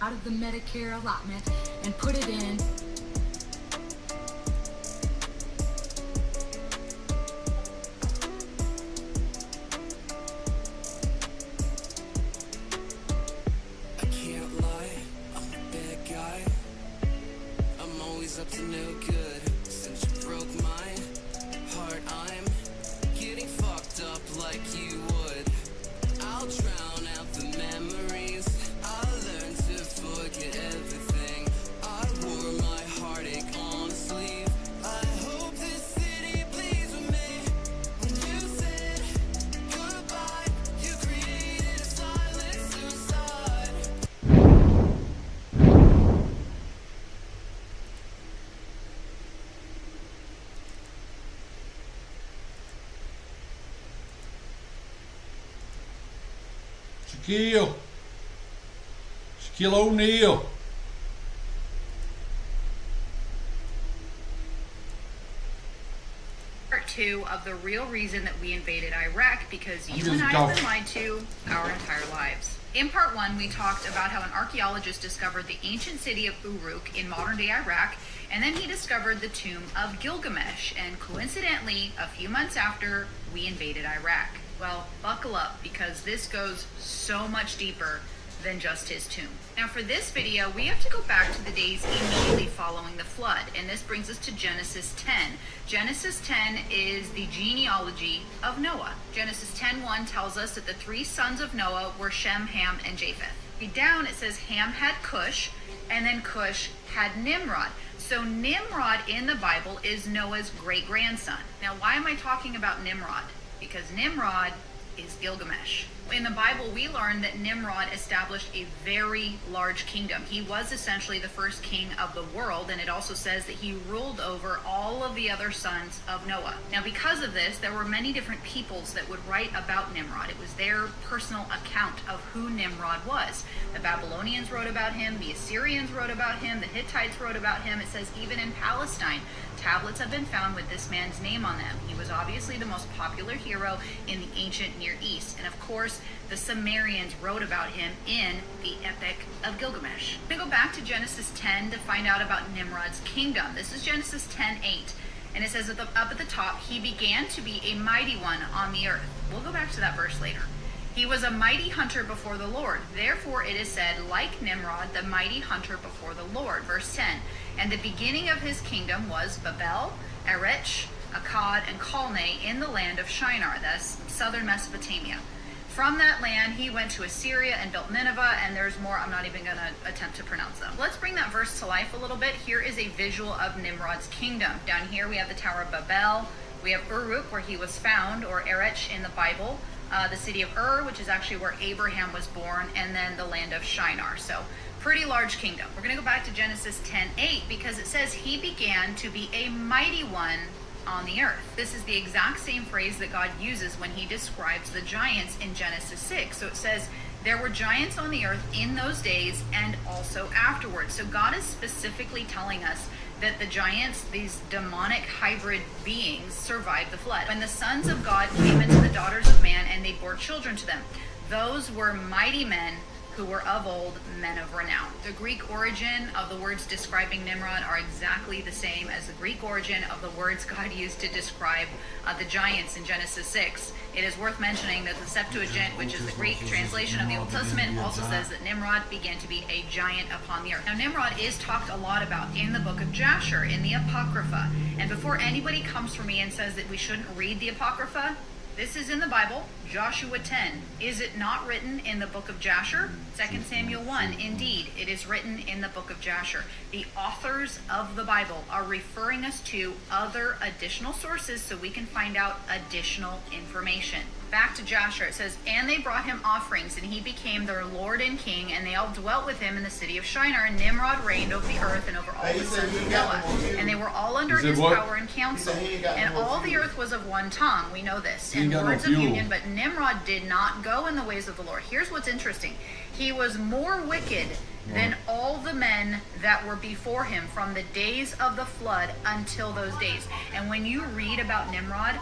out of the Medicare allotment and put it in. I can't lie, I'm a bad guy. I'm always up to no good. Since you broke my heart, I'm getting fucked up like you would. I'll drown out the memories. I learned to forget everything. I wore my heartache on a sleeve. I hope this city bleeds with me. When you said goodbye, you created a silent suicide. Shaquille O'Neal. Part 2 of the real reason that we invaded Iraq, because you just and I go. have been lied to our entire lives. In part 1, we talked about how an archaeologist discovered the ancient city of Uruk in modern-day Iraq, and then he discovered the tomb of Gilgamesh, and coincidentally, a few months after, we invaded Iraq. Well, buckle up, because this goes so much deeper than just his tomb. Now for this video, we have to go back to the days immediately following the flood, and this brings us to Genesis 10. Genesis 10 is the genealogy of Noah. Genesis 10:1 tells us that the 3 sons of Noah were Shem, Ham, and Japheth. Down it says Ham had Cush, and then Cush had Nimrod. So Nimrod in the Bible is Noah's great-grandson. Now why am I talking about Nimrod? Because Nimrod is Gilgamesh. In the Bible, we learn that Nimrod established a very large kingdom. He was essentially the first king of the world, and it also says that he ruled over all of the other sons of Noah. Now, because of this, there were many different peoples that would write about Nimrod. It was their personal account of who Nimrod was. The Babylonians wrote about him, the Assyrians wrote about him, the Hittites wrote about him. It says even in Palestine, tablets have been found with this man's name on them. He was obviously the most popular hero in the ancient Near East. And of course, the Sumerians wrote about him in the Epic of Gilgamesh. I'm going to go back to Genesis 10 to find out about Nimrod's kingdom. This is Genesis 10:8. And it says up at the top, he began to be a mighty one on the earth. We'll go back to that verse later. He was a mighty hunter before the Lord. Therefore it is said, like Nimrod, the mighty hunter before the Lord. Verse 10. And the beginning of his kingdom was Babel, Erech, Akkad, and Calneh in the land of Shinar. That's southern Mesopotamia. From that land, he went to Assyria and built Nineveh, and there's more. I'm not even going to attempt to pronounce them. Let's bring that verse to life a little bit. Here is a visual of Nimrod's kingdom. Down here, we have the Tower of Babel. We have Uruk, where he was found, or Erech in the Bible. The city of Ur, which is actually where Abraham was born, and then the land of Shinar. So pretty large kingdom. We're going to go back to Genesis 10:8 because it says he began to be a mighty one on the earth. This is the exact same phrase that God uses when he describes the giants in Genesis 6. So it says there were giants on the earth in those days and also afterwards. So God is specifically telling us that the giants, these demonic hybrid beings, survived the flood. When the sons of God came into the daughters of man and they bore children to them, those were mighty men who were of old, men of renown. The Greek origin of the words describing Nimrod are exactly the same as the Greek origin of the words God used to describe the giants in Genesis 6. It is worth mentioning that the Septuagint, which is the Greek translation of the Old Testament, also says that Nimrod began to be a giant upon the earth. Now, Nimrod is talked a lot about in the book of Jasher, in the Apocrypha. And before anybody comes for me and says that we shouldn't read the Apocrypha, this is in the Bible, Joshua 10. Is it not written in the book of Jasher? 2 Samuel 1. Indeed, it is written in the book of Jasher. The authors of the Bible are referring us to other additional sources so we can find out additional information. Back to Jasher, it says, and they brought him offerings, and he became their lord and king, and they all dwelt with him in the city of Shinar, and Nimrod reigned over the earth and over all the sons of Noah. And they were all under his power and counsel. And all the earth was of one tongue, we know this, and words of union, but Nimrod did not go in the ways of the Lord. Here's what's interesting. He was more wicked than all the men that were before him from the days of the flood until those days. And when you read about Nimrod,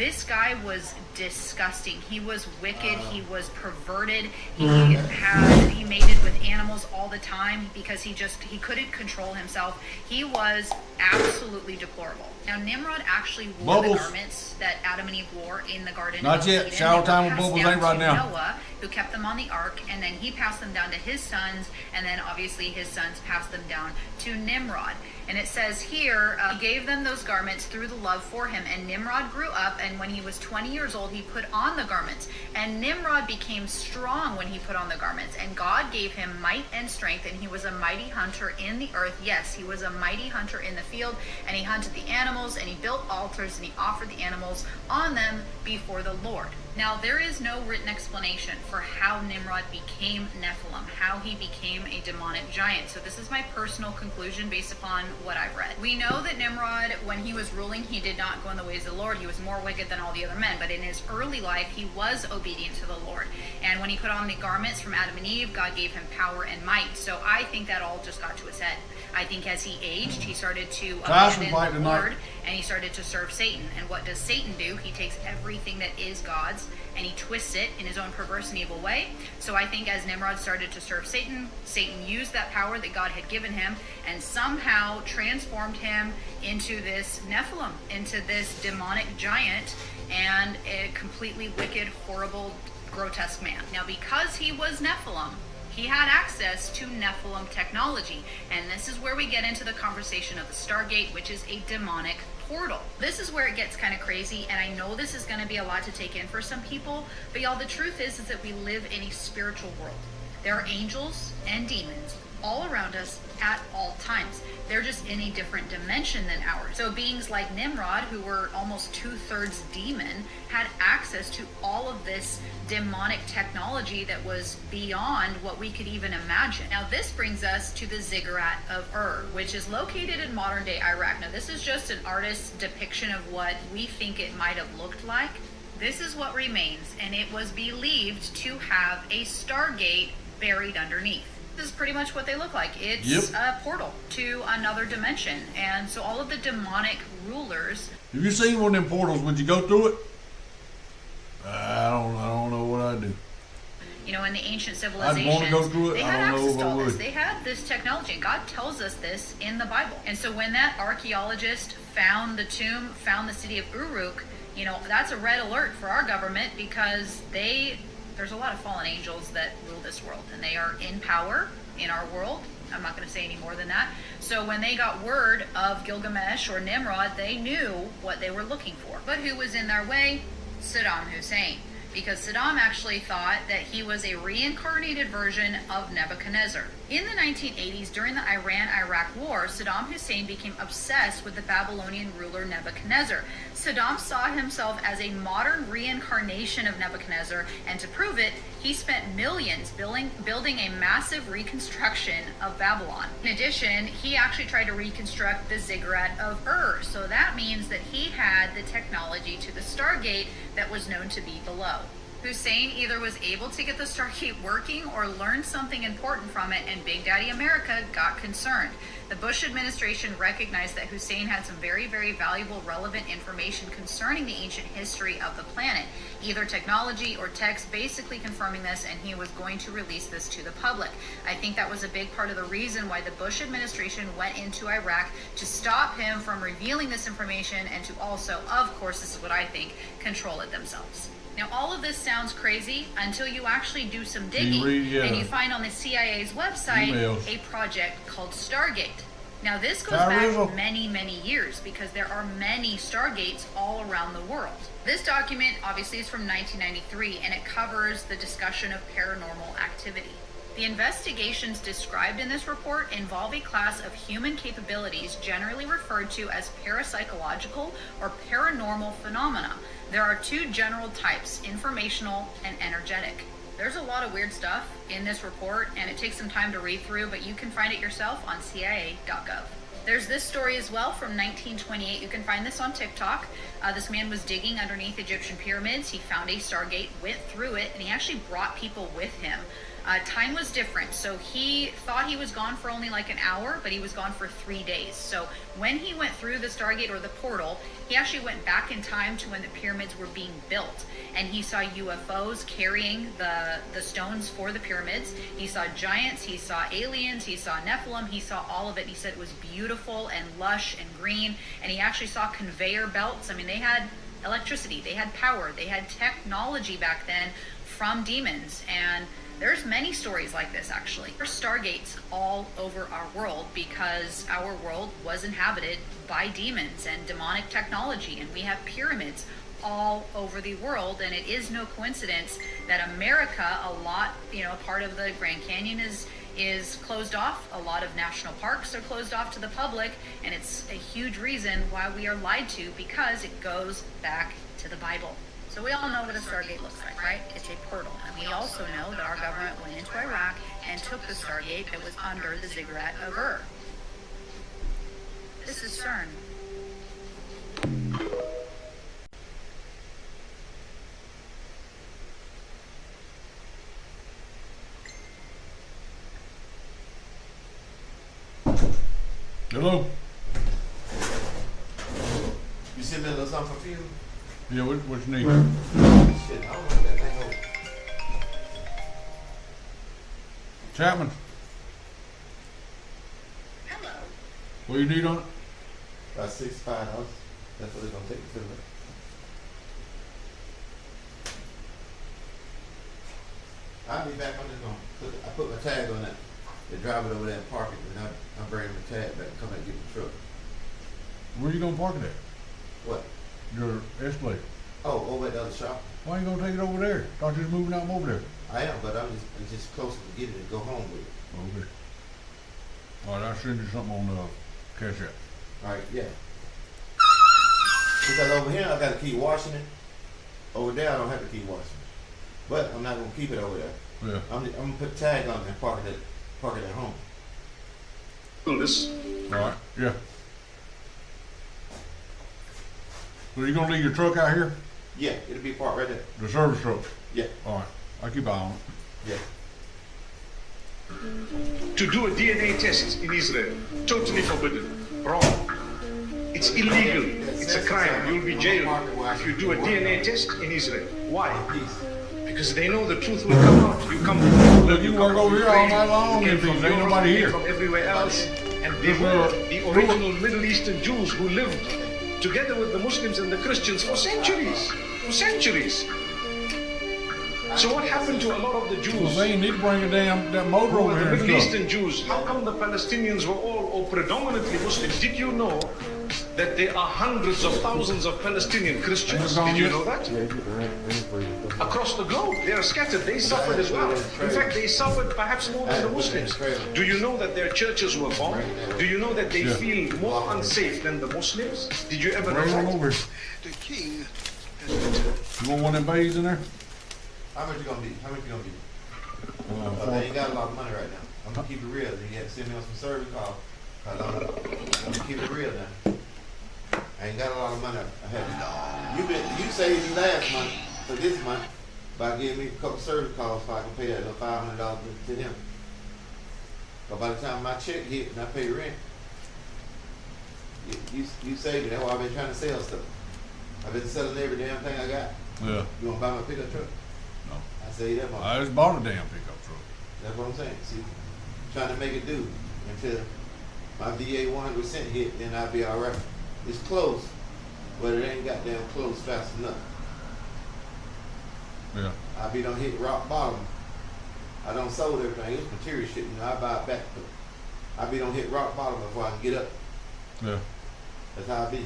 This guy was disgusting. He was wicked. He was perverted. He mated with animals all the time because he couldn't control himself. He was absolutely deplorable. Now Nimrod actually wore the garments that Adam and Eve wore in the Garden Not of yet. Eden. Shower time with Passed bubbles down ain't right to now. Noah, who kept them on the ark, and then he passed them down to his sons, and then obviously his sons passed them down to Nimrod. And it says here, he gave them those garments through the love for him. And Nimrod grew up, and when he was 20 years old, he put on the garments. And Nimrod became strong when he put on the garments. And God gave him might and strength, and he was a mighty hunter in the earth. Yes, he was a mighty hunter in the field, and he hunted the animals, and he built altars, and he offered the animals on them before the Lord. Now, there is no written explanation for how Nimrod became Nephilim, how he became a demonic giant. So this is my personal conclusion based upon what I've read. We know that Nimrod, when he was ruling, he did not go in the ways of the Lord. He was more wicked than all the other men. But in his early life, he was obedient to the Lord. And when he put on the garments from Adam and Eve, God gave him power and might. So I think that all just got to his head. I think as he aged, he started to abandon the Lord, and he started to serve Satan. And what does Satan do? He takes everything that is God's and he twists it in his own perverse and evil way. So I think as Nimrod started to serve Satan, Satan used that power that God had given him and somehow transformed him into this Nephilim, into this demonic giant and a completely wicked, horrible, grotesque man. Now, because he was Nephilim, he had access to Nephilim technology, and this is where we get into the conversation of the Stargate, which is a demonic portal. This is where it gets kind of crazy, and I know this is going to be a lot to take in for some people, but y'all, the truth is that we live in a spiritual world. There are angels and demons all around us at all times. They're just in a different dimension than ours. So beings like Nimrod, who were almost 2/3 demon, had access to all of this demonic technology that was beyond what we could even imagine. Now this brings us to the Ziggurat of Ur, which is located in modern day Iraq. Now this is just an artist's depiction of what we think it might have looked like. This is what remains, and it was believed to have a Stargate buried underneath. This is pretty much what they look like. It's a portal to another dimension. And so all of the demonic rulers... Have you seen one of them portals? Would you go through it? I don't know what I'd do. You know, in the ancient civilizations, I'd want to go through it. they I had don't know access if to I all this. would. They had this technology. God tells us this in the Bible. And so when that archaeologist found the tomb, found the city of Uruk, you know, that's a red alert for our government because there's a lot of fallen angels that rule this world, and they are in power in our world. I'm not going to say any more than that. So when they got word of Gilgamesh or Nimrod, they knew what they were looking for. But who was in their way? Saddam Hussein. Because Saddam actually thought that he was a reincarnated version of Nebuchadnezzar. In the 1980s, during the Iran-Iraq War, Saddam Hussein became obsessed with the Babylonian ruler Nebuchadnezzar. Saddam saw himself as a modern reincarnation of Nebuchadnezzar, and to prove it, he spent millions building a massive reconstruction of Babylon. In addition, he actually tried to reconstruct the Ziggurat of Ur, so that means that he had the technology to the Stargate that was known to be below. Hussein either was able to get the Stargate working or learned something important from it, and Big Daddy America got concerned. The Bush administration recognized that Hussein had some very, very valuable, relevant information concerning the ancient history of the planet, either technology or text basically confirming this, and he was going to release this to the public. I think that was a big part of the reason why the Bush administration went into Iraq, to stop him from revealing this information and to also, of course, this is what I think, control it themselves. Now, all of this sounds crazy until you actually do some digging and you find on the CIA's website a project called Stargate. Now, this goes back many, many years because there are many Stargates all around the world. This document obviously is from 1993, and it covers the discussion of paranormal activity. The investigations described in this report involve a class of human capabilities generally referred to as parapsychological or paranormal phenomena. There are two general types, informational and energetic. There's a lot of weird stuff in this report, and it takes some time to read through, but you can find it yourself on CIA.gov. There's this story as well from 1928. You can find this on TikTok. This man was digging underneath Egyptian pyramids. He found a Stargate, went through it, and he actually brought people with him. Time was different. So he thought he was gone for only like an hour, but he was gone for 3 days. So when he went through the Stargate or the portal, he actually went back in time to when the pyramids were being built. And he saw UFOs carrying the stones for the pyramids. He saw giants, he saw aliens, he saw Nephilim, he saw all of it. He said it was beautiful and lush and green. And he actually saw conveyor belts. I mean, they had electricity, they had power, they had technology back then from demons. And there's many stories like this, actually. There's stargates all over our world because our world was inhabited by demons and demonic technology, and we have pyramids all over the world. And it is no coincidence that America, a lot, part of the Grand Canyon is closed off. A lot of national parks are closed off to the public, and it's a huge reason why we are lied to, because it goes back to the Bible. So we all know what a Stargate looks like, right? It's a portal. And we also know that our government went into Iraq and took the Stargate that was under the ziggurat of Ur. This is CERN. Hello? You send me a little something for fuel? Yeah, what you need? Shit, I don't know what that thing hold. Chapman, Hello. what you need on it? About $65. That's what it's gonna take to fill it. I'll be back. I'm just gonna put my tag on it. They drive it over there and park it, and I'll bring the tag back and come back and get the truck. Where you gonna park it at? What? Your Escalade. Oh, over at the other shop. Why you gonna take it over there? Thought you was moving out from over there. I am, but it's just closer to get it and go home with it. Okay. All right, I'll send you something on Cash App. All right, yeah. Because over here I got to keep washing it. Over there I don't have to keep washing it. But I'm not gonna keep it over there. Yeah. I'm gonna put a tag on it and park it at home. This. All right. Yeah. So you gonna leave your truck out here? Yeah, it'll be parked right there. The service truck? Yeah, All right. I'll keep an eye on it. yeah. To do a DNA test in Israel, totally forbidden. Wrong. It's illegal. It's a crime. You'll be jailed if you do a DNA test in Israel. Why? Because they know the truth will come out. You come from Look, you work over here all night long, you and came from ain't Europe, nobody you came here. from everywhere else. And they were the original Middle Eastern Jews who lived together with the Muslims and the Christians for centuries. For centuries. So what happened to a lot of the Jews? Well, they need to bring that motor Who over were here the and Middle stuff. Eastern Jews? How come the Palestinians were all or predominantly Muslims? Did you know that there are hundreds of thousands of Palestinian Christians? Did you know that? Across the globe, they are scattered. They suffered as well. In fact, they suffered perhaps more than the Muslims. Do you know that their churches were bombed? Do you know that they feel more unsafe than the Muslims? Did you ever know Bring one that? over here. The king You want one of them bays in there? How much you gonna be? They ain't got a lot of money right now. I'm gonna keep it real. You have to send me on some service call. I'm gonna keep it real now. I ain't got a lot of money. You saved me last month for this month by giving me a couple service calls so I can pay that little $500 to him. But by the time my check hit and I pay rent, you saved me. That's why I've been trying to sell stuff. I've been selling every damn thing I got. Yeah. You wanna buy my pickup truck? No. I say that much. I just bought a damn pickup truck. That's what I'm saying. See, trying to make it do until my VA 100% hit, then I'll be all right. It's close, but it ain't goddamn close fast enough. Yeah. I be done hit rock bottom. I done sold everything. It's material shit, I buy it back. But I be done hit rock bottom before I can get up. Yeah. That's how I be.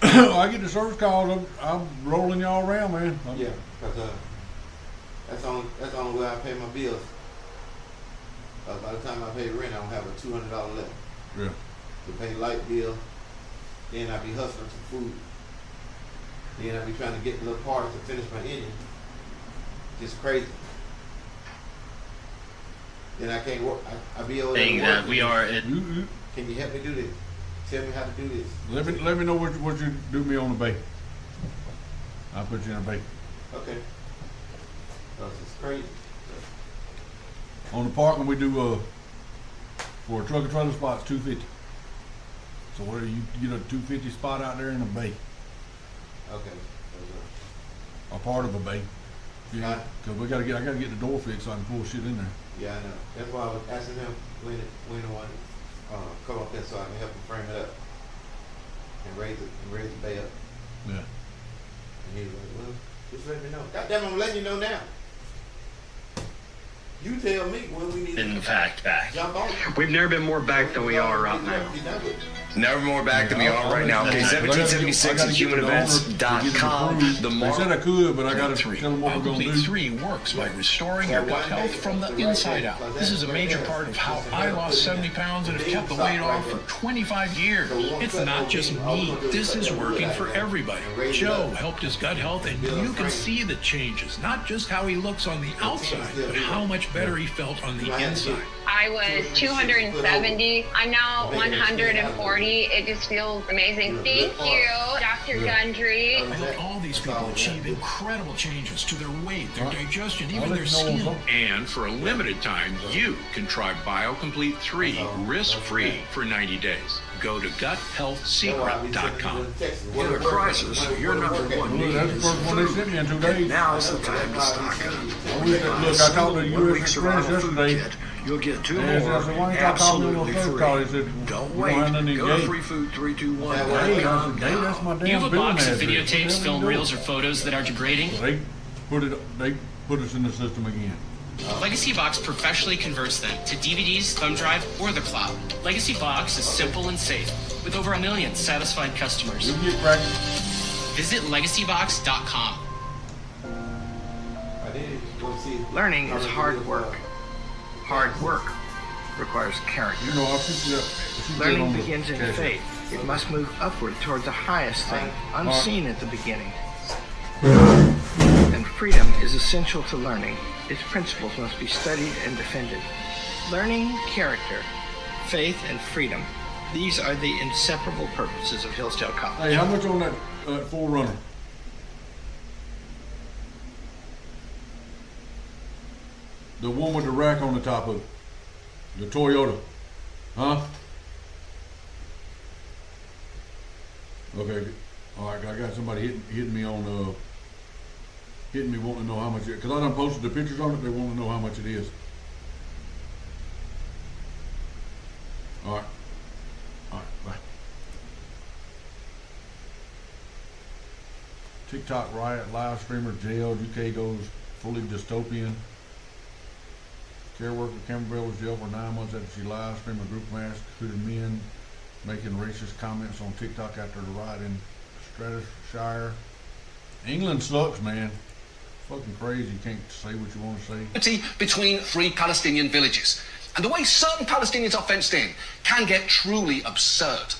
I get the service calls. I'm rolling y'all around, man. Yeah, because that's the only way I pay my bills. By the time I pay rent, I don't have a $200 left Yeah. to pay light bill. Then I be hustling some food. Then I be trying to get little parts to finish my engine. Just crazy. Then I can't work. I be over there Saying that working. we are at Can you help me do this? Tell me how to do this. Let me know what you do me on the bay. I'll put you in a bay. Okay. Cause it's crazy. On the parking, we do for a truck and trailer spot, it's $250. So whether you get a $250 spot out there in a bay, Okay. a part of a bay. Yeah, because I gotta get the door fixed so I can pull shit in there. Yeah, I know. That's why I was asking him when he want to come up there so I can help him frame it up and raise the bay up. Yeah. And he was like, well, just let me know. Goddamn, I'm letting you know now. You tell me when we need In fact, back. jump on. We've never been more back than we are right now. Never more back than we are right now. Okay, 1776 at humanevents.com. The They said I could, but I gotta tell them what we're gonna Complete do. 3 works by restoring your gut health from the inside out. This is a major part of how I lost 70 pounds and have kept the weight off for 25 years. It's not just me. This is working for everybody. Joe helped his gut health, and you can see the changes. Not just how he looks on the outside, but how much better he felt on the inside. I was 270. I'm now 140. It just feels amazing. Thank you, Dr. Gundry. I helped all these people achieve incredible changes to their weight, their digestion, even their skin. And for a limited time, you can try BioComplete 3 risk-free for 90 days. Go to guthealthsecret.com. In a crisis, your number one need That's the is first one they sent me in 2 days. now is the time to stock up. Look, I talked to the 1 U.S. week Express survival food yesterday. kit. You'll get 2 And I more said, why ain't y'all calling me on absolutely the first free. call? He said, Don't you wait. don't have nothing Go to to gate. freefood321.com Gate, that's my damn Do you have a billing box of address. videotapes, What the hell film you reels, or doing? photos that are degrading? They put us in the system again. Legacy Box professionally converts them to DVDs, thumb drive, or the cloud. Legacy Box is simple and safe, with over 1 million satisfied customers. You get cracked. Visit legacybox.com. I did go see. Learning is hard work. Hard work requires character. You know, I'll put you up. She's dead Learning on the begins in cash. faith. It must move upward toward the highest thing, unseen at the beginning. And freedom is essential to learning. Its principles must be studied and defended. Learning, character, faith, and freedom. These are the inseparable purposes of Hillsdale College. Hey, how much on that 4Runner? The one with the rack on the top of it. The Toyota. Huh? Okay. All right, I got somebody hitting me on hitting me wanting to know how much it, because I done posted the pictures on it, they want to know how much it is. All right. All right, bye. TikTok riot, live streamer jailed, UK goes fully dystopian. Care worker Camberville was jailed for 9 months after she live streamed a group mass, including men making racist comments on TikTok after the riot in Strathshire. England sucks, man. Fucking crazy. You can't say what you want to say. Between 3 Palestinian villages. And the way certain Palestinians are fenced in can get truly absurd.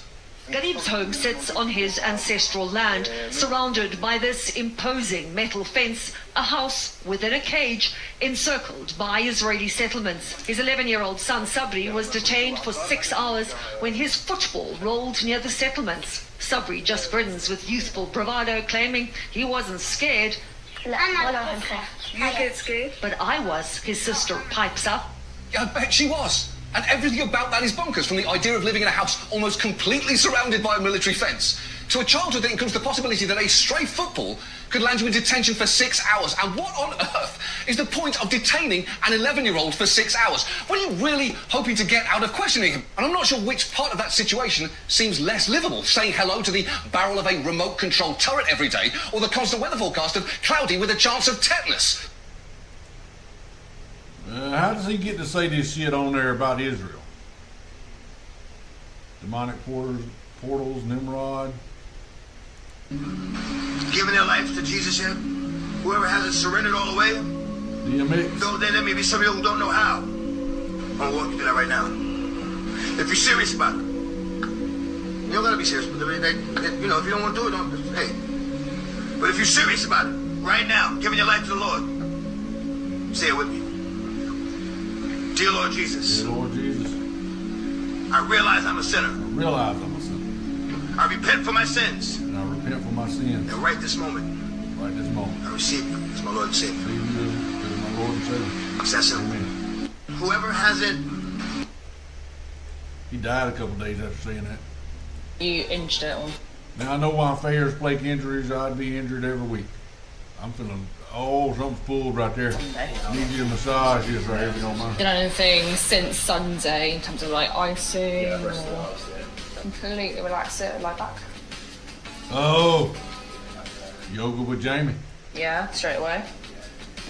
Gharib's home sits on his ancestral land, surrounded by this imposing metal fence, a house within a cage, encircled by Israeli settlements. His 11-year-old son Sabri was detained for 6 hours when his football rolled near the settlements. Sabri just grins with youthful bravado, claiming he wasn't scared. You get scared? But I was, his sister pipes up. Yeah, I bet she was. And everything about that is bonkers, from the idea of living in a house almost completely surrounded by a military fence, to a childhood that includes the possibility that a stray football could land you in detention for 6 hours. And what on earth is the point of detaining an 11-year-old for 6 hours? What are you really hoping to get out of questioning him? And I'm not sure which part of that situation seems less livable, saying hello to the barrel of a remote-controlled turret every day, or the constant weather forecast of cloudy with a chance of tetanus. How does he get to say this shit on there about Israel? Demonic portals, Nimrod. Giving their lives to Jesus yet? Whoever hasn't surrendered all the way? DMX. Though there may be some of you who don't know how. I'm gonna walk you through that right now. If you're serious about it, you don't gotta be serious, but you know, if you don't want to do it, don't. Hey, but if you're serious about it, right now, giving your life to the Lord, say it with me. Dear Lord Jesus. Dear Lord Jesus. I realize I'm a sinner. I realize I'm a sinner. I repent for my sins. And I repent for my sins. And right this moment. Right this moment. I receive you as my Lord and Savior. Receive you as my Lord and Savior. It's that simple. Amen. whoever hasn't. He died a couple days after saying that. You injured it on. Now I know why Fairs Flake injuries, I'd be injured every week. I'm feeling, oh, something's pulled right there. Need you to massage this right here if you don't mind. Done anything since Sunday in terms of like icing or completely relax it, lie back? Oh, yoga with Jamie. Yeah, straight away.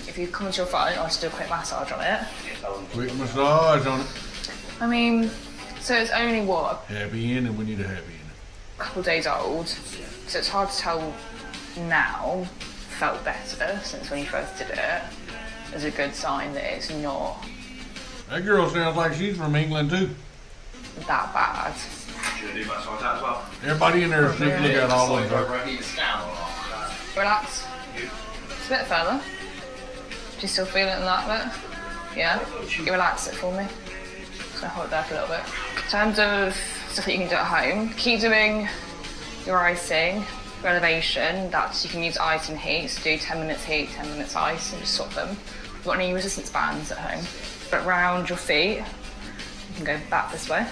If you come to your phone, I'll just do a quick massage on it. Quick massage on it. I mean, so it's only what? Happy ending, we need a happy ending. A couple of days old, so it's hard to tell now. Felt better since when you first did it. Is a good sign that it's not That girl sounds like she's from England too. that bad. Everybody in there is sick. Look at all of them. Relax. It's a bit further. Do you still feel it in that bit? Yeah? You relax it for me. So hold it there for a little bit. In terms of stuff that you can do at home, keep doing your icing, your elevation. That's, you can use ice and heat. So do 10 minutes heat, 10 minutes ice, and just swap them. If you've got any resistance bands at home. But round your feet, you can go back this way,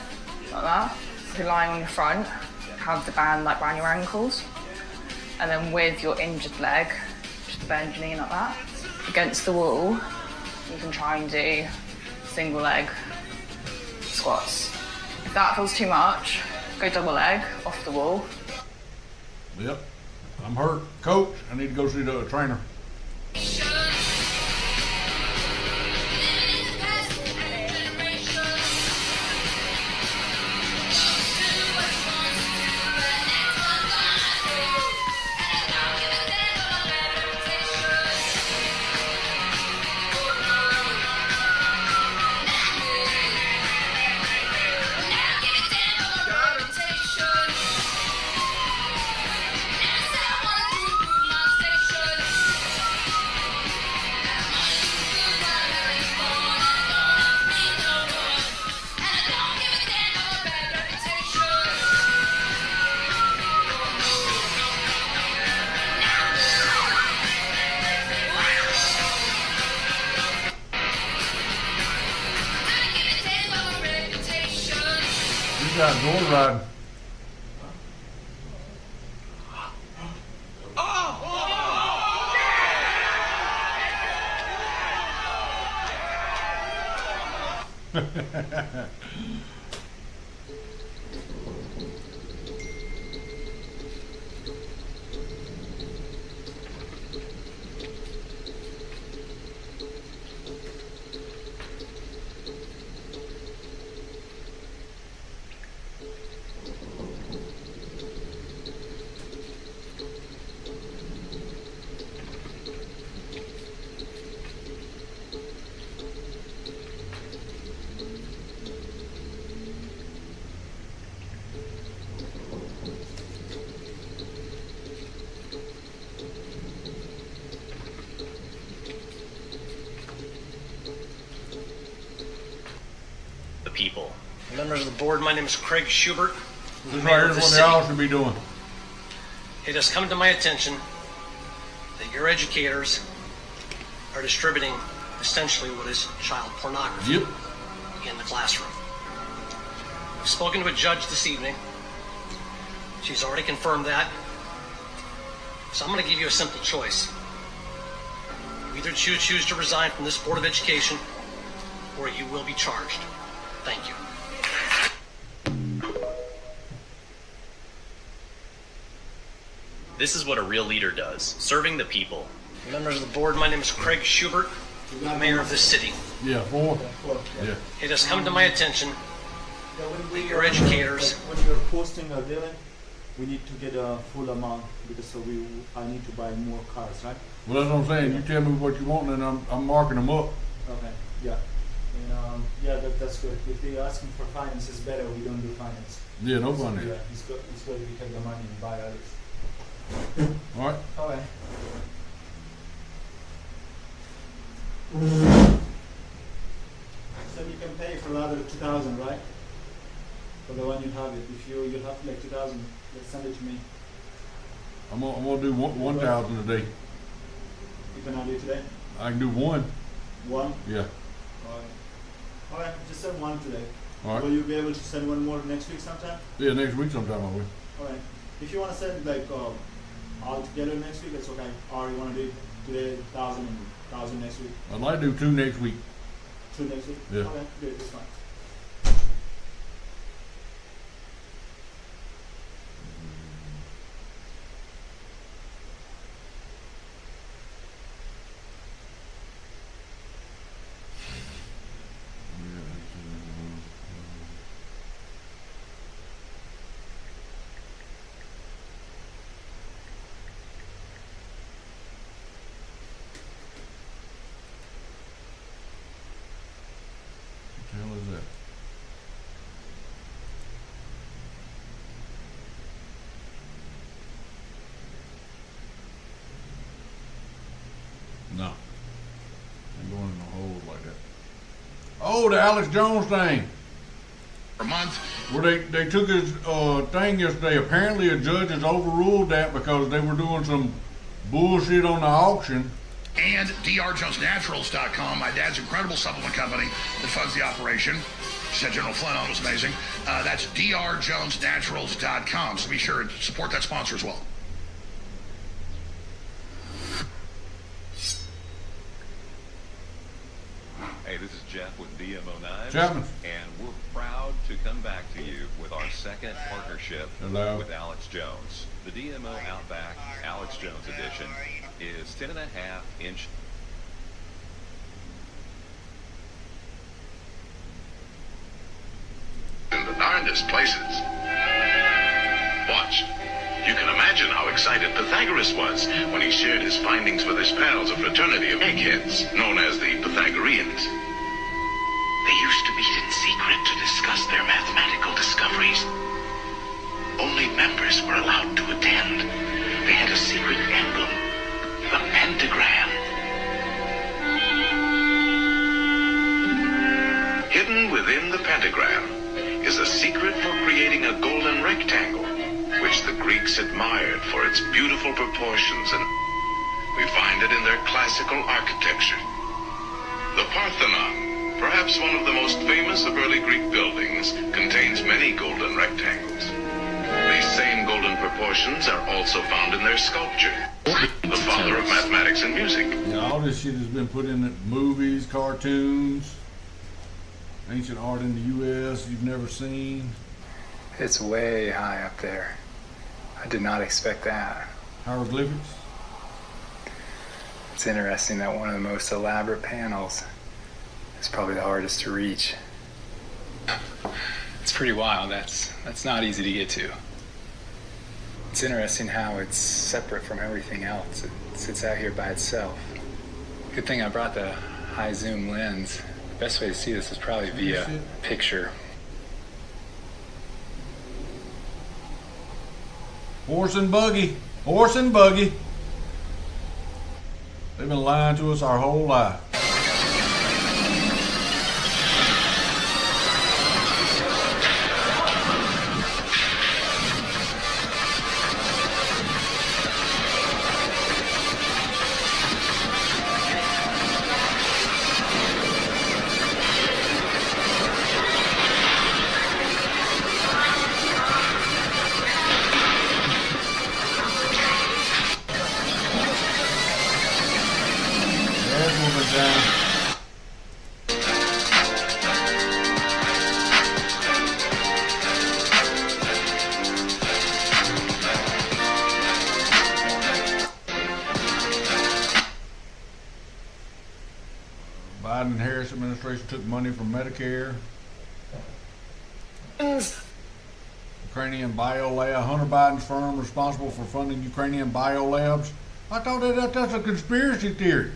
like that. If you're lying on your front, have the band like around your ankles. And then with your injured leg, just bend your knee like that. Against the wall, you can try and do single leg squats. If that feels too much, go double leg off the wall. Yep, I'm hurt. Coach, I need to go see the trainer. You got door riding. The people. Members of the board, my name is Craig Schubert. This right here is what they all should be doing. It has come to my attention that your educators are distributing essentially what is child pornography in the classroom. I've spoken to a judge this evening. She's already confirmed that. So I'm going to give you a simple choice. You either choose to resign from this Board of Education, or you will be charged. Thank you. This is what a real leader does, serving the people. Members of the board, my name is Craig Schubert, mayor of this city. Yeah, four. Yeah. It has come to my attention that your educators. When you're posting a billing, we need to get a full amount because I need to buy more cars, right? Well, that's what I'm saying. You tell me what you want, and I'm marking them up. Okay. Yeah. And yeah, that's good. If they're asking for finance, it's better we don't do finance. Yeah, no finance. Yeah, it's good we have the money and buy others. All right. Okay. So you can pay for another 2,000, right? For the one you have it. If you have like 2,000, let's send it to me. I'm gonna do 1,000 a day. You cannot do it today? I can do one. One? Yeah. Alright. Alright, just send one today. All right. Will you be able to send one more next week sometime? Yeah, next week sometime I will. Alright. If you want to send like all together next week, that's okay. Or you want to do it today, 1,000 and 1,000 next week? I'd like to do 2 next week. 2 next week? Yeah. Okay, good, that's fine. What the hell is that? No. I'm going in a hole like that. Oh, the Alex Jones thing. A month. Where they took his thing yesterday. Apparently a judge has overruled that because they were doing some bullshit on the auction. And drjonesnaturals.com, my dad's incredible supplement company that funds the operation. She said General Flynn on it was amazing. That's drjonesnaturals.com, so be sure to support that sponsor as well. Hey, this is Jeff with DMO Knives. Chapman. And we're proud to come back to you with our second partnership Hello. with Alex Jones. The DMO Outback Alex Jones edition is 10.5-inch. In the darndest places. Watch. You can imagine how excited Pythagoras was when he shared his findings with his pals, a fraternity of eggheads known as the Pythagoreans. They used to meet in secret to discuss their mathematical discoveries. Only members were allowed to attend. They had a secret emblem, the pentagram. Hidden within the pentagram is a secret for creating a golden rectangle, which the Greeks admired for its beautiful proportions, and we find it in their classical architecture. The Parthenon, perhaps one of the most famous of early Greek buildings, contains many golden rectangles. These same golden proportions are also found in their sculpture, the father of mathematics and music. Yeah, all this shit has been put in movies, cartoons, ancient art in the U.S. you've never seen. It's way high up there. I did not expect that. Hieroglyphics? It's interesting that one of the most elaborate panels is probably the hardest to reach. It's pretty wild. That's not easy to get to. It's interesting how it's separate from everything else. It sits out here by itself. Good thing I brought the high zoom lens. The best way to see this is probably via picture. Horse and buggy. Horse and buggy. They've been lying to us our whole life. Biden and Harris administration took money from Medicare. Ukrainian biolab, Hunter Biden's firm responsible for funding Ukrainian biolabs. I thought that's a conspiracy theory.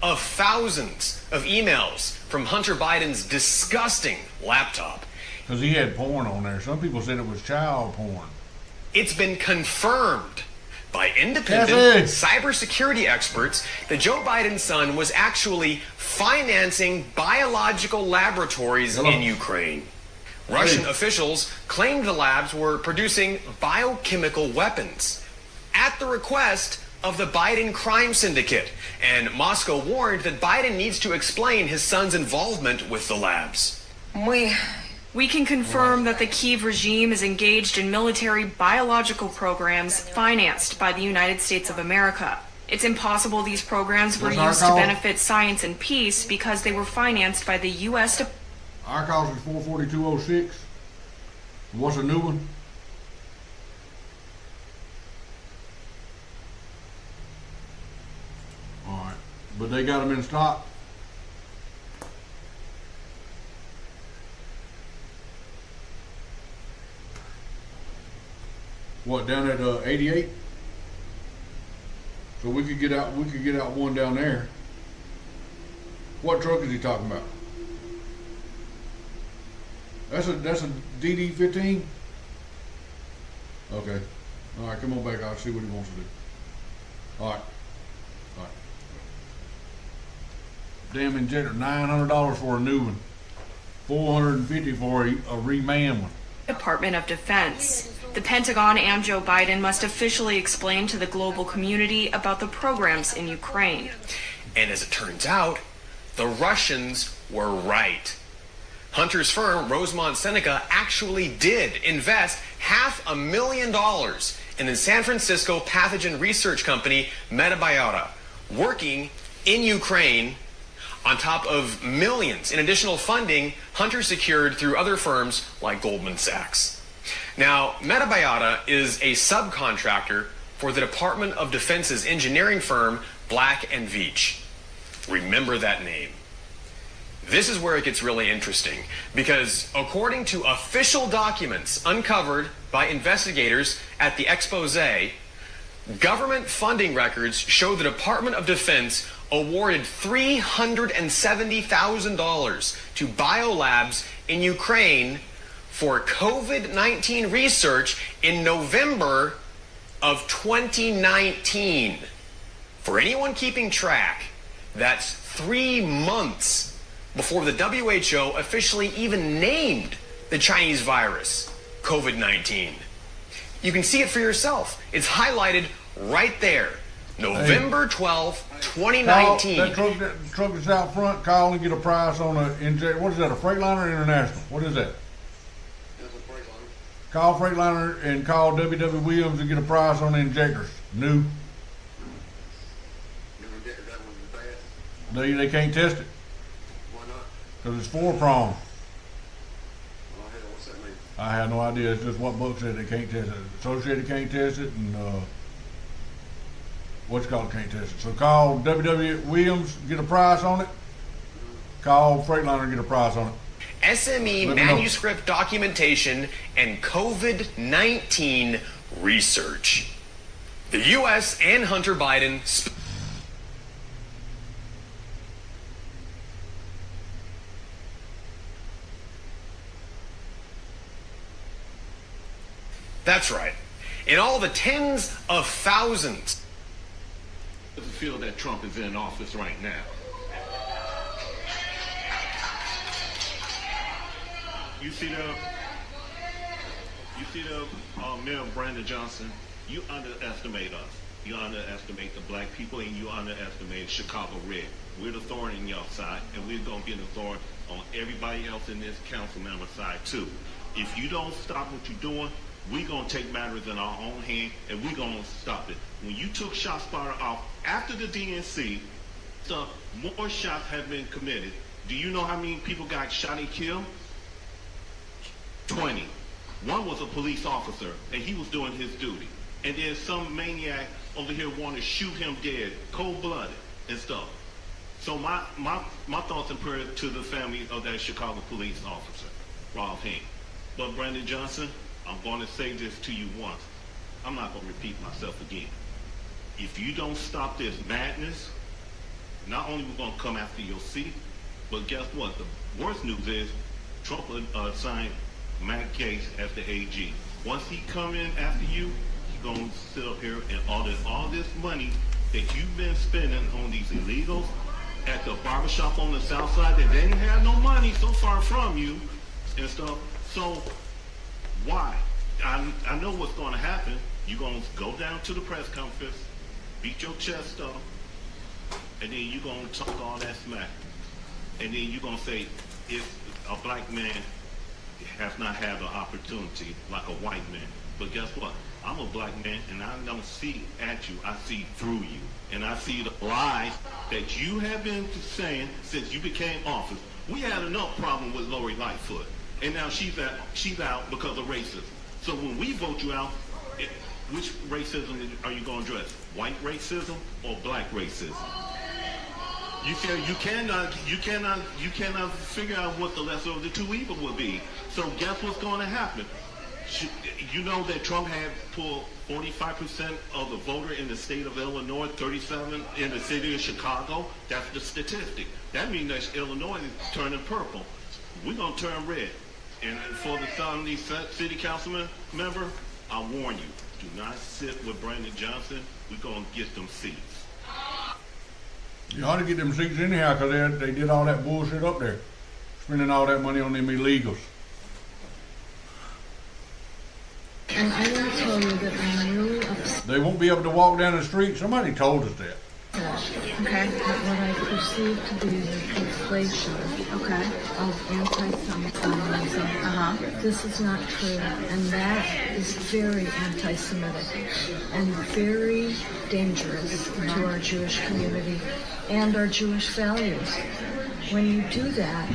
Of thousands of emails from Hunter Biden's disgusting laptop. Because he had porn on there. Some people said it was child porn. It's been confirmed by independent cybersecurity experts that Joe Biden's son was actually financing biological laboratories in Ukraine. Russian officials claimed the labs were producing biochemical weapons at the request of the Biden crime syndicate, and Moscow warned that Biden needs to explain his son's involvement with the labs. We can confirm that the Kyiv regime is engaged in military biological programs financed by the United States of America. It's impossible these programs were used to benefit science and peace because they were financed by the U.S. Our cause is 44206. What's a new one? All right, but they got them in stock. What, down at 88? So we could get out one down there. What truck is he talking about? That's a DD15? Okay. All right, come on back. I'll see what he wants to do. All right. Damn injector, $900 for a new one. $450 for a reman one. Department of Defense. The Pentagon and Joe Biden must officially explain to the global community about the programs in Ukraine. And as it turns out, the Russians were right. Hunter's firm, Rosemont Seneca, actually did invest $500,000 in the San Francisco pathogen research company Metabiota, working in Ukraine, on top of millions in additional funding Hunter secured through other firms like Goldman Sachs. Now, Metabiota is a subcontractor for the Department of Defense's engineering firm Black & Veatch. Remember that name. This is where it gets really interesting, because according to official documents uncovered by investigators at the expose, government funding records show the Department of Defense awarded $370,000 to biolabs in Ukraine for COVID-19 research in November of 2019. For anyone keeping track, that's 3 months before the WHO officially even named the Chinese virus COVID-19. You can see it for yourself. It's highlighted right there. November 12th, 2019. That truck that's out front, call and get a price on a injector. What is that, a Freightliner or International? What is that? That's a Freightliner. Call Freightliner and call W.W. Williams and get a price on the injectors. New. They can't test it. Why not? Because it's 4-prong. Well, what's that mean? I have no idea. It's just what Buck said. They can't test it. Associated can't test it, and what's called can't test it. So call W.W. Williams, get a price on it. Call Freightliner, get a price on it. SME manuscript documentation and COVID-19 research. The U.S. and Hunter Biden. That's right. In all the tens of thousands. The field that Trump is in office right now. You see the Mayor Brandon Johnson, you underestimate us. You underestimate the black people, and you underestimate Chicago Red. We're the thorn in your side, and we're going to be the thorn on everybody else in this council member side too. If you don't stop what you're doing, we're going to take matters in our own hand, and we're going to stop it. When you took ShotSpotter off after the DNC, more shots have been committed. Do you know how many people got shot and killed? 20. One was a police officer, and he was doing his duty. And then some maniac over here wanted to shoot him dead, cold-blooded and stuff. So my thoughts and prayers to the family of that Chicago police officer, Rob Hain. But Brandon Johnson, I'm going to say this to you once. I'm not going to repeat myself again. If you don't stop this madness, not only we're going to come after your seat, but guess what? The worst news is Trump signed Matt Gaetz as the AG. Once he come in after you, he's going to sit up here and audit all this money that you've been spending on these illegals at the barbershop on the south side that didn't have no money so far from you and stuff. So why? I know what's going to happen. You're going to go down to the press conference beat your chest up, and then you gonna talk all that smack. And then you gonna say, if a black man has not had an opportunity like a white man. But guess what? I'm a black man, and I don't see at you, I see through you. And I see the lies that you have been saying since you became office. We had enough problem with Lori Lightfoot, and now she's out because of racism. So when we vote you out, which racism are you going to address? White racism or black racism? You cannot figure out what the lesser of the two evil would be. So guess what's going to happen? You know that Trump had pulled 45% of the voter in the state of Illinois, 37 in the city of Chicago. That's the statistic. That means that Illinois is turning purple. We're going to turn red. And for the Southern City Councilman member, I warn you, do not sit with Brandon Johnson. We're going to get them seats. You ought to get them seats anyhow, because they did all that bullshit up there, spending all that money on them illegals. And I want to tell you that I'm really upset. They won't be able to walk down the street. Somebody told us that. Okay. But what I perceive to be the conflation of anti-Semitism. This is not true, and that is very anti-Semitic and very dangerous to our Jewish community and our Jewish values. When you do that,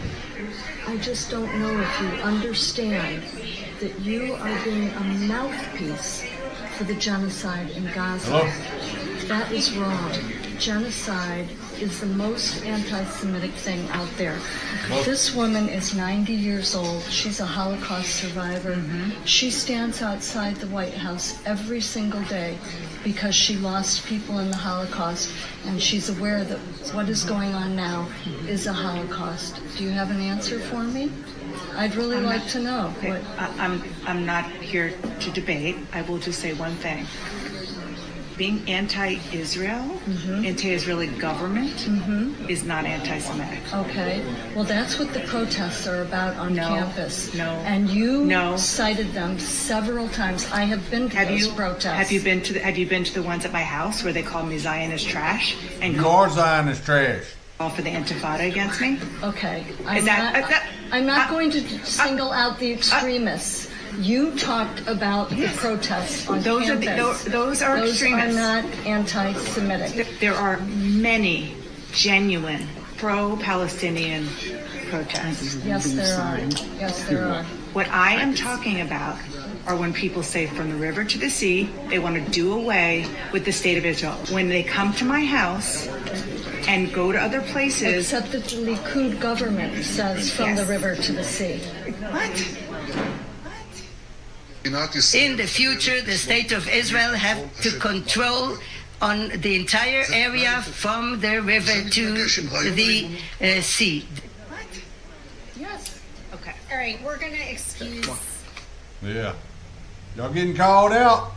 I just don't know if you understand that you are being a mouthpiece for the genocide in Gaza. Hello? That is wrong. Genocide is the most anti-Semitic thing out there. This woman is 90 years old. She's a Holocaust survivor. She stands outside the White House every single day because she lost people in the Holocaust, and she's aware that what is going on now is a Holocaust. Do you have an answer for me? I'd really like to know. Okay. I'm not here to debate. I will just say one thing. Being anti-Israel, anti-Israeli government is not anti-Semitic. Okay. Well, that's what the protests are about on campus. No. And you cited them several times. I have been to those protests. Have you been to the ones at my house where they call me Zionist trash? And you are Zionist trash. Call for the Intifada against me? Okay. I'm not going to single out the extremists. You talked about the protests on campus. Those are extremists. Those are not anti-Semitic. There are many genuine pro-Palestinian protests. Yes, there are. Yes, there are. What I am talking about are when people say from the river to the sea, they want to do away with the state of Israel. When they come to my house and go to other places. Except that the Likud government says from the river to the sea. What? In the future, the state of Israel have to control on the entire area from the river to the sea. What? Yes. Okay. All right, we're going to excuse. Yeah. Y'all getting called out?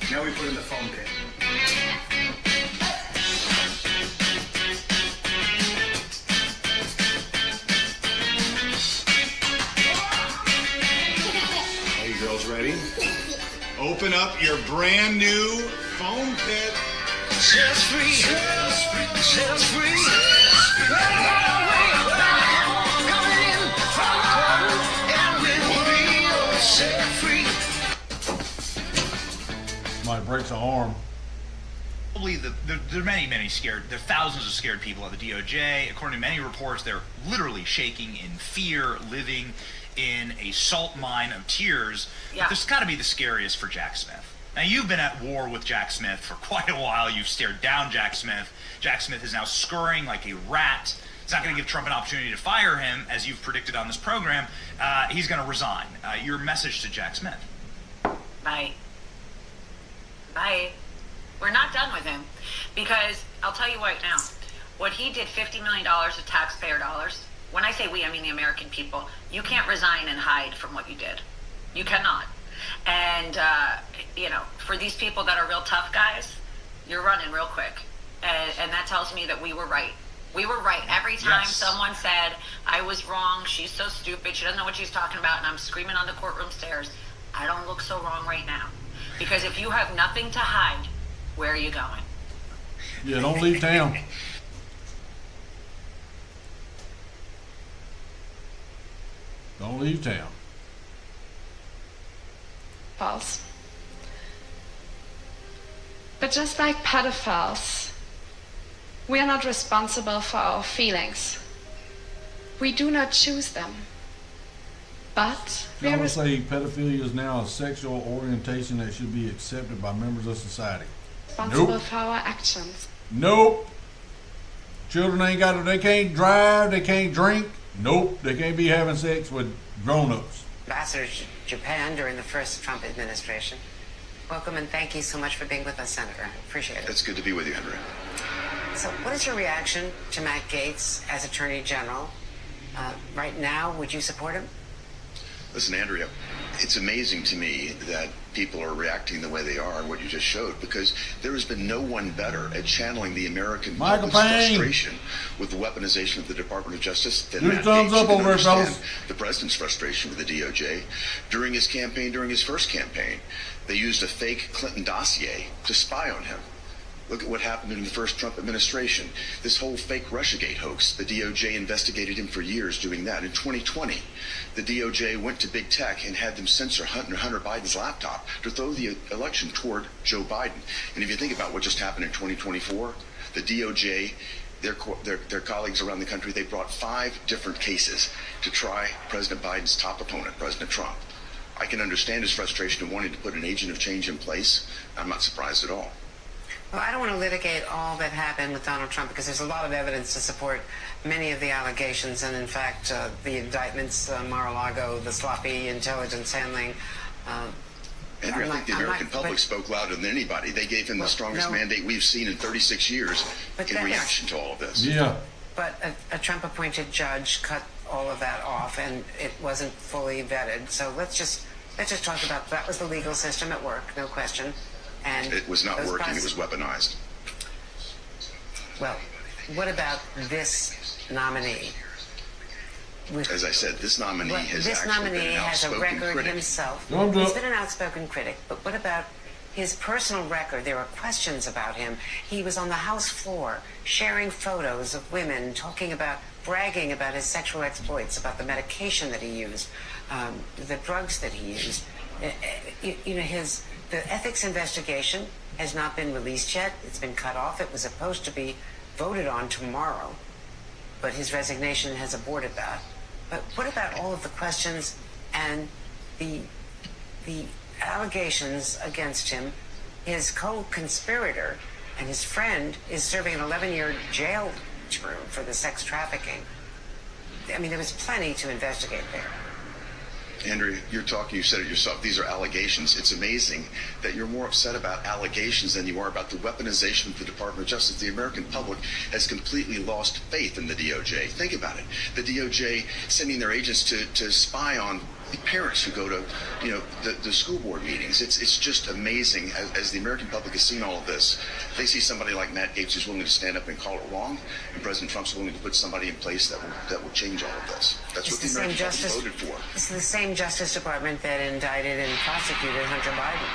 Now we put in the foam pit. Are you girls ready? Open up your brand new foam pit. Set free, set free. Coming in from the cold, and with me, oh, set free. Might break the arm. Probably there are many scared. There are thousands of scared people at the DOJ. According to many reports, they're literally shaking in fear, living in a salt mine of tears. Yeah. But this has got to be the scariest for Jack Smith. Now, you've been at war with Jack Smith for quite a while. You've stared down Jack Smith. Jack Smith is now scurrying like a rat. It's not going to give Trump an opportunity to fire him, as you've predicted on this program. He's going to resign. Your message to Jack Smith? Bye. Bye. We're not done with him, because I'll tell you right now, What he did, $50 million of taxpayer dollars. When I say we, I mean the American people. You can't resign and hide from what you did. You cannot. And, for these people that are real tough guys, you're running real quick. And that tells me that we were right. We were right. Every time someone said, I was wrong, she's so stupid, she doesn't know what she's talking about, and I'm screaming on the courtroom stairs, I don't look so wrong right now. Because if you have nothing to hide, where are you going? Yeah, don't leave town. Don't leave town. False. But just like pedophiles, we are not responsible for our feelings. We do not choose them. But we I are would say pedophilia is now a sexual orientation that should be accepted by members of society. responsible for our actions. Nope. Children they can't drive, they can't drink. Nope, they can't be having sex with grown-ups. Ambassador to Japan during the first Trump administration. Welcome and thank you so much for being with us, Senator. Appreciate it. It's good to be with you, Henry. So what is your reaction to Matt Gaetz as Attorney General? Right now, would you support him? Listen, Andrea, it's amazing to me that people are reacting the way they are, what you just showed, because there has been no one better at channeling the American public's frustration with the weaponization of the Department of Justice than Matt Gaetz. You can understand the president's frustration with the DOJ. During his campaign, during his first campaign, they used a fake Clinton dossier to spy on him. Look at what happened in the first Trump administration. This whole fake Russiagate hoax, the DOJ investigated him for years doing that. In 2020, the DOJ went to big tech and had them censor Hunter Biden's laptop to throw the election toward Joe Biden. And if you think about what just happened in 2024, the DOJ, their colleagues around the country, they brought 5 different cases to try President Biden's top opponent, President Trump. I can understand his frustration in wanting to put an agent of change in place. I'm not surprised at all. Well, I don't want to litigate all that happened with Donald Trump because there's a lot of evidence to support many of the allegations. And in fact, the indictments, Mar-a-Lago, the sloppy intelligence handling. Andrew, I think the American public spoke louder than anybody. They gave him the strongest mandate we've seen in 36 years in reaction to all of this. Yeah. But a Trump-appointed judge cut all of that off, and it wasn't fully vetted. So let's just talk about that. Was the legal system at work, no question. And it was not working, it was weaponized. Well, what about this nominee? As I said, this nominee has actually been an outspoken critic. This nominee has a record himself. He's been an outspoken critic, but what about his personal record? There are questions about him. He was on the House floor sharing photos of women, bragging about his sexual exploits, about the medication that he used, the drugs that he used. The ethics investigation has not been released yet. It's been cut off. It was supposed to be voted on tomorrow, but his resignation has aborted that. But what about all of the questions and the allegations against him? His co-conspirator and his friend is serving an 11-year jail term for the sex trafficking. I mean, there was plenty to investigate there. Andrea, you said it yourself, these are allegations. It's amazing that you're more upset about allegations than you are about the weaponization of the Department of Justice. The American public has completely lost faith in the DOJ. Think about it. The DOJ sending their agents to spy on the parents who go to, the school board meetings. It's just amazing. As the American public has seen all of this, they see somebody like Matt Gaetz who's willing to stand up and call it wrong, and President Trump's willing to put somebody in place that will change all of this. That's what the American public voted for. This is the same Justice Department that indicted and prosecuted Hunter Biden.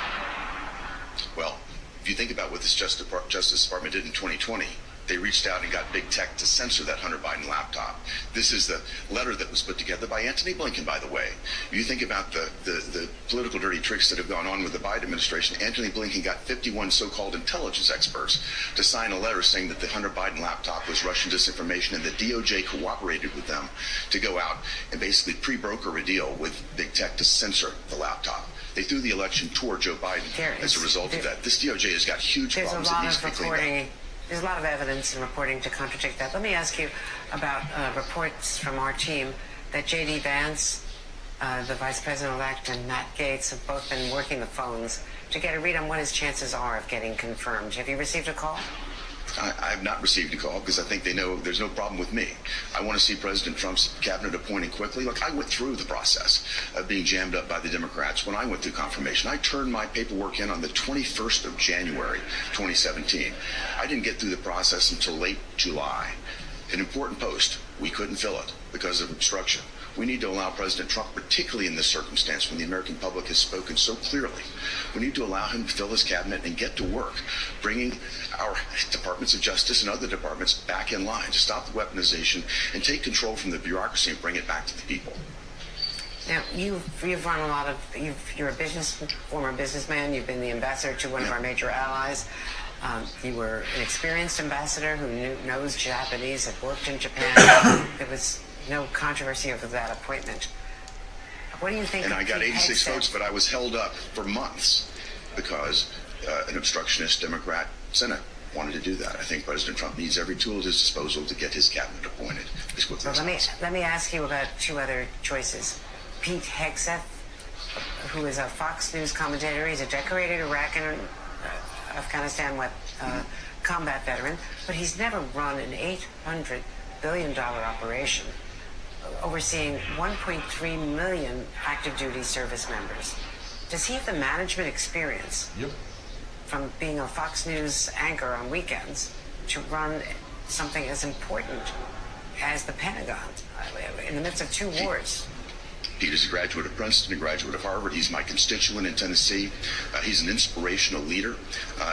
Well, if you think about what this Justice Department did in 2020, they reached out and got big tech to censor that Hunter Biden laptop. This is the letter that was put together by Antony Blinken, by the way. You think about the political dirty tricks that have gone on with the Biden administration. Antony Blinken got 51 so-called intelligence experts to sign a letter saying that the Hunter Biden laptop was Russian disinformation, and the DOJ cooperated with them to go out and basically pre-broker a deal with big tech to censor the laptop. They threw the election toward Joe Biden as a result of that. This DOJ has got huge problems that needs to be cleaned up. There's a lot of evidence and reporting to contradict that. Let me ask you about reports from our team that J.D. Vance, the Vice President-elect, and Matt Gaetz have both been working the phones to get a read on what his chances are of getting confirmed. Have you received a call? I have not received a call because I think they know there's no problem with me. I want to see President Trump's cabinet appointed quickly. Look, I went through the process of being jammed up by the Democrats when I went through confirmation. I turned my paperwork in on the 21st of January, 2017. I didn't get through the process until late July. An important post. We couldn't fill it because of obstruction. We need to allow President Trump, particularly in this circumstance when the American public has spoken so clearly, we need to allow him to fill his cabinet and get to work, bringing our departments of justice and other departments back in line to stop the weaponization and take control from the bureaucracy and bring it back to the people. Now, you've run a lot of, you're a former businessman, you've been the ambassador to one of our major allies. You were an experienced ambassador who knows Japanese, had worked in Japan. There was no controversy over that appointment. What do you think? And I got 86 votes, but I was held up for months because an obstructionist Democrat Senate wanted to do that. I think President Trump needs every tool at his disposal to get his cabinet appointed as quickly as possible. Let me ask you about two other choices. Pete Hegseth, who is a Fox News commentator. He's a decorated Iraq and Afghanistan combat veteran, but he's never run an $800 billion operation overseeing 1.3 million active duty service members. Does he have the management experience from being a Fox News anchor on weekends to run something as important as the Pentagon in the midst of two wars? Pete is a graduate of Princeton, a graduate of Harvard. He's my constituent in Tennessee. He's an inspirational leader.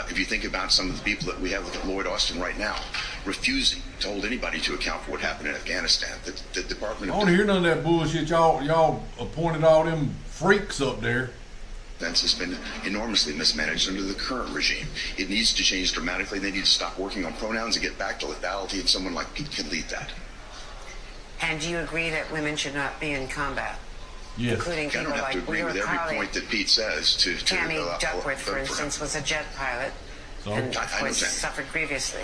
If you think about some of the people that we have, look at Lloyd Austin right now, refusing to hold anybody to account for what happened in Afghanistan. The Department of I don't hear none of that bullshit. Y'all appointed all them freaks up there. Defense has been enormously mismanaged under the current regime. It needs to change dramatically. They need to stop working on pronouns and get back to lethality, and someone like Pete can lead that. And do you agree that women should not be in combat? Yes. Including I don't have to agree with every point that Pete says. Tammy Duckworth, for instance, was a jet pilot and, of course, suffered grievously.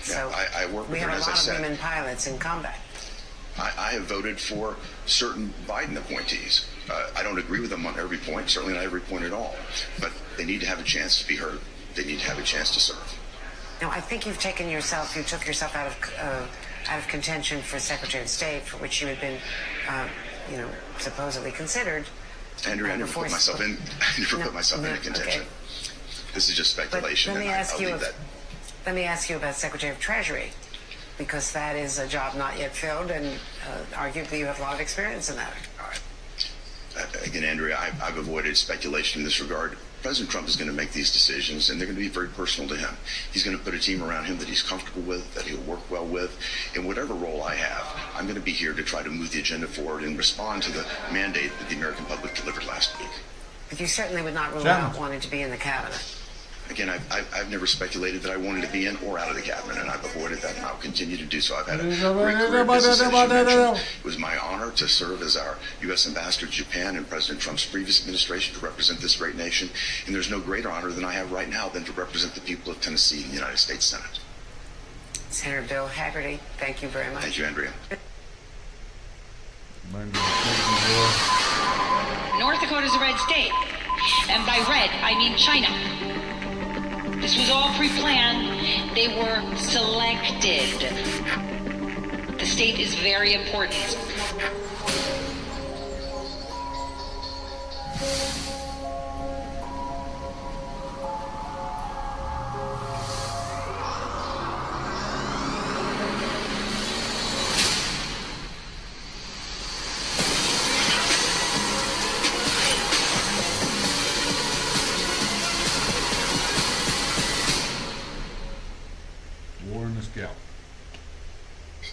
So I work with we her, have a as I lot of said. women pilots in combat. I have voted for certain Biden appointees. I don't agree with them on every point, certainly not every point at all. But they need to have a chance to be heard. They need to have a chance to serve. Now, I think you took yourself out of contention for Secretary of State, for which you had been, supposedly considered. Andrea, I never put myself in. In a contention. Okay. This is just speculation. Let me ask you about Secretary of Treasury, because that is a job not yet filled, and arguably you have a lot of experience in that. All right. Again, Andrea, I've avoided speculation in this regard. President Trump is going to make these decisions, and they're going to be very personal to him. He's going to put a team around him that he's comfortable with, that he'll work well with. In whatever role I have, I'm going to be here to try to move the agenda forward and respond to the mandate that the American public delivered last week. But you certainly would not rule out wanting to be in the cabinet. Again, I've never speculated that I wanted to be in or out of the cabinet, and I've avoided that, and I'll continue to do so. I've had a great career business, as you mentioned. It was my honor to serve as our U.S. ambassador to Japan in President Trump's previous administration to represent this great nation, and there's no greater honor than I have right now than to represent the people of Tennessee in the United States Senate. Senator Bill Hagerty, thank you very much. Thank you, Andrea. North Dakota's a red state, and by red, I mean China. This was all pre-planned. They were selected. The state is very important.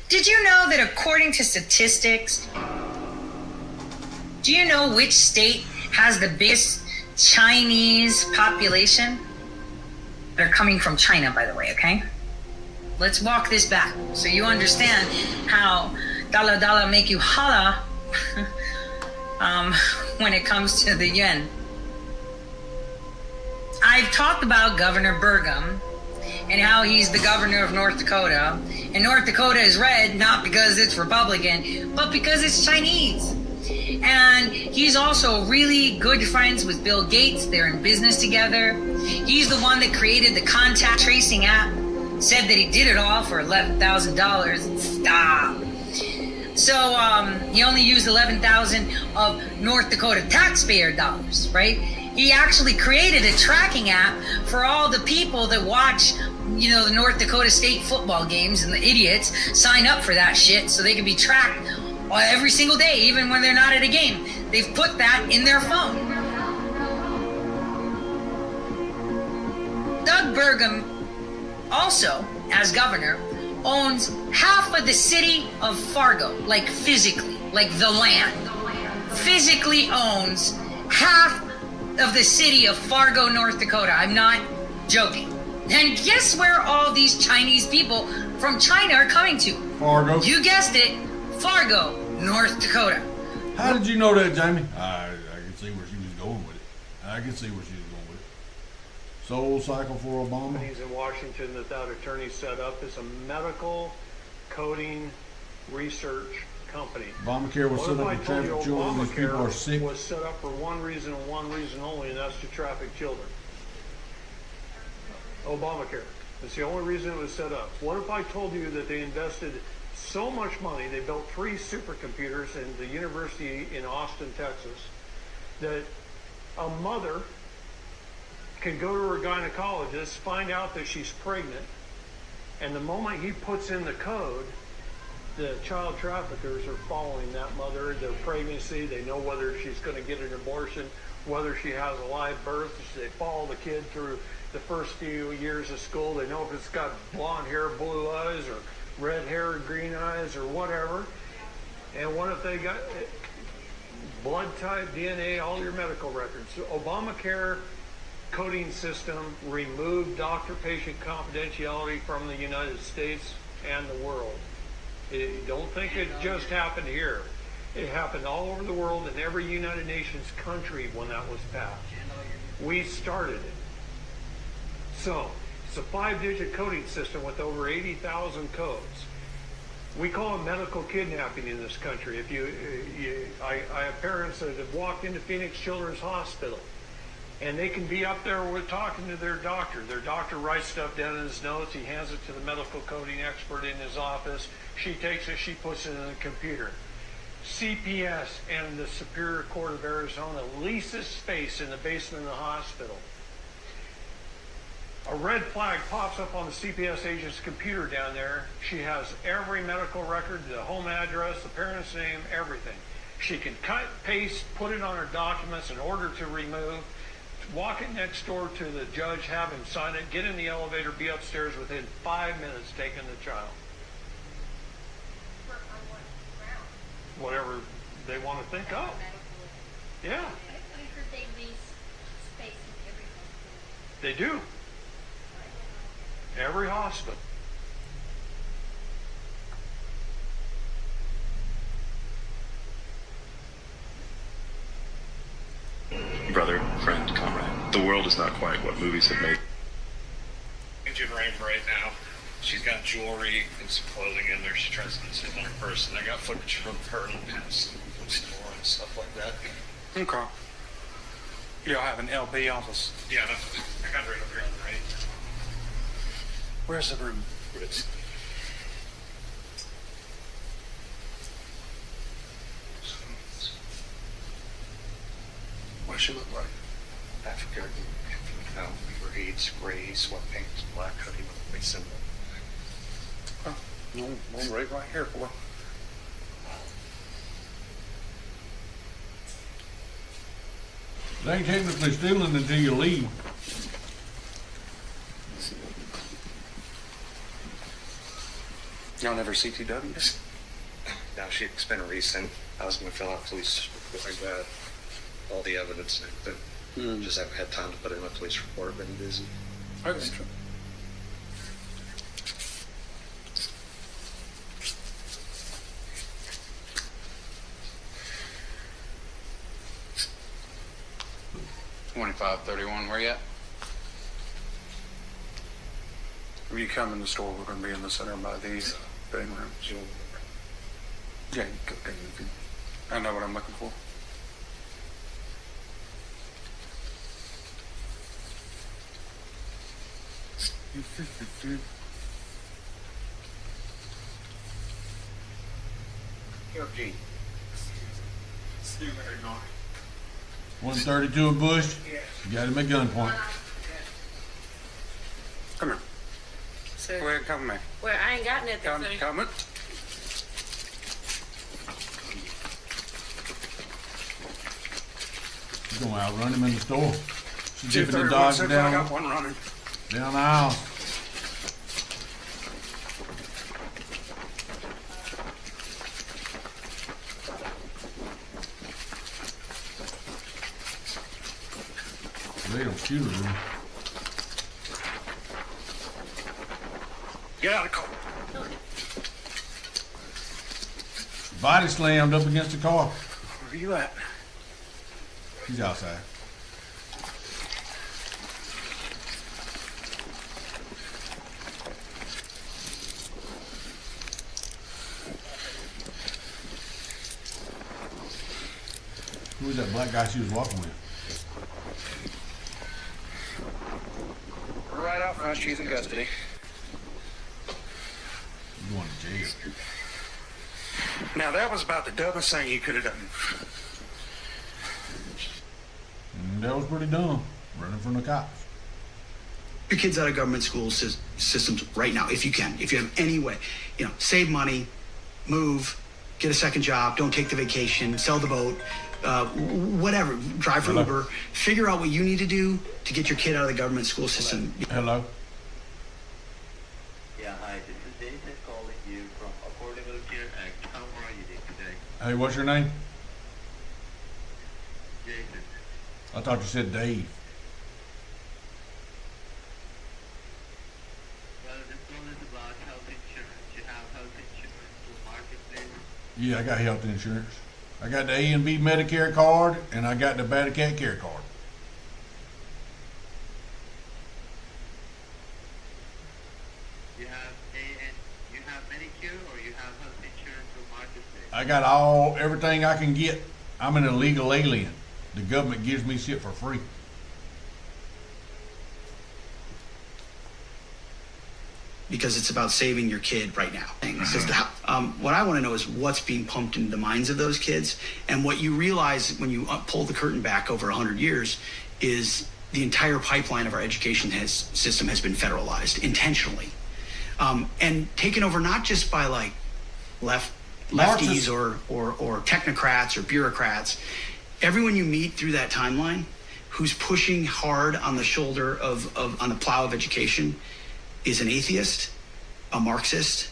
Did you know that according to statistics, do you know which state has the biggest Chinese population? They're coming from China, by the way, okay? Let's walk this back so you understand how dollar dollar make you holla when it comes to the yen. I've talked about Governor Burgum and how he's the governor of North Dakota. And North Dakota is red, not because it's Republican, but because it's Chinese. And he's also really good friends with Bill Gates. They're in business together. He's the one that created the contact tracing app said that he did it all for $11,000. Stop. So he only used $11,000 of North Dakota taxpayer dollars, right? He actually created a tracking app for all the people that watch, you know, the North Dakota State football games, and the idiots sign up for that shit so they can be tracked every single day, even when they're not at a game. They've put that in their phone. Doug Burgum also, as governor, owns half of the city of Fargo, like physically, like the land. Physically owns half of the city of Fargo, North Dakota. I'm not joking. And guess where all these Chinese people from China are coming to? Fargo. You guessed it, Fargo, North Dakota. How did you know that, Jamie? I can see where she was going with it. Soul Cycle for Obama. Companies in Washington that attorney set up is a medical coding research company. Obamacare was set up to traffic children. These people are sick. Was set up for one reason and one reason only, and that's to traffic children. Obamacare. It's the only reason it was set up. What if I told you that they invested so much money, they built 3 supercomputers in the university in Austin, Texas, that a mother can go to her gynecologist, find out that she's pregnant, and the moment he puts in the code, the child traffickers are following that mother, their pregnancy. They know whether she's going to get an abortion, whether she has a live birth. They follow the kid through the first few years of school. They know if it's got blonde hair, blue eyes, or red hair, green eyes, or whatever. And what if they got blood type, DNA, all your medical records? So Obamacare coding system removed doctor-patient confidentiality from the United States and the world. Don't think it just happened here. It happened all over the world in every United Nations country when that was passed. We started it. So, it's a 5-digit coding system with over 80,000 codes. We call it medical kidnapping in this country. I have parents that have walked into Phoenix Children's Hospital, and they can be up there with talking to their doctor. Their doctor writes stuff down in his notes. He hands it to the medical coding expert in his office. She takes it, she puts it in the computer. CPS and the Superior Court of Arizona leases space in the basement of the hospital. A red flag pops up on the CPS agent's computer down there. She has every medical record, the home address, the parent's name, everything. She can cut, paste, put it on her documents in order to remove. Walk it next door to the judge, have him sign it, get in the elevator, be upstairs within 5 minutes taking the child. Whatever they want to think of. Yeah. They do. Every hospital. Brother, friend, comrade. The world is not quite what movies have made. Engine room right now. She's got jewelry and some clothing in there. She tries to sit on her person. I got footage from her in the past store and stuff like that. Okay. Y'all have an LP office? Yeah, I got it right over here on the right. Where's the room? What does she look like? African, braids, gray, sweatpants, black hoodie with a big symbol. One right here, boy. They ain't technically stealing until you leave. Y'all never CTWs? No, it's been recent. I was going to fill out police report. I got all the evidence and everything. Just haven't had time to put in a police report. Been busy. Okay. $25.31. Where you at? When you come in the store, we're going to be in the center by the betting rooms. Yeah, you go down. I know what I'm looking for. Okay. 132 in Bush. You got him at gunpoint. Come here. Sir. Where, come here. Well, I ain't got nothing. Come, sir. come it. You're going to outrun him in the store. She's dipping the 231, dog sir, I down got one running. the aisle. They don't shoot her. Get out of the car. Body slammed up against the car. Where are you at? He's outside. Who was that black guy she was walking with? Right out front, she's in custody. You're going to jail. Now that was about the dumbest thing you could have done. That was pretty dumb. Running from the cops. Your kids out of government school systems right now, if you can, if you have any way, save money, move, get a second job, don't take the vacation, sell the boat, whatever, drive for Uber, figure out what you need to do to get your kid out of the government school system. Hello. Yeah, hi, this is Jason calling you from Affordable Care Act. How are you today? Hey, what's your name? Jason. I thought you said Dave. Well, this one is about health insurance. You have health insurance through Marketplace? Yeah, I got health insurance. I got the A and B Medicare card, and I got the Medicare Care card. You have Medicare or you have health insurance through Marketplace? I got everything I can get. I'm an illegal alien. The government gives me shit for free. Because it's about saving your kid right now. What I want to know is what's being pumped into the minds of those kids, and what you realize when you pull the curtain back over 100 years is the entire pipeline of our education system has been federalized intentionally, and taken over not just by like lefties or technocrats or bureaucrats. Everyone you meet through that timeline who's pushing hard on the shoulder on the plow of education is an atheist, a Marxist,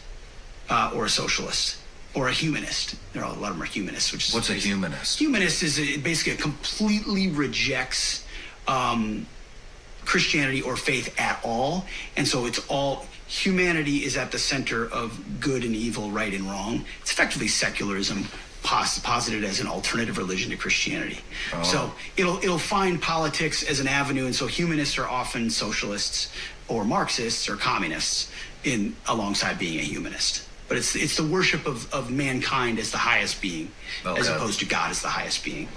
or a socialist, or a humanist. A lot of them are humanists. What's a humanist? Humanist is basically a completely rejects Christianity or faith at all, and so it's all humanity is at the center of good and evil, right and wrong. It's effectively secularism posited as an alternative religion to Christianity. Oh. So it'll find politics as an avenue, and so humanists are often socialists or Marxists or communists alongside being a humanist. But it's the worship of mankind as the highest being, as opposed to God as the highest being.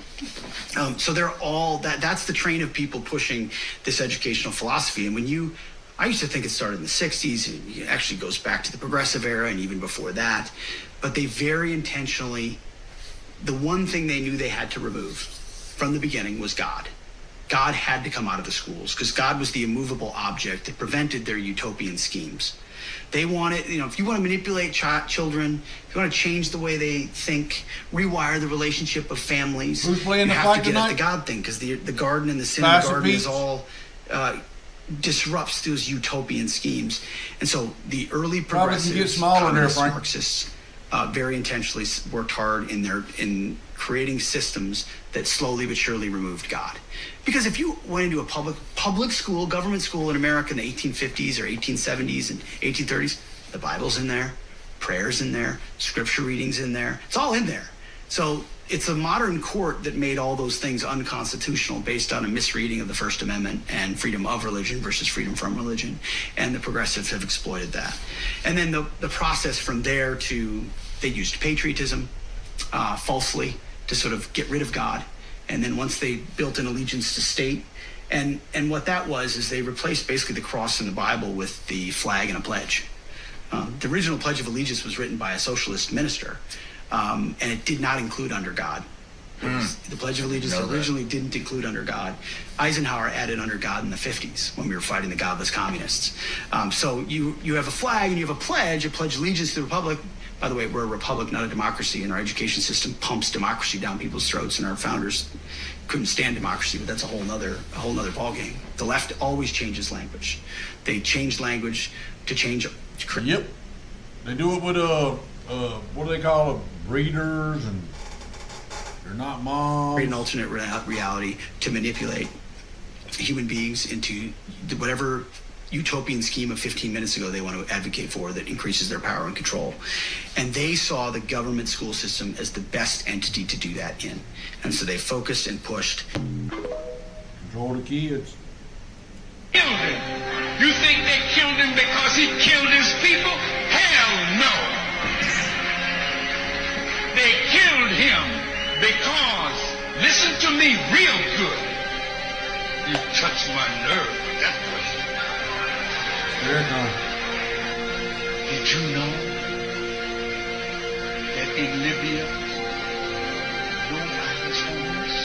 So they're all that's the train of people pushing this educational philosophy. And I used to think it started in the 60s. It actually goes back to the progressive era and even before that. But they very intentionally, the one thing they knew they had to remove from the beginning was God. God had to come out of the schools because God was the immovable object that prevented their utopian schemes. They wanted, if you want to manipulate children, if you want to change the way they think, rewire the relationship of families, who's playing you the have fight to get tonight? at the God thing, because the garden and the sin of the garden is all disrupts those utopian schemes. And so the early progressives, communists, Marxists, very intentionally worked hard in creating systems that slowly but surely removed God. Because if you went into a public school, government school in America in the 1850s or 1870s and 1830s, the Bible's in there, prayers in there, scripture readings in there. It's all in there. So it's a modern court that made all those things unconstitutional based on a misreading of the First Amendment and freedom of religion versus freedom from religion. And the progressives have exploited that. And then the process from there to, they used patriotism falsely to sort of get rid of God. And then once they built an allegiance to state, and what that was is they replaced basically the cross in the Bible with the flag and a pledge. The original Pledge of Allegiance was written by a socialist minister, and it did not include under God. The Pledge of Allegiance originally didn't include under God. Eisenhower added under God in the 50s when we were fighting the godless communists. So you have a flag and you have a pledge. You pledge allegiance to the republic. By the way, we're a republic, not a democracy, and our education system pumps democracy down people's throats, and our founders couldn't stand democracy, but that's a whole nother ballgame. The left always changes language. They change language to change. Yep. They do it with what do they call it? Breeders, and they're not moms. Create an alternate reality to manipulate human beings into whatever utopian scheme of 15 minutes ago they want to advocate for that increases their power and control. And they saw the government school system as the best entity to do that in. And so they focused and pushed. Control the kids. Killed him. You think they killed him because he killed his people? Hell no. They killed him because, listen to me real good, you touched my nerve with that question. There it goes. Did you know that in Libya, nobody's homeless?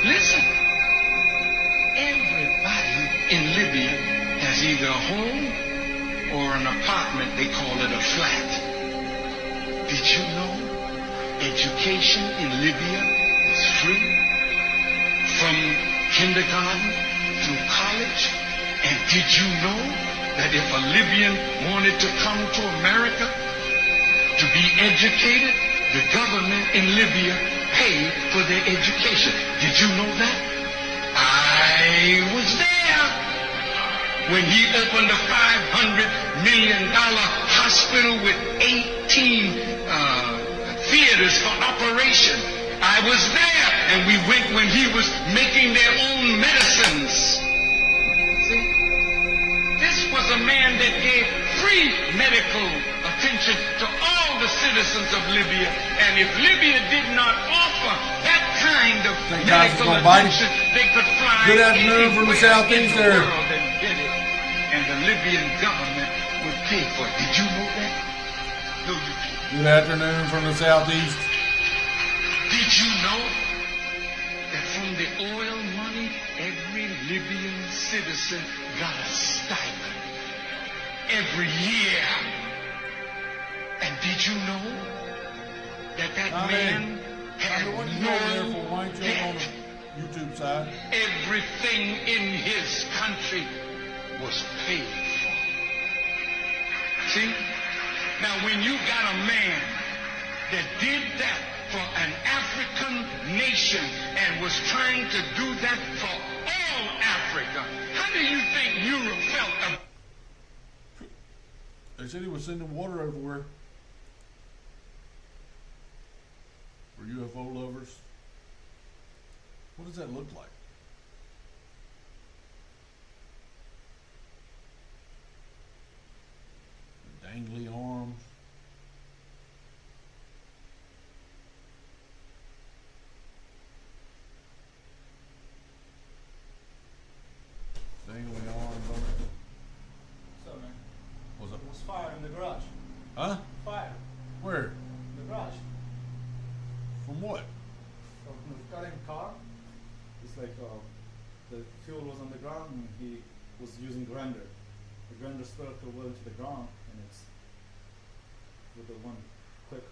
Listen, everybody in Libya has either a home or an apartment. They call it a flat. Did you know education in Libya is free? From kindergarten through college? And did you know that if a Libyan wanted to come to America to be educated, the government in Libya paid for their education? Did you know that? I was there when he opened a $500 million hospital with 18 theaters for operation. I was there, and we went when he was making their own medicines. This was a man that gave free medical attention to all the citizens of Libya. And if Libya did not offer that kind of medical attention, they could fly good afternoon from the southeast there. And get it. And the Libyan government would pay for it. Did you know that? No, you didn't. Good afternoon from the southeast. Did you know that from the oil money, every Libyan citizen got a stipend every year? And did you know that man had no debt? YouTube side. Everything in his country was paid for. See? Now, when you got a man that did that for an African nation and was trying to do that for all Africa, how do you think Europe felt? They said he was sending water everywhere for UFO lovers. What does that look like? Dangly arms. Dangly arms on it. So, man. What's up? There was fire in the garage. Huh? Fire. Where? In the garage. From what? From the cutting car. It's like the fuel was on the ground and he was using grinder. The grinder spilled into the ground and it's with the one quick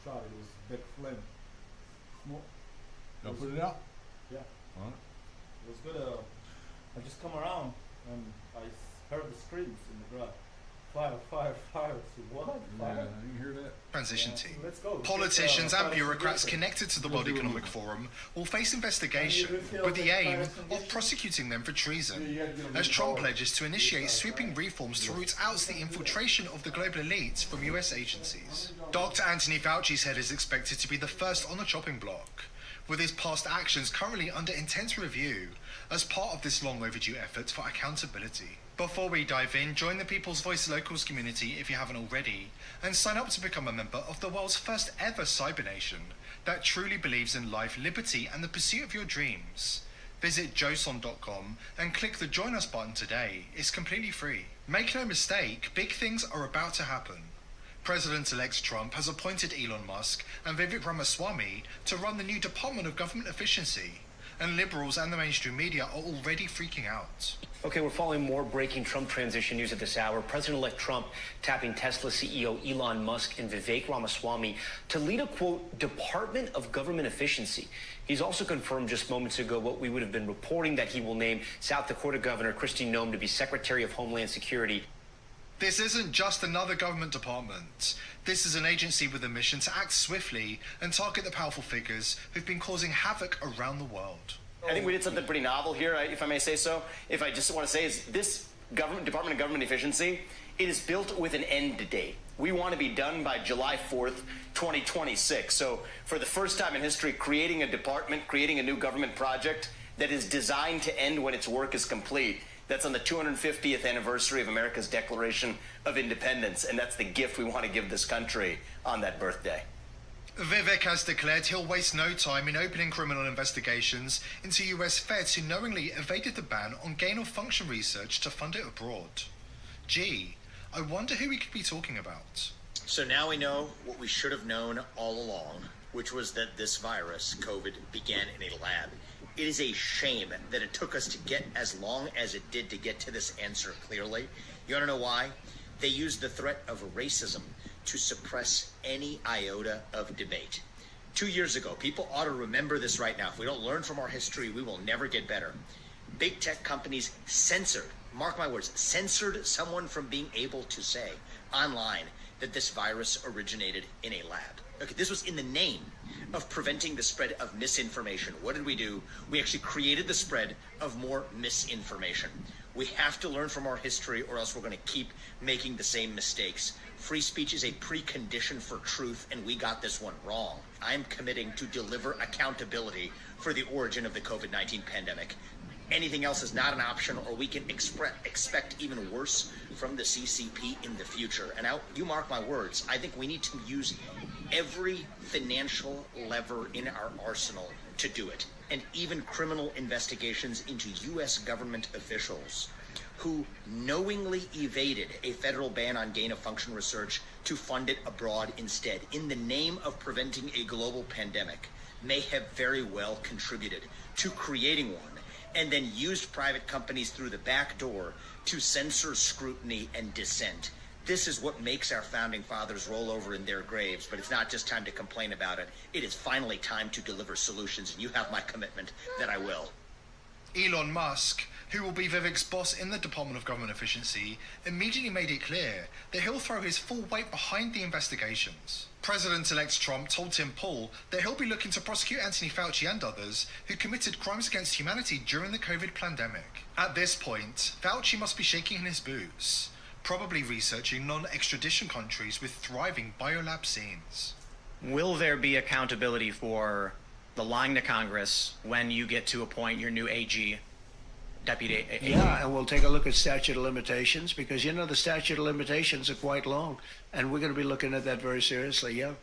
shot. It was big flame. Smoke. Y'all put it out? Yeah. Alright. It was good. I just come around and I heard the screams in the garage. Fire, fire, fire. So what? Fire? Yeah, you hear that? Transition team. Let's go. Politicians and bureaucrats connected to the World Economic Forum will face investigation with the aim of prosecuting them for treason, as Trump pledges to initiate sweeping reforms to root out the infiltration of the global elites from US agencies. Dr. Anthony Fauci said is expected to be the first on the chopping block, with his past actions currently under intense review as part of this long overdue effort for accountability. Before we dive in, join the People's Voice Locals community if you haven't already, and sign up to become a member of the world's first ever cyber nation that truly believes in life, liberty, and the pursuit of your dreams. Visit joson.com and click the Join Us button today. It's completely free. Make no mistake, big things are about to happen. President-elect Trump has appointed Elon Musk and Vivek Ramaswamy to run the new Department of Government Efficiency, and liberals and the mainstream media are already freaking out. Okay, we're following more breaking Trump transition news at this hour. President-elect Trump tapping Tesla CEO Elon Musk and Vivek Ramaswamy to lead a, quote, Department of Government Efficiency. He's also confirmed just moments ago what we would have been reporting, that he will name South Dakota Governor Kristi Noem to be Secretary of Homeland Security. This isn't just another government department. This is an agency with a mission to act swiftly and target the powerful figures who've been causing havoc around the world. I think we did something pretty novel here, if I may say so. If I just want to say is this Department of Government Efficiency, it is built with an end date. We want to be done by July 4th, 2026. So for the first time in history, creating a department, creating a new government project that is designed to end when its work is complete. That's on the 250th anniversary of America's Declaration of Independence, and that's the gift we want to give this country on that birthday. Vivek has declared he'll waste no time in opening criminal investigations into US feds who knowingly evaded the ban on gain-of-function research to fund it abroad. Gee, I wonder who we could be talking about. So now we know what we should have known all along, which was that this virus, COVID, began in a lab. It is a shame that it took us to get as long as it did to get to this answer clearly. You want to know why? They used the threat of racism to suppress any iota of debate. 2 years ago, people ought to remember this right now. If we don't learn from our history, we will never get better. Big tech companies censored, mark my words, censored someone from being able to say online that this virus originated in a lab. Okay, this was in the name of preventing the spread of misinformation. What did we do? We actually created the spread of more misinformation. We have to learn from our history, or else we're going to keep making the same mistakes. Free speech is a precondition for truth, and we got this one wrong. I'm committing to deliver accountability for the origin of the COVID-19 pandemic. Anything else is not an option, or we can expect even worse from the CCP in the future. And you mark my words, I think we need to use every financial lever in our arsenal to do it. And even criminal investigations into U.S. government officials who knowingly evaded a federal ban on gain-of-function research to fund it abroad instead, in the name of preventing a global pandemic, may have very well contributed to creating one, and then used private companies through the back door to censor scrutiny and dissent. This is what makes our founding fathers roll over in their graves, but it's not just time to complain about it. It is finally time to deliver solutions, and you have my commitment that I will. Elon Musk, who will be Vivek's boss in the Department of Government Efficiency, immediately made it clear that he'll throw his full weight behind the investigations. President-elect Trump told Tim Pool that he'll be looking to prosecute Anthony Fauci and others who committed crimes against humanity during the COVID pandemic. At this point, Fauci must be shaking in his boots, probably researching non-extradition countries with thriving biolab scenes. Will there be accountability for the lying to Congress when you get to appoint your new AG, deputy AG? Yeah, and we'll take a look at statute of limitations, because, the statute of limitations are quite long, and we're going to be looking at that very seriously, yeah.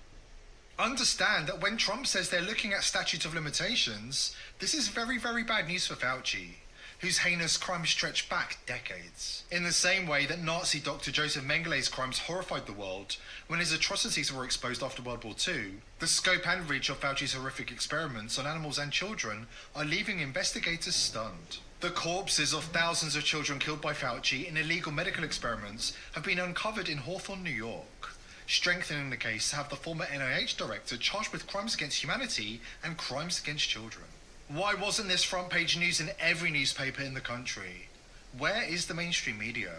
Understand that when Trump says they're looking at statute of limitations, this is very, very bad news for Fauci, whose heinous crimes stretch back decades. In the same way that Nazi Dr. Joseph Mengele's crimes horrified the world when his atrocities were exposed after World War II, the scope and reach of Fauci's horrific experiments on animals and children are leaving investigators stunned. The corpses of thousands of children killed by Fauci in illegal medical experiments have been uncovered in Hawthorne, New York, strengthening the case to have the former NIH director charged with crimes against humanity and crimes against children. Why wasn't this front page news in every newspaper in the country? Where is the mainstream media?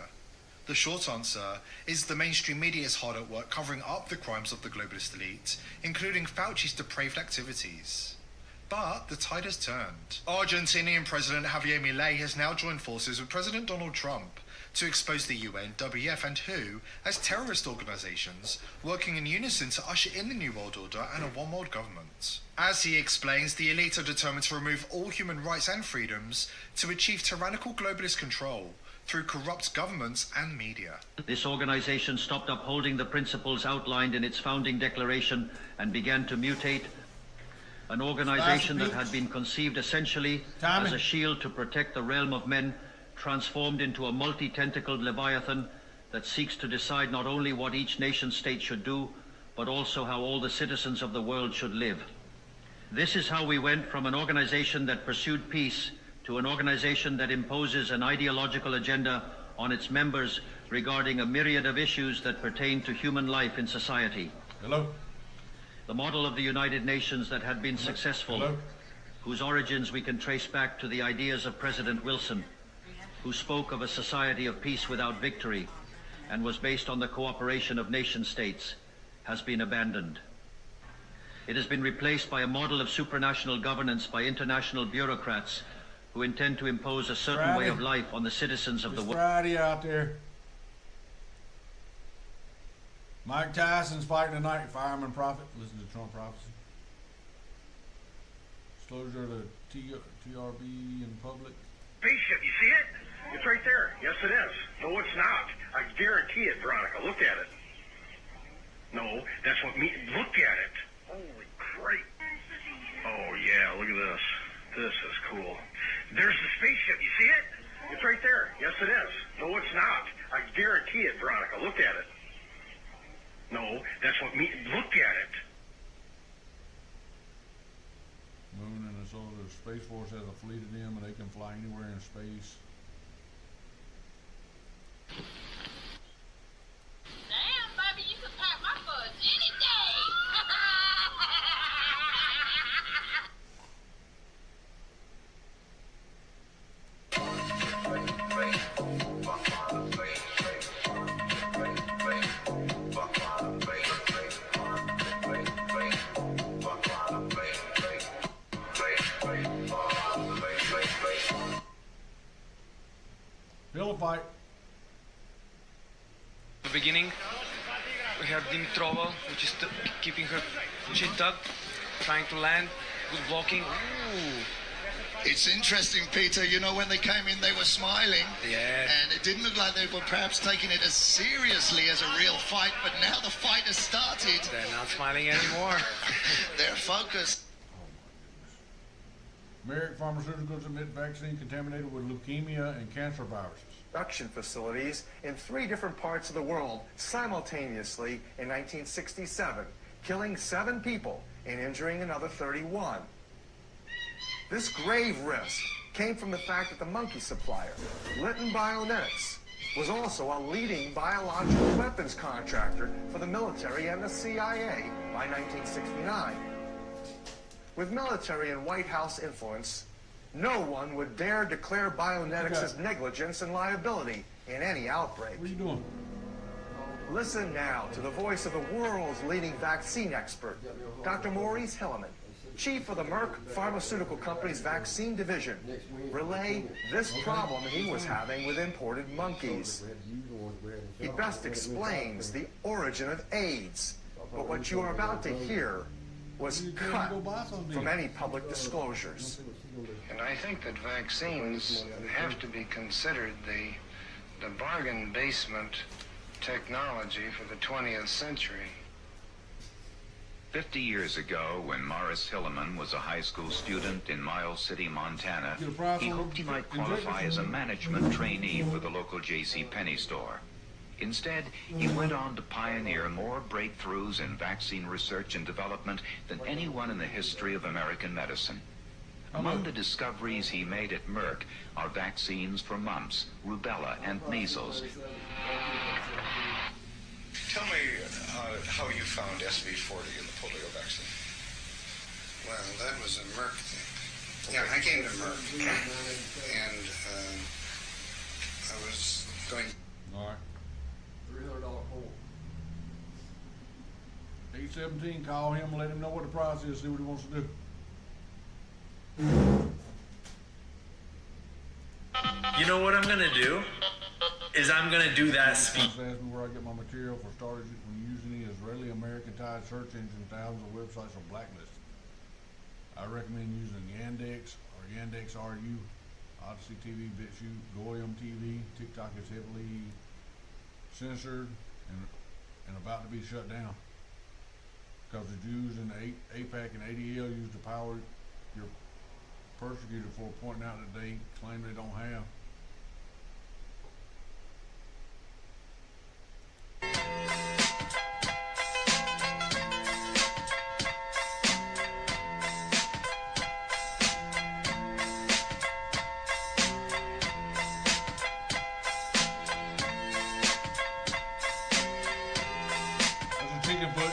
The short answer is the mainstream media is hard at work covering up the crimes of the globalist elite, including Fauci's depraved activities. But the tide has turned. Argentinian President Javier Milei has now joined forces with President Donald Trump to expose the UN, WEF and WHO as terrorist organizations working in unison to usher in the New World Order and a one-world government. As he explains, the elite are determined to remove all human rights and freedoms to achieve tyrannical globalist control through corrupt governments and media. This organization stopped upholding the principles outlined in its founding declaration and began to mutate. An organization that had been conceived essentially as a shield to protect the realm of men transformed into a multi-tentacled leviathan that seeks to decide not only what each nation state should do, but also how all the citizens of the world should live. This is how we went from an organization that pursued peace to an organization that imposes an ideological agenda on its members regarding a myriad of issues that pertain to human life in society. Hello? The model of the United Nations that had been successful, Hello? whose origins we can trace back to the ideas of President Wilson, who spoke of a society of peace without victory and was based on the cooperation of nation states, has been abandoned. It has been replaced by a model of supranational governance by international bureaucrats who intend to impose a certain way of life on the citizens of the world. Friday out there. Mike Tyson's fighting tonight, fireman prophet. Listen to Trump prophecy. Disclosure to TRB in public. Spaceship, you see it? It's right there. Yes, it is. No, it's not. I guarantee it, Veronica. Look at it. No, that's what me. Look at it. Holy crap. Oh, yeah, look at this. This is cool. There's the spaceship. You see it? It's right there. Yes, it is. No, it's not. I guarantee it, Veronica. Look at it. No, that's what me. Look at it. Moon and the solar Space Force has a fleet of them and they can fly anywhere in space. Damn, baby, you can pack my fudge any day. Pillow fight. The beginning, we have Dimitrova, which is keeping her chin tucked, trying to land, good blocking. Ooh. It's interesting, Peter, you know, when they came in, they were smiling. Yeah. And it didn't look like they were perhaps taking it as seriously as a real fight, but now the fight has started. They're not smiling anymore. They're focused. Merrick Pharmaceuticals admit vaccine contaminated with leukemia and cancer viruses. Production facilities in 3 different parts of the world simultaneously in 1967, killing 7 people and injuring another 31. This grave risk came from the fact that the monkey supplier, Litton Bionetics, was also a leading biological weapons contractor for the military and the CIA by 1969. With military and White House influence, no one would dare declare Bionetics' negligence and liability in any outbreak. What are you doing? Listen now to the voice of the world's leading vaccine expert, Dr. Maurice Hilleman, chief of the Merck Pharmaceutical Company's vaccine division, relay this problem he was having with imported monkeys. He best explains the origin of AIDS, but what you are about to hear was cut from any public disclosures. And I think that vaccines have to be considered the bargain basement technology for the 20th century. 50 years ago, when Morris Hilleman was a high school student in Miles City, Montana, he hoped he might qualify as a management trainee for the local J.C. Penney store. Instead, he went on to pioneer more breakthroughs in vaccine research and development than anyone in the history of American medicine. Among the discoveries he made at Merck are vaccines for mumps, rubella, and measles. Tell me how you found SV40 in the polio vaccine. Well, that was a Merck thing. Yeah, I came to Merck, and I was going... All right. $300 poll. 817, call him and let him know what the price is, see what he wants to do. You know what I'm gonna do? Is I'm gonna do that speech. Ask me where I get my material. For starters, when using the Israeli American-tied search engine, thousands of websites are blacklisted. I recommend using Yandex or Yandex RU, Odyssey TV, BitChute, Goyam TV. TikTok is heavily censored and about to be shut down because the Jews in the AIPAC and ADL use the power you're persecuted for, pointing out that they claim they don't have. can put.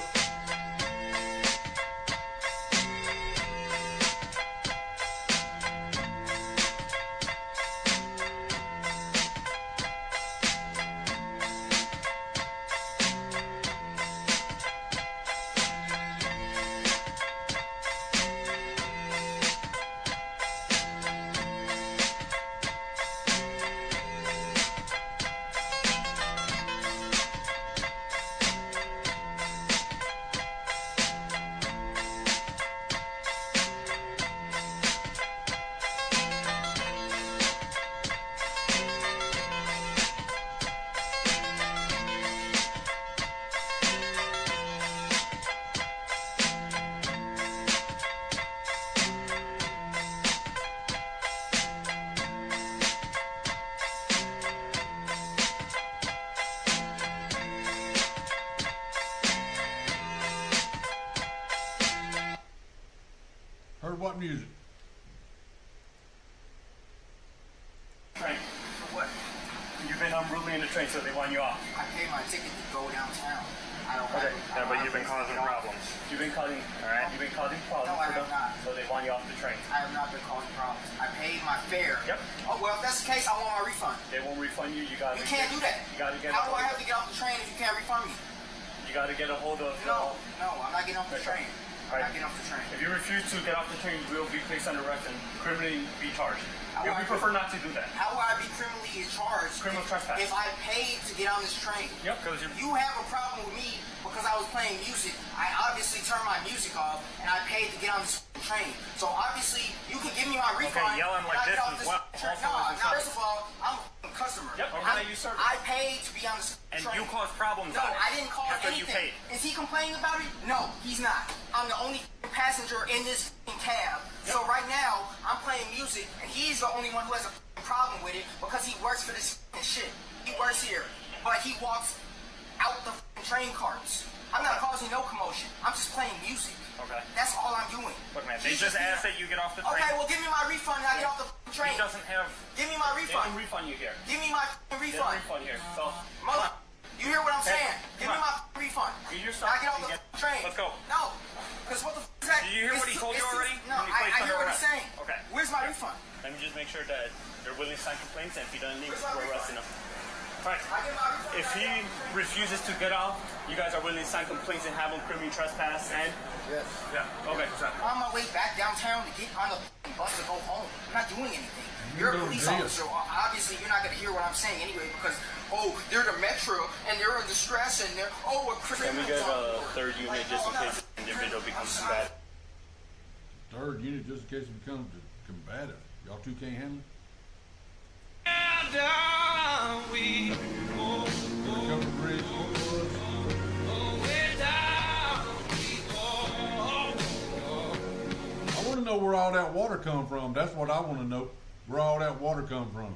Heard what music? Train. For what? You've been unruly in the train, so they want you off. I paid my ticket to go downtown. I don't Okay. have, Yeah, but you've been causing problems. You've been causing, all right? You've been causing problems. No, I for have them, not. So they want you off the train. I have not been causing problems. I paid my fare. Yep. Oh, well, if that's the case, I want my refund. They won't refund you. You gotta. You can't do that. You gotta get. How do I have to get off the train if you can't refund me? You gotta get a hold of. No, I'm not getting off the train. I'm not getting off the train. If you refuse to get off the train, you will be placed under arrest and criminally be charged. How We will I prefer not to do that. How will I be criminally charged Criminal trespass. if I paid to get on this train? Yep, because You have a problem with me because I was playing music. I obviously turned my music off and I paid to get on this train. So obviously you can give me my refund. Okay, yelling like and I this get off is what train. also No, is no, first of all, I'm a customer. Yep, okay, you serve it. I paid to be on this And train. you caused problems No, on it I didn't cause after anything. you paid. Is he complaining about it? No, he's not. I'm the only passenger in this cab. So right now, I'm playing music, and he's the only one who has a problem with it because he works for this shit. He works here, but he walks out the train carts. I'm not causing no commotion. I'm just playing music. Okay. That's all I'm doing. Look, man, they just asked that you get off the train. Okay, well, give me my refund and I get off the train. He doesn't have. Give me my They refund. can refund you here. Give me my They refund. can refund here. So, Mother, you hear what I'm Hey, saying? Give me come my refund. Get your stuff Now get off and the train. Let's go. No, because what the is that? Did you hear what he told you already? No, When he I placed hear under what he's arrest? saying. Okay. Where's my refund? Let me just make sure that they're willing to sign complaints, and if he doesn't leave, Where's my we're arresting him. Right. I get my refund. If he refuses to get off, you guys are willing to sign complaints and have him criminally trespass and? Yes. Yeah. Okay. I'm on my way back downtown to get on the bus to go home. I'm not doing anything. You're a police officer. Obviously, you're not going to hear what I'm saying anyway because, they're the Metro and they're in distress and they're, we're Can we criminals. get a third unit just in case the individual becomes combative? Third unit just in case it becomes combative. Y'all two can't handle it? Down we go. Cover the bridge. I want to know where all that water come from. That's what I want to know. Where all that water come from.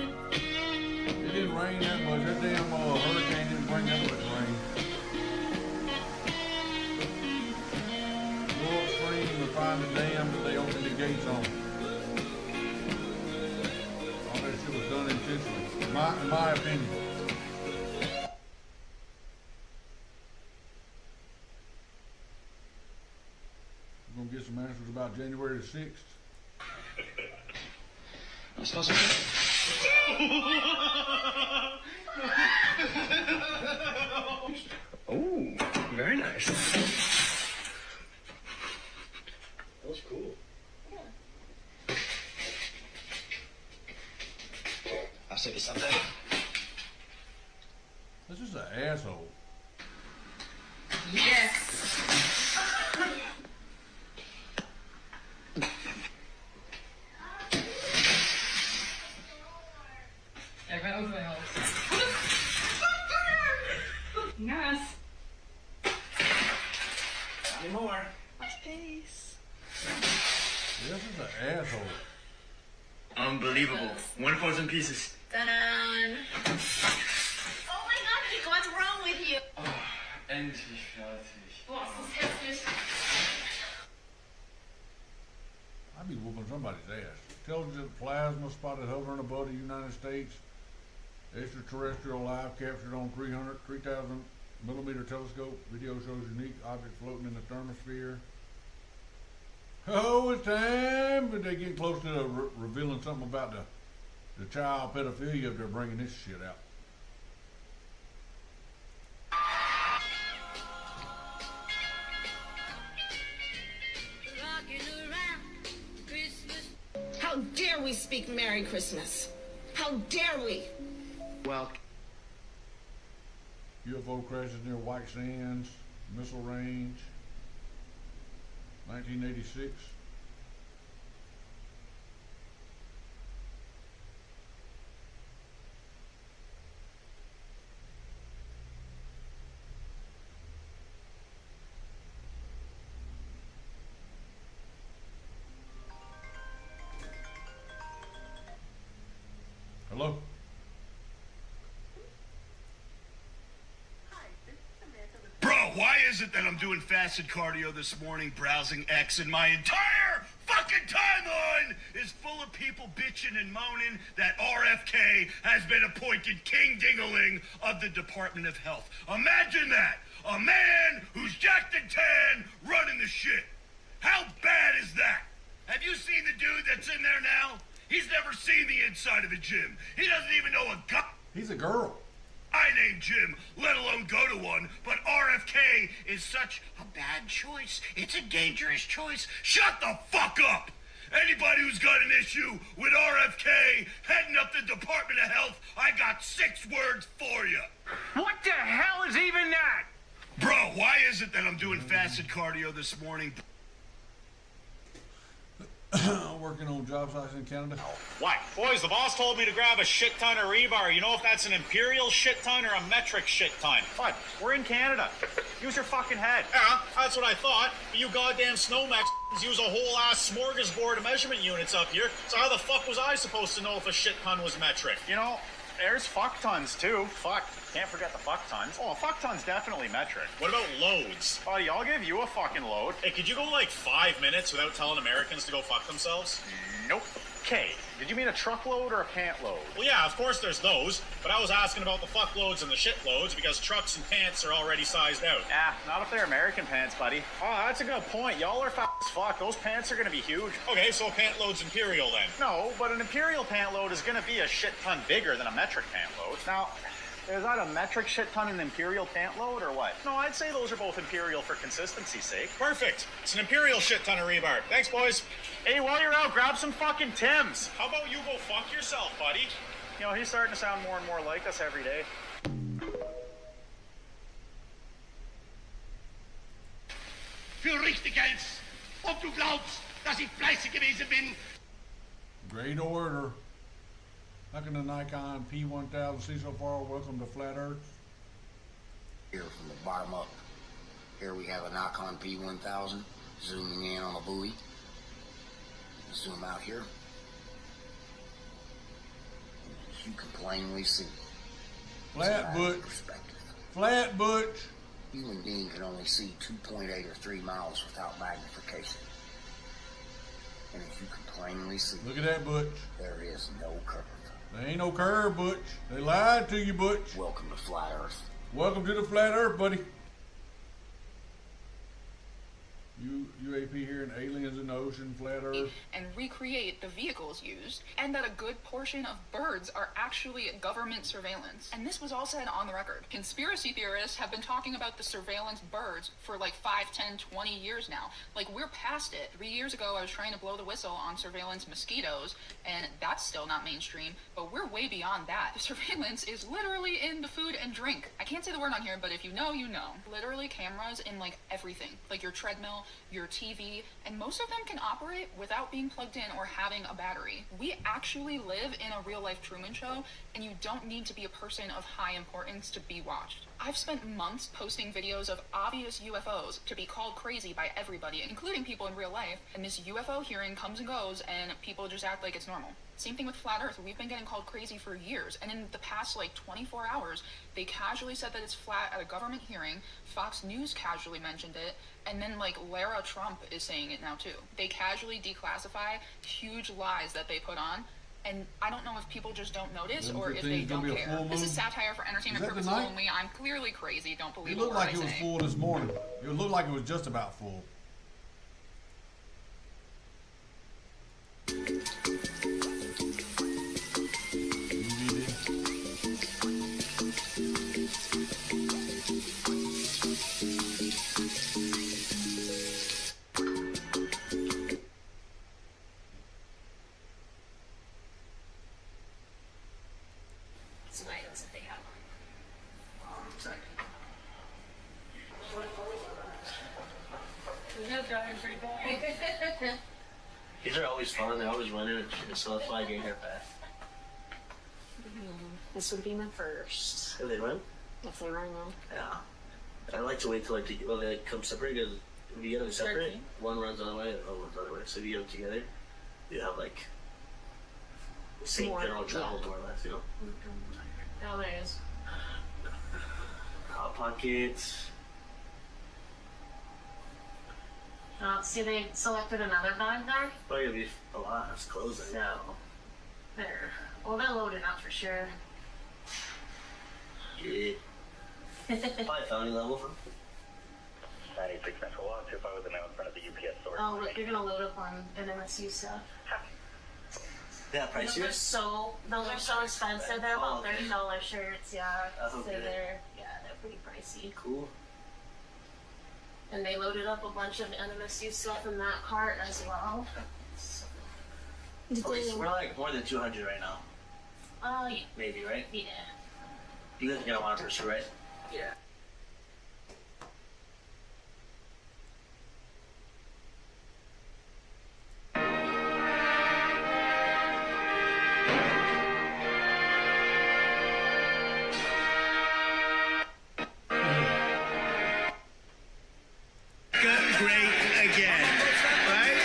It didn't rain that much. That damn hurricane didn't bring that much rain. Go upstream and find the dam that they opened the gates on. All that shit was done intentionally, in my opinion. We're gonna get some answers about January the 6th. I smell something. Oh, very nice. That was cool. I'll save you something. That's just an asshole. Yes. Everyone over the house. Yes. Not anymore. Peace. This is an asshole. Unbelievable. 1,000 pieces. Done. Oh my god, he what's wrong with you? Endlich fertig. Boah, ist das hässlich. I'd be whooping somebody's ass. Intelligent plasma spotted hovering above the United States. Extraterrestrial live captured on 3,000 millimeter telescope. Video shows unique object floating in the thermosphere. Oh, it's time! But they get close to revealing something about the child pedophilia if they're bringing this shit out. How dare we speak Merry Christmas? How dare we? Well, UFO crashes near White Sands, missile range, 1986. Hello? Bro, why is it that I'm doing fasted cardio this morning, browsing X, and my entire fucking timeline is full of people bitching and moaning that RFK has been appointed King Dingaling of the Department of Health? Imagine that! A man who's jacked and tan running the shit. How bad is that? Have you seen the dude that's in there now? He's never seen the inside of a gym. He doesn't even know a guy. He's a girl. I named Jim, let alone go to one, but RFK is such a bad choice. It's a dangerous choice. Shut the fuck up! Anybody who's got an issue with RFK heading up the Department of Health, I got 6 words for you. What the hell is even that? Bro, why is it that I'm doing fasted cardio this morning? Working on job sites in Canada. What? Boys, the boss told me to grab a shit ton of rebar. You know if that's an imperial shit ton or a metric shit ton? What? We're in Canada. Use your fucking head. Yeah, that's what I thought. But you goddamn snowmax use a whole ass smorgasbord of measurement units up here. So how the fuck was I supposed to know if a shit ton was metric? You know, there's fuck tons too. Fuck. Can't forget the fuck tons. Oh, a fuck ton's definitely metric. What about loads? Buddy, I'll give you a fucking load. Hey, could you go like 5 minutes without telling Americans to go fuck themselves? Nope. Okay, did you mean a truckload or a pant load? Well, yeah, of course there's those, but I was asking about the fuck loads and the shit loads because trucks and pants are already sized out. Ah, not if they're American pants, buddy. Oh, that's a good point. Y'all are fat as fuck. Those pants are gonna be huge. Okay, so a pant load's imperial then. No, but an imperial pant load is gonna be a shit ton bigger than a metric pant load. Now, is that a metric shit ton and imperial pant load or what? No, I'd say those are both imperial for consistency's sake. Perfect. It's an imperial shit ton of rebar. Thanks, boys. Hey, while you're out, grab some fucking Timbs. How about you go fuck yourself, buddy? You know, he's starting to sound more and more like us every day. Für richtig hältst, ob du glaubst, dass ich fleißig gewesen bin. Great order. How can the Nikon P1000 see so far? Welcome to Flat Earth. Here from the bottom up. Here we have a Nikon P1000 zooming in on a buoy. Zoom out here. You can plainly see. Flat Butch. Flat Butch. Human being can only see 2.8 or 3 miles without magnification. And if you can plainly see, look at that, Butch. There is no curve. There ain't no curve, Butch. They lied to you, Butch. Welcome to Flat Earth. Welcome to the Flat Earth, buddy. UAP here and aliens in the ocean, Flat Earth. And recreate the vehicles used, and that a good portion of birds are actually government surveillance. And this was all said on the record. Conspiracy theorists have been talking about the surveillance birds for like 5, 10, 20 years now. Like, we're past it. 3 years ago, I was trying to blow the whistle on surveillance mosquitoes, and that's still not mainstream, but we're way beyond that. The surveillance is literally in the food and drink. I can't say the word on here, but if you know, you know. Literally cameras in like everything. Like your treadmill, your TV, and most of them can operate without being plugged in or having a battery. We actually live in a real-life Truman Show, and you don't need to be a person of high importance to be watched. I've spent months posting videos of obvious UFOs to be called crazy by everybody, including people in real life, and this UFO hearing comes and goes, and people just act like it's normal. Same thing with Flat Earth. We've been getting called crazy for years. And in the past, like, 24 hours, they casually said that it's flat at a government hearing. Fox News casually mentioned it. And then, like, Lara Trump is saying it now, too. They casually declassify huge lies that they put on. And I don't know if people just don't notice or if they don't care. This is satire for entertainment purposes only. I'm clearly crazy. Don't believe it looked like it was say. full this morning. It looked like it was just about full. Some items that they have. These are always fun. They're always running and shit, so that's why I get here fast. This would be my first. If they run? If they run, well. Yeah. I like to wait till they come separate, because if you get them separate, one runs the other way, the other one's the other way. So if you get them together, you have like the same general travel, more or less, you know? Oh, there it is. Hot Pockets. See, they selected another bag there. Probably gonna be a lot. It's closing. So, there. Well, they're loaded up for sure. Yeah. Probably felony level for 96 Central 125 with the now in front of the UPS store. Oh, look, you're gonna load up on an MSU stuff. Yeah, price Those are so expensive. They're about $30 shirts, yeah. So okay. they're pretty pricey. Cool. And they loaded up a bunch of NMSU stuff in that cart as well. Okay, so we're like more than 200 right now. Yeah. Maybe, right? Yeah. You guys are gonna want to pursue, right? Yeah. Great again, right?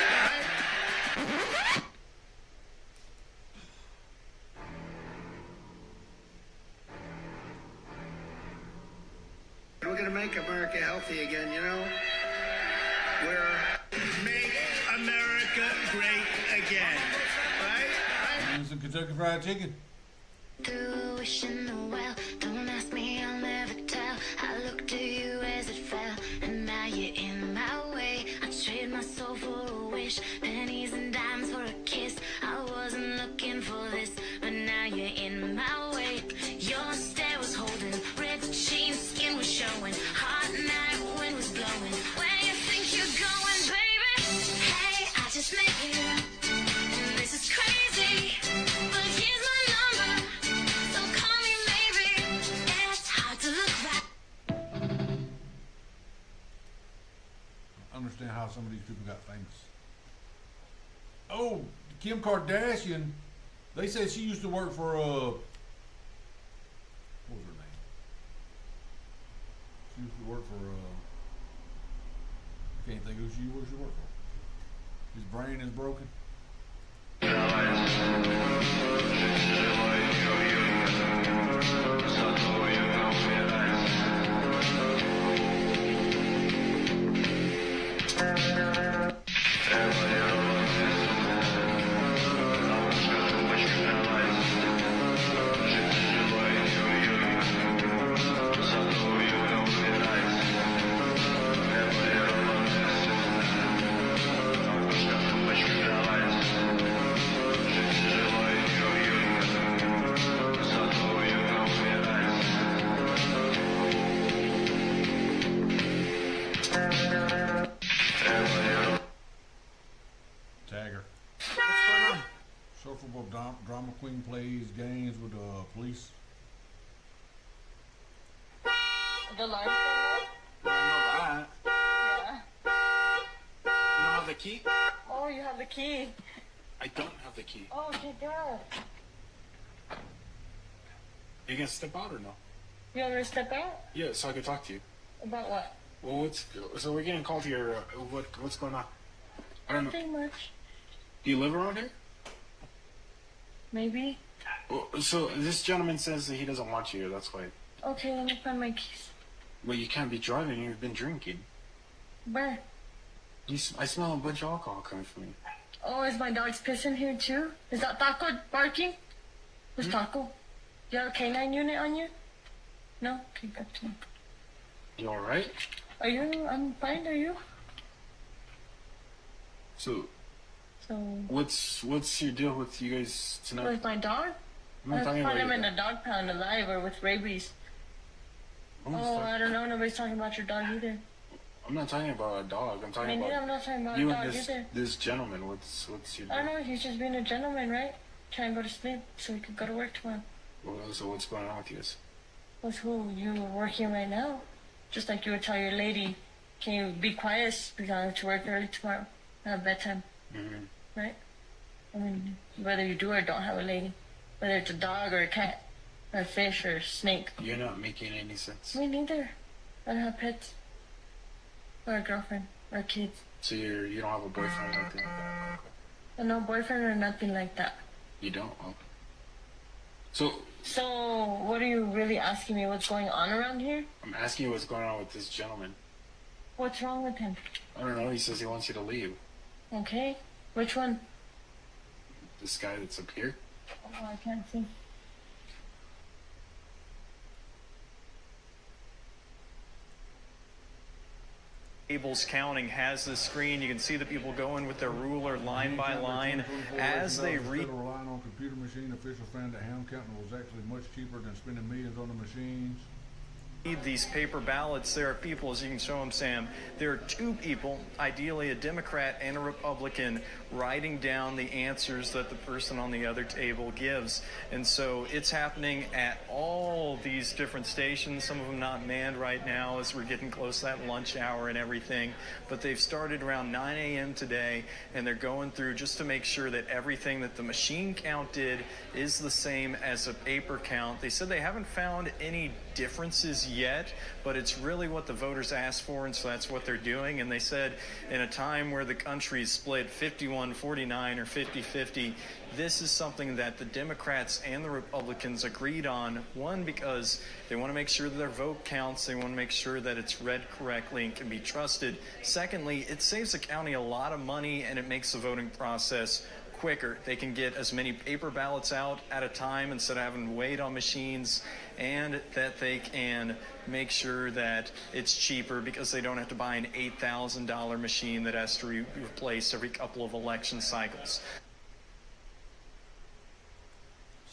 We're going to make America healthy again, you know? Make America great again, right? Some Kentucky Fried Chicken. Wishing the well, don't ask me, I'll never tell. I looked to you as it fell, and now you're in my way. I trade my soul for a wish, pennies and dimes for a kiss. I wasn't looking for this, but now you're in my way. Your stare was holding, red jeans, skin was showing, hot night, wind was blowing. Where you think you're going, baby? Hey, I just met you, and this is crazy, but here's my number. Understand how some of these people got famous. Oh, Kim Kardashian. They said she used to work for what was her name? She used to work for I can't think who she worked for. His brain is broken. Tagger. Surfable drama queen plays games with police. The live I know that. Yeah. You don't have the key? Oh, you have the key. I don't have the key. Oh, good God. You gonna step out or no? You want me to step out? Yeah, so I can talk to you. About what? Well, so we're getting called here. What's going on? I don't know. Nothing much. Do you live around here? Maybe. Well, so this gentleman says that he doesn't want you. That's why. Okay, let me find my keys. Well, you can't be driving. You've been drinking. Where? I smell a bunch of alcohol coming from you. Oh, is my dog's pissing here too? Is that Taco barking? Who's Taco? You have a canine unit on you? No? Okay, good to know. You alright? Are you? I'm fine, are you? So, what's your deal with you guys tonight? With my dog? I found him in a dog pound alive or with rabies. I don't know. Nobody's talking about your dog either. I'm not talking about a dog. I'm talking about I'm not talking about you a dog and either. this gentleman. What's your deal? I don't know. He's just being a gentleman, right? Trying to go to sleep so he could go to work tomorrow. Well, so what's going on with you guys? With who? You are working right now. Just like you would tell your lady, can you be quiet because I have to work early tomorrow. I have bedtime. Mm-hmm. Right? I mean, whether you do or don't have a lady. Whether it's a dog or a cat. Or a fish or a snake. You're not making any sense. Me neither. I don't have pets. Or a girlfriend. Or kids. So you don't have a boyfriend or anything like that? Okay. No boyfriend or nothing like that. You don't? Okay. So what are you really asking me? What's going on around here? I'm asking you what's going on with this gentleman. What's wrong with him? I don't know. He says he wants you to leave. Okay. Which one? This guy that's up here. Oh, I can't see. Tables counting has this screen. You can see the people going with their ruler line by line as they read. Relying on computer machine, officials found that hand counting was actually much cheaper than spending millions on the machines. These paper ballots. There are people, as you can show them, Sam, there are two people, ideally a Democrat and a Republican, writing down the answers that the person on the other table gives. And so it's happening at all these different stations, some of them not manned right now as we're getting close to that lunch hour and everything. But they've started around 9 a.m. today, and they're going through just to make sure that everything that the machine counted is the same as a paper count. They said they haven't found any differences yet, but it's really what the voters asked for, and so that's what they're doing. And they said in a time where the country is split 51-49 or 50-50, this is something that the Democrats and the Republicans agreed on. One, because they want to make sure that their vote counts. They want to make sure that it's read correctly and can be trusted. Secondly, it saves the county a lot of money, and it makes the voting process quicker. They can get as many paper ballots out at a time instead of having to wait on machines, and that they can make sure that it's cheaper because they don't have to buy an $8,000 machine that has to be replaced every couple of election cycles.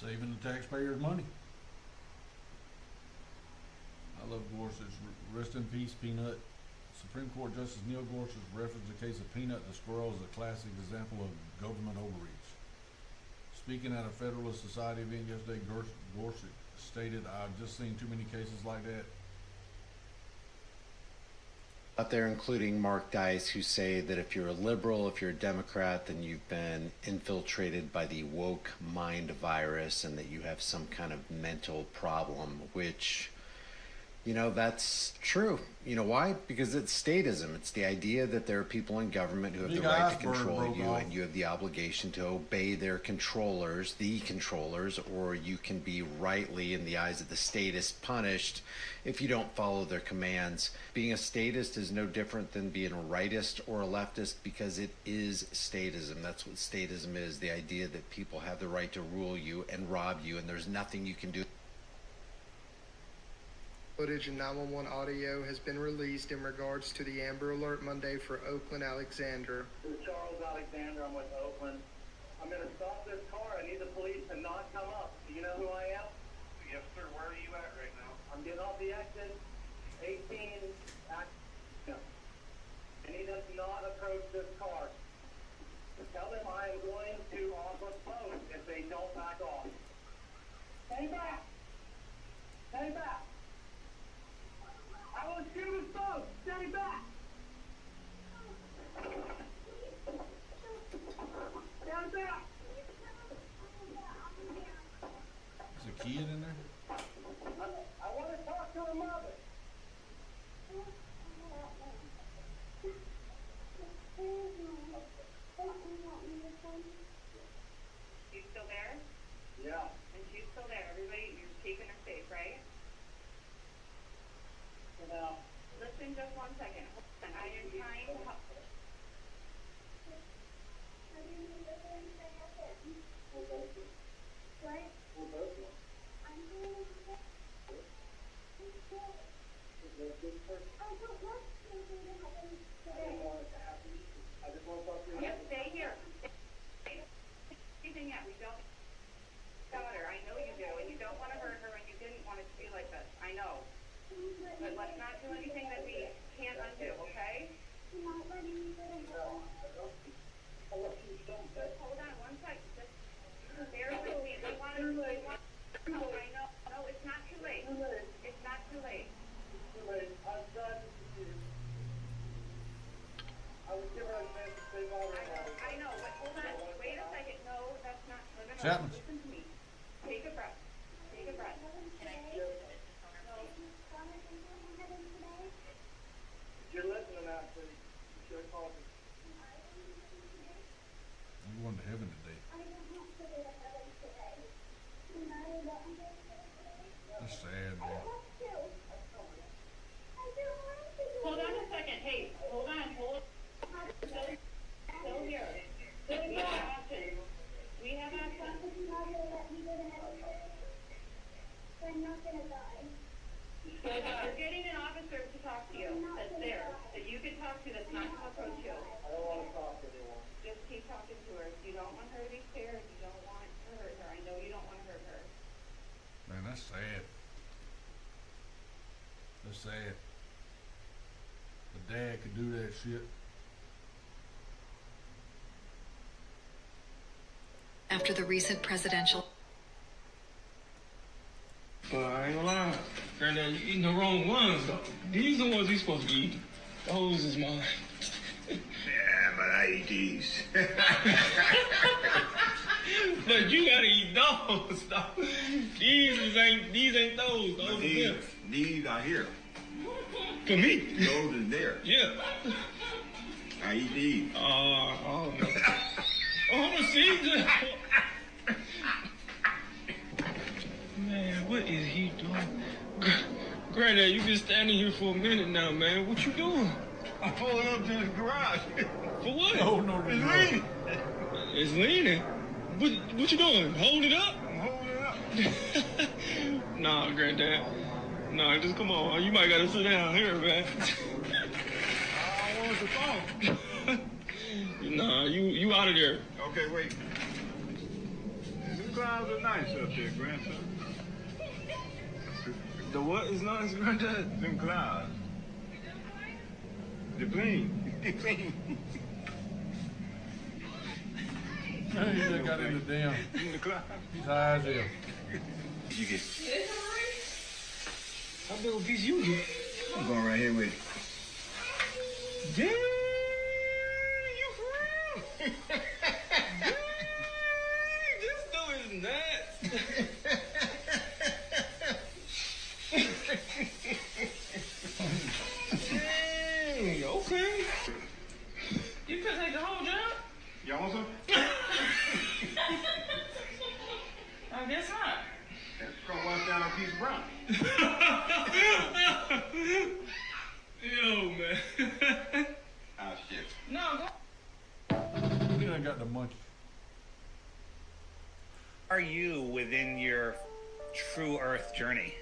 Saving the taxpayers money. I love Gorsuch. Rest in peace, Peanut. Supreme Court Justice Neil Gorsuch referenced the case of Peanut the squirrel as a classic example of government overreach. Speaking at a Federalist Society event yesterday, Gorsuch stated, "I've just seen too many cases like that." But they're including Mark Dice, who say that if you're a liberal, if you're a Democrat, then you've been infiltrated by the woke mind virus and that you have some kind of mental problem, which, you know, that's true. You know why? Because it's statism. It's the idea that there are people in government who have the right to control you, and you have the obligation to obey their controllers, the controllers, or you can be rightly, in the eyes of the statist, punished if you don't follow their commands. Being a statist is no different than being a rightist or a leftist, because it is statism. That's what statism is, the idea that people have the right to rule you and rob you, and there's nothing you can do. Footage and 911 audio has been released in regards to the Amber Alert Monday for Oakland Alexander. This is Charles Alexander. I'm with Oakland. I'm going to stop this car. I need the police to not come up. Do you know who I am? Yes, sir. Where are you at right now? I'm getting off the exit. 18. I need them to not approach this car. Tell them I am going to offer post if they don't back off. Stay back. Stay back. I will shoot us both. Stay back. Stand back. Is a kid in there? I want to talk to her mother. You still there? Yeah. And she's still there. Everybody, you're keeping her safe, right? For now. Listen, just 1 second. Hold on. I am trying to help. Yep, stay here. Anything yet? We don't daughter. I know you do, and you don't want to hurt her, and you didn't want it to be like this. I know. But let's not do anything that we can't undo, okay? Just hold on 1 second. Just bear with me. We want to. No, I know. No, it's not too late. It's not too late. Too late. I'm done. I was giving her a chance to save all her life. I know, but hold on. Wait a second. No, that's not. No, no, no. Chapman. Listen to me. Take a breath. Take a breath. Can I take it? No. If you're listening out there, you should have called me. I'm going to heaven today. That's sad, man. Hold on a second. Hey, hold on. Hold. Still here. Still here. Options. We have access. I'm not gonna die. You're getting an officer to talk to you. That's there. That you can talk to. That's not going to approach you. I don't want to talk to anyone. Just keep talking to her. You don't want her to be scared. You don't want to hurt her. I know you don't want to hurt her. Man, that's sad. That's sad. The dad could do that shit. After the recent presidential. But I ain't gonna lie, Granddad, you eating the wrong ones, though. These are the ones you supposed to be eating. Those is mine. Yeah, but I eat these. But you gotta eat those, though. These ain't those. Those are them. These are here. For me? Those is there. Yeah. I eat these. Oh, no. Oh, see? Man, what is he doing? Granddad, you been standing here for a minute now, man. What you doing? I'm pulling up to the garage. For what? No. It's leaning. It's leaning? What you doing? Hold it up? I'm holding it up. Nah, Granddad. Nah, just come on. You might gotta sit down here, man. I want the phone. Nah, you out of there. Okay, wait. The clouds are nice up there, grandson. The what is nice, Granddad? Them clouds. They're clean. They're clean. He just got in the damn. In the clouds. He's high as hell. You get. How big a piece you get? I'm going right here with you. Damn, you for real? Dang, this dude is nuts. Dang, okay. You could take the whole job? Y'all want some? I guess not. Let's go wash down a piece of brown. Yo, man. Ah, shit. No, go. He done got the munchies. Are you within your true Earth journey?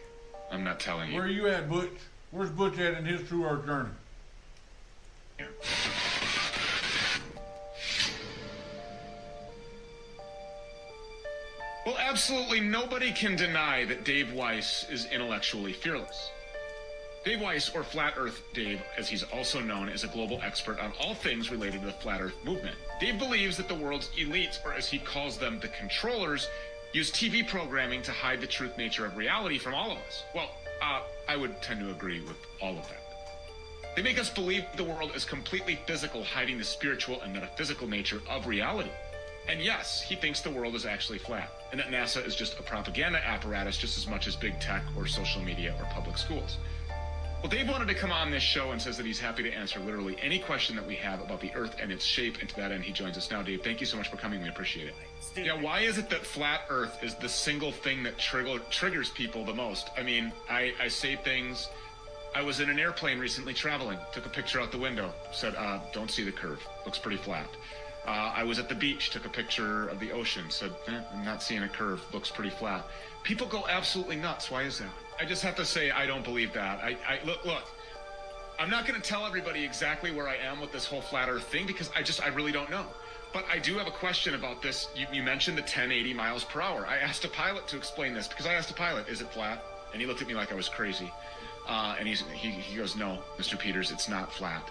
I'm not telling you. Where are you at, Butch? Where's Butch at in his true earth journey? Well, absolutely nobody can deny that Dave Weiss is intellectually fearless. Dave Weiss, or Flat Earth Dave, as he's also known, is a global expert on all things related to the Flat Earth movement. Dave believes that the world's elites, or as he calls them, the controllers, use TV programming to hide the truth nature of reality from all of us. Well, I would tend to agree with all of that. They make us believe the world is completely physical, hiding the spiritual and metaphysical nature of reality. And yes, he thinks the world is actually flat, and that NASA is just a propaganda apparatus just as much as big tech or social media or public schools. Well, Dave wanted to come on this show and says that he's happy to answer literally any question that we have about the Earth and its shape, and to that end, he joins us now. Dave, thank you so much for coming. We appreciate it. Yeah, why is it that flat Earth is the single thing that triggers people the most? I mean, I say things. I was in an airplane recently traveling, took a picture out the window, said, don't see the curve, looks pretty flat. I was at the beach, took a picture of the ocean, said, I'm not seeing a curve, looks pretty flat. People go absolutely nuts. Why is that? I just have to say, I don't believe that. Look, I'm not going to tell everybody exactly where I am with this whole flat Earth thing because I really don't know. But I do have a question about this. You mentioned the 1080 miles per hour. I asked a pilot to explain this because I asked a pilot, is it flat? And he looked at me like I was crazy. And he goes, no, Mr. Peters, it's not flat.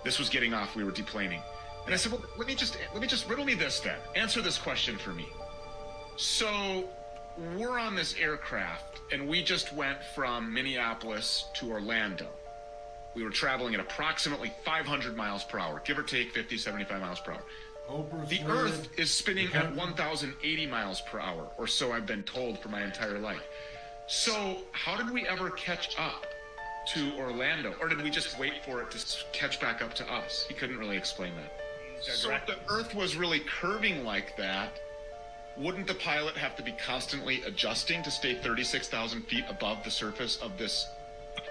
This was getting off. We were deplaning. And I said, well, let me just riddle me this then. Answer this question for me. So we're on this aircraft, and we just went from Minneapolis to Orlando. We were traveling at approximately 500 miles per hour, give or take 50, 75 miles per hour. The Earth is spinning at 1,080 miles per hour, or so I've been told for my entire life. So how did we ever catch up to Orlando? Or did we just wait for it to catch back up to us? He couldn't really explain that. So if the Earth was really curving like that, wouldn't the pilot have to be constantly adjusting to stay 36,000 feet above the surface of this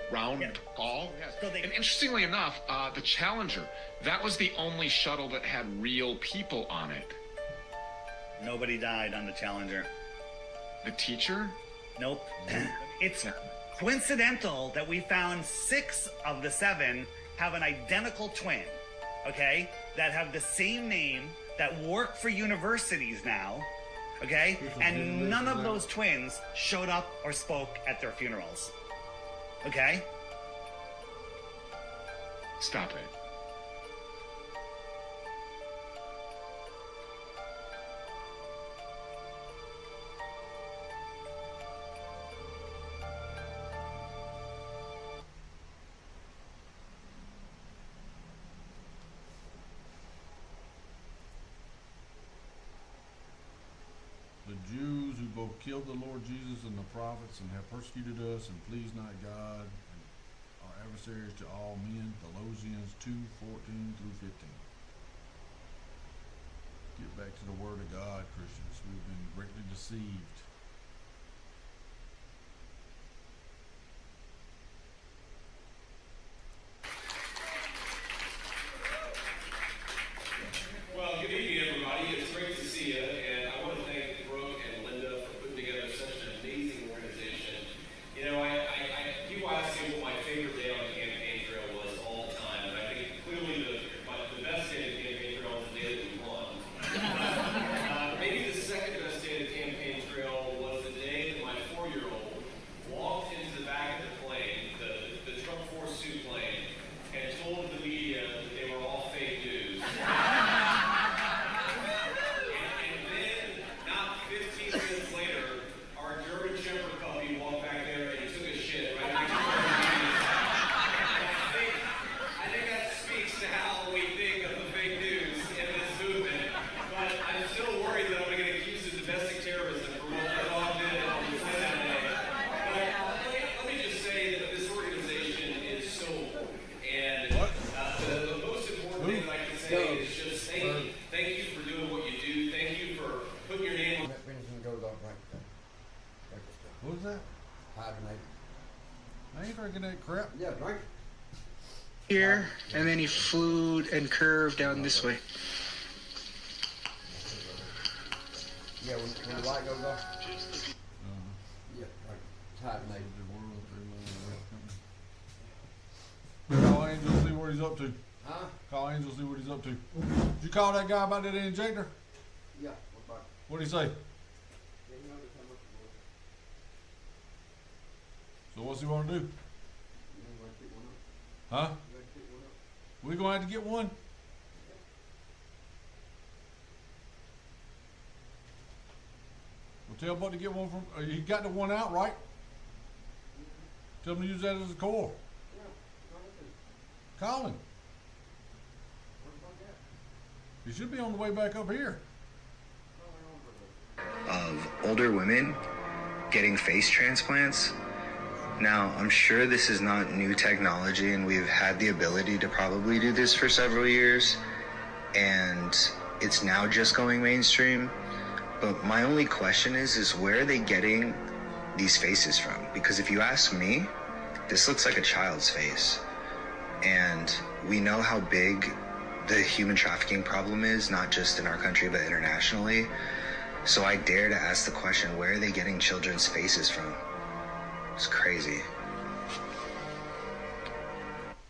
round ball? And interestingly enough, the Challenger, that was the only shuttle that had real people on it. Nobody died on the Challenger. The teacher? Nope. It's coincidental that we found 6 of the 7 have an identical twin, okay, that have the same name, that work for universities now, okay, and none of those twins showed up or spoke at their funerals, okay? Stop it. The Jews who both killed the Lord Jesus and the prophets and have persecuted us and pleased not God and are adversaries to all men. Colossians 2:14-15. Get back to the Word of God, Christians. We've been greatly deceived. Well, good evening, everybody. It's great to see you, and I want to thank Brooke and Linda for putting together such an amazing organization. You know, people ask me what my favorite day on the campaign trail was all the time, and I think clearly the best day of the campaign trail was the day that we won. Maybe the second best day of the campaign trail was the day that my 4-year-old walked into the back of the plane, the Trump Force 2 plane, and told the media that they were all fake news. And then, not 15 minutes later, our German Shepherd puppy walked back there and he took a shit right next to our meetings. I think that speaks to how we think of the fake news in this movement. But I'm still worried that I'm going to get accused of domestic terrorism for what my dog did on the Senate today. But let me just say that this organization is so important. And the most important thing that I can say is just thank you for doing what you do. Thank you for putting your name on. What was that? Hibernate. I ain't drinking that crap. Yeah, drink. Here, and then he flew and curved down this way. Yeah, when the light goes off. Yeah, right. It's hibernate. Call Angel, see what he's up to. Huh? Call Angel, see what he's up to. Did you call that guy about that injector? Yeah, what about it? What'd he say? Yeah, you know how much it was. So what's he want to do? You ain't gonna pick one up. Huh? You gotta pick one up. We gonna have to get one? Well, tell Bud to get one from. You got the one out, right? Tell him to use that as a core. Yeah, Call him. He should be on the way back up here. Of older women getting face transplants Now, I'm sure this is not new technology, and we've had the ability to probably do this for several years, and it's now just going mainstream. But my only question is where are they getting these faces from? Because if you ask me, this looks like a child's face. And we know how big the human trafficking problem is, not just in our country, but internationally. So I dare to ask the question, where are they getting children's faces from? It's crazy.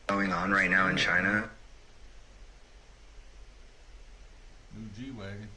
Going on right now in China. New G-Wagon.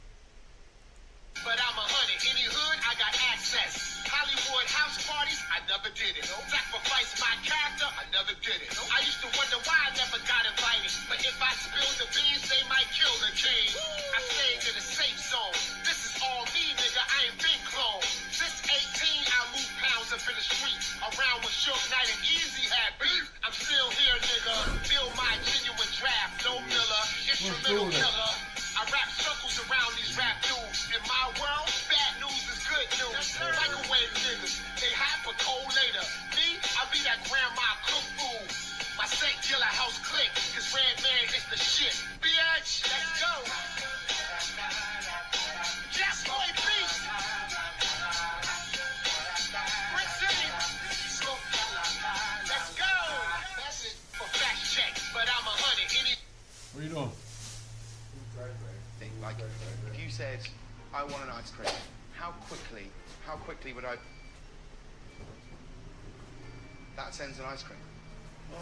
But I'm a honey. Any hood, I got access. Hollywood house parties, I never did it. Sacrifice my character, I never did it. I used to wonder why I never got invited. But if I spill the beans, they might kill the king. I stayed in a safe zone. This is all me, nigga. I ain't been cloned. Since 18, I moved pounds up in the streets. Around with Shook Knight and Easy had beef. I'm still here, nigga. Feel my genuine draft. No Miller, instrumental killer. I rap circles around these rap dudes. In my world, bad news is good news. Microwave niggas, they hot but cold later. Me, I be that grandma cook food. My St. Killer house click, cause Red Man is the shit. Bitch, let's go. Just boy, peace. Brick City. Let's go. That's it for fact check, but I'm a honey. What are you doing? Thing. Like, if you said, I want an ice cream, how quickly would I... That sends an ice cream. Oh,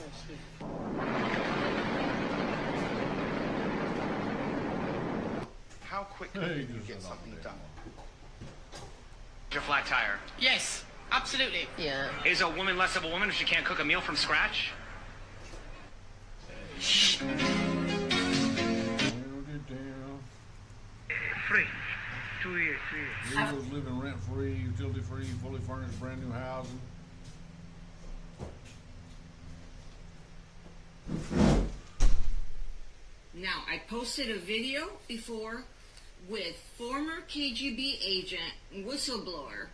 how quickly Hey, can you get something done? Your flat tire. Yes, absolutely. Yeah. Is a woman less of a woman if she can't cook a meal from scratch? Free. 2 years, 3 years. Legals living rent-free, utility-free, fully furnished, brand-new housing. Now, I posted a video before with former KGB agent and whistleblower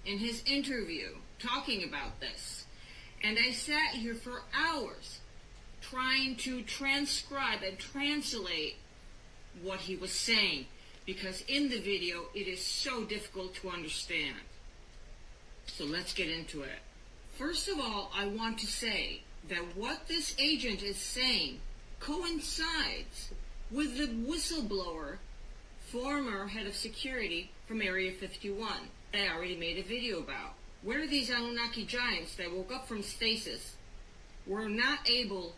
in his interview talking about this. And I sat here for hours trying to transcribe and translate what he was saying, because in the video it is so difficult to understand. So let's get into it. First of all, I want to say that what this agent is saying coincides with the whistleblower, former head of security from Area 51, I already made a video about. Where these Anunnaki giants that woke up from stasis were not able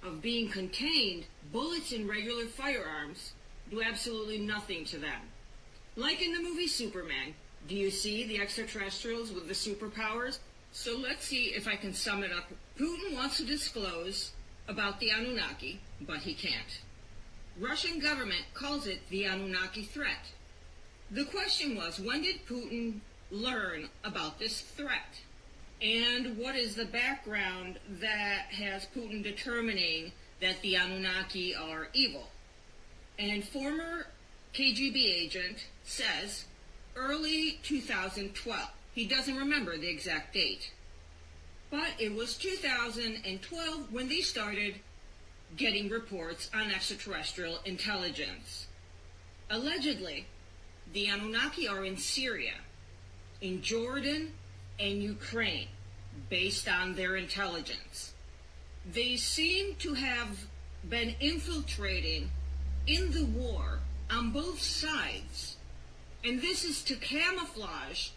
of being contained, bullets in regular firearms do absolutely nothing to them. Like in the movie Superman, do you see the extraterrestrials with the superpowers? So let's see if I can sum it up. Putin wants to disclose about the Anunnaki, but he can't. Russian government calls it the Anunnaki threat. The question was, when did Putin learn about this threat? And what is the background that has Putin determining that the Anunnaki are evil? And former KGB agent says early 2012. He doesn't remember the exact date. But it was 2012 when they started getting reports on extraterrestrial intelligence. Allegedly, the Anunnaki are in Syria, in Jordan, and Ukraine, based on their intelligence. They seem to have been infiltrating in the war on both sides, and this is to camouflage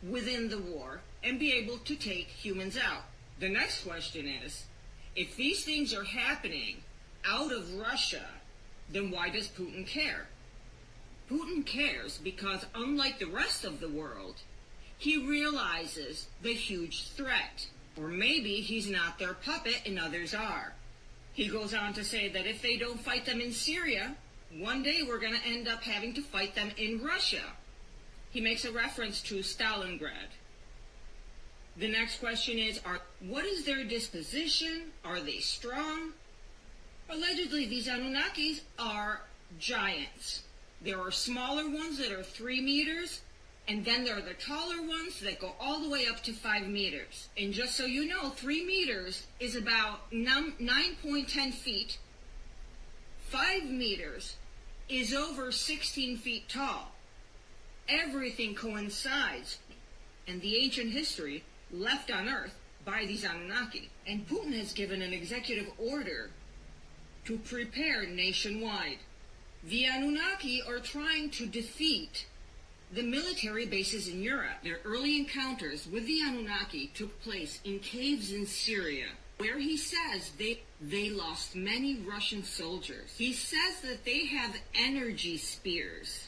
within the war and be able to take humans out. The next question is, if these things are happening out of Russia, then why does Putin care? Putin cares because, unlike the rest of the world, he realizes the huge threat. Or maybe he's not their puppet and others are. He goes on to say that if they don't fight them in Syria, one day we're going to end up having to fight them in Russia. He makes a reference to Stalingrad. The next question is, what is their disposition? Are they strong? Allegedly, these Anunnakis are giants. There are smaller ones that are 3 meters, And then there are the taller ones that go all the way up to 5 meters. And just so you know, 3 meters is about 9.10 feet. 5 meters is over 16 feet tall. Everything coincides. And the ancient history left on Earth by these Anunnaki. And Putin has given an executive order to prepare nationwide. The Anunnaki are trying to defeat the military bases in Europe. Their early encounters with the Anunnaki took place in caves in Syria, where he says they lost many Russian soldiers. He says that they have energy spears.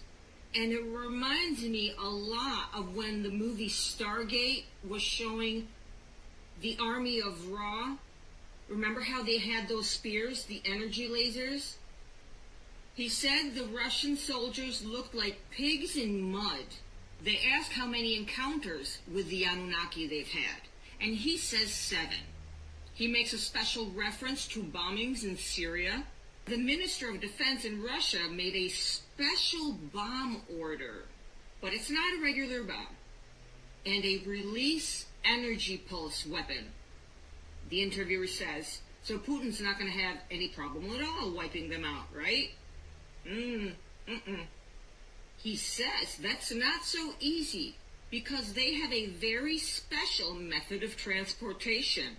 And it reminds me a lot of when the movie Stargate was showing the army of Ra. Remember how they had those spears, the energy lasers? He said the Russian soldiers looked like pigs in mud. They asked how many encounters with the Anunnaki they've had, and he says 7. He makes a special reference to bombings in Syria. The Minister of Defense in Russia made a special bomb order, but it's not a regular bomb, and a release energy pulse weapon. The interviewer says, so Putin's not going to have any problem at all wiping them out, right? He says that's not so easy because they have a very special method of transportation.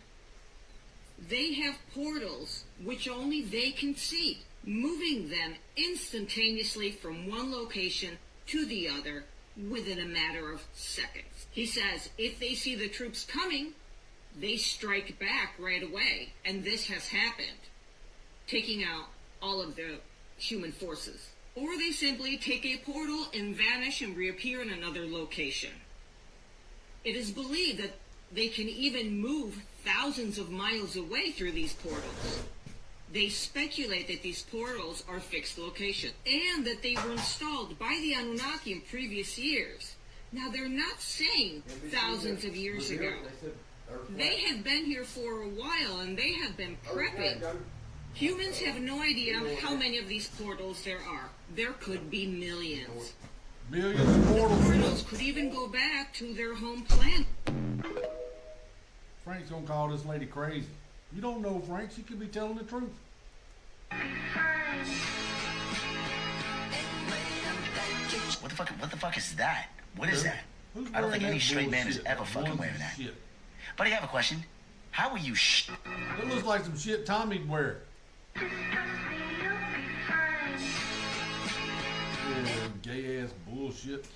They have portals which only they can see, moving them instantaneously from one location to the other within a matter of seconds. He says if they see the troops coming, they strike back right away, and this has happened, taking out all of the human forces. Or they simply take a portal and vanish and reappear in another location. It is believed that they can even move thousands of miles away through these portals. They speculate that these portals are fixed locations and that they were installed by the Anunnaki in previous years. Now, they're not saying thousands of years ago. They have been here for a while, and they have been prepping. Humans have no idea how many of these portals there are. There could be millions. Millions of portals. The portals could even go back to their home planet. Frank's gonna call this lady crazy. You don't know Frank, she could be telling the truth. What the fuck is that? What is that? I don't think any straight man is ever fucking wearing that. Shit. But I have a question. How are you It looks like some shit Tommy'd wear. Yeah, gay ass bullshit.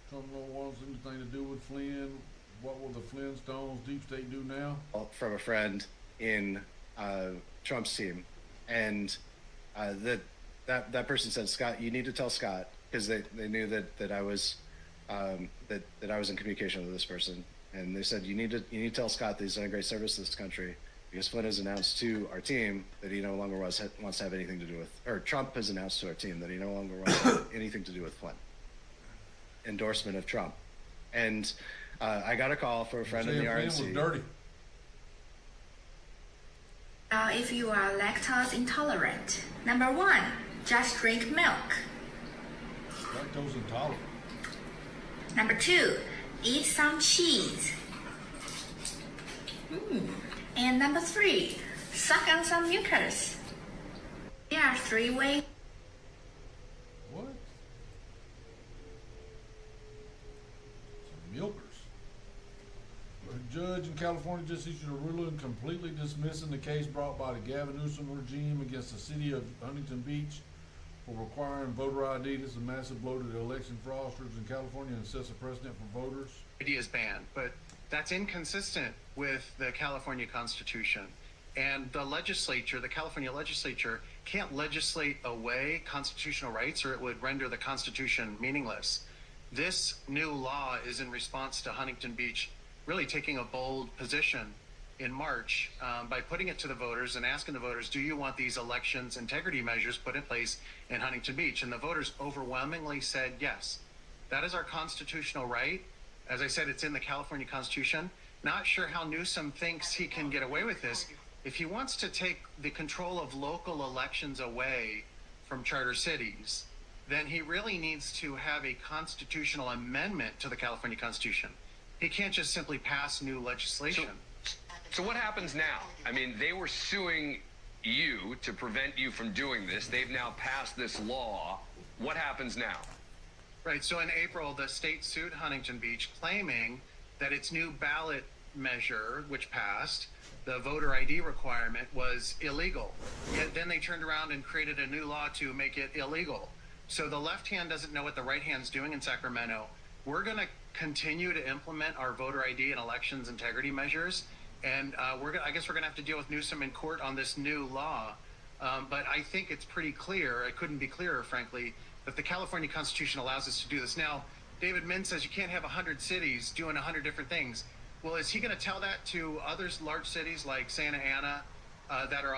Trump don't want anything to do with Flynn. What will the Flintstones Deep State do now? From a friend in Trump's team, and that person said, Scott, you need to tell Scott, because they knew that I was that I was in communication with this person, and they said you need to tell Scott that he's done a great service to this country, because Flynn has announced to our team that he no longer wants to have anything to do with, or Trump has announced to our team that he no longer wants to have anything to do with Flynn. Endorsement of Trump. And I got a call from a friend in the RNC. Was dirty. Now, if you are lactose intolerant, number 1, just drink milk. Lactose intolerant. Number 2, eat some cheese. And number 3, suck on some mucus. There are 3 ways. What? Some milkers. A judge in California just issued a ruling completely dismissing the case brought by the Gavin Newsom regime against the city of Huntington Beach for requiring voter ID. This is a massive blow to the election fraudsters in California and sets a precedent for voters. ID is banned, but that's inconsistent with the California Constitution. And the legislature, the California legislature, can't legislate away constitutional rights, or it would render the Constitution meaningless. This new law is in response to Huntington Beach really taking a bold position in March by putting it to the voters and asking the voters, do you want these elections integrity measures put in place in Huntington Beach? And the voters overwhelmingly said yes. That is our constitutional right. As I said, it's in the California Constitution. Not sure how Newsom thinks he can get away with this. If he wants to take the control of local elections away from charter cities, then he really needs to have a constitutional amendment to the California Constitution. He can't just simply pass new legislation. So what happens now? I mean, they were suing you to prevent you from doing this. They've now passed this law. What happens now? Right, so in April, the state sued Huntington Beach claiming that its new ballot measure, which passed, the voter ID requirement, was illegal. Yet then they turned around and created a new law to make it illegal. So the left hand doesn't know what the right hand's doing in Sacramento. We're going to continue to implement our voter ID and elections integrity measures, and I guess we're going to have to deal with Newsom in court on this new law. But I think it's pretty clear, it couldn't be clearer, frankly, that the California Constitution allows us to do this. Now, David Min says you can't have 100 cities doing 100 different things. Well, is he going to tell that to other large cities like Santa Ana that are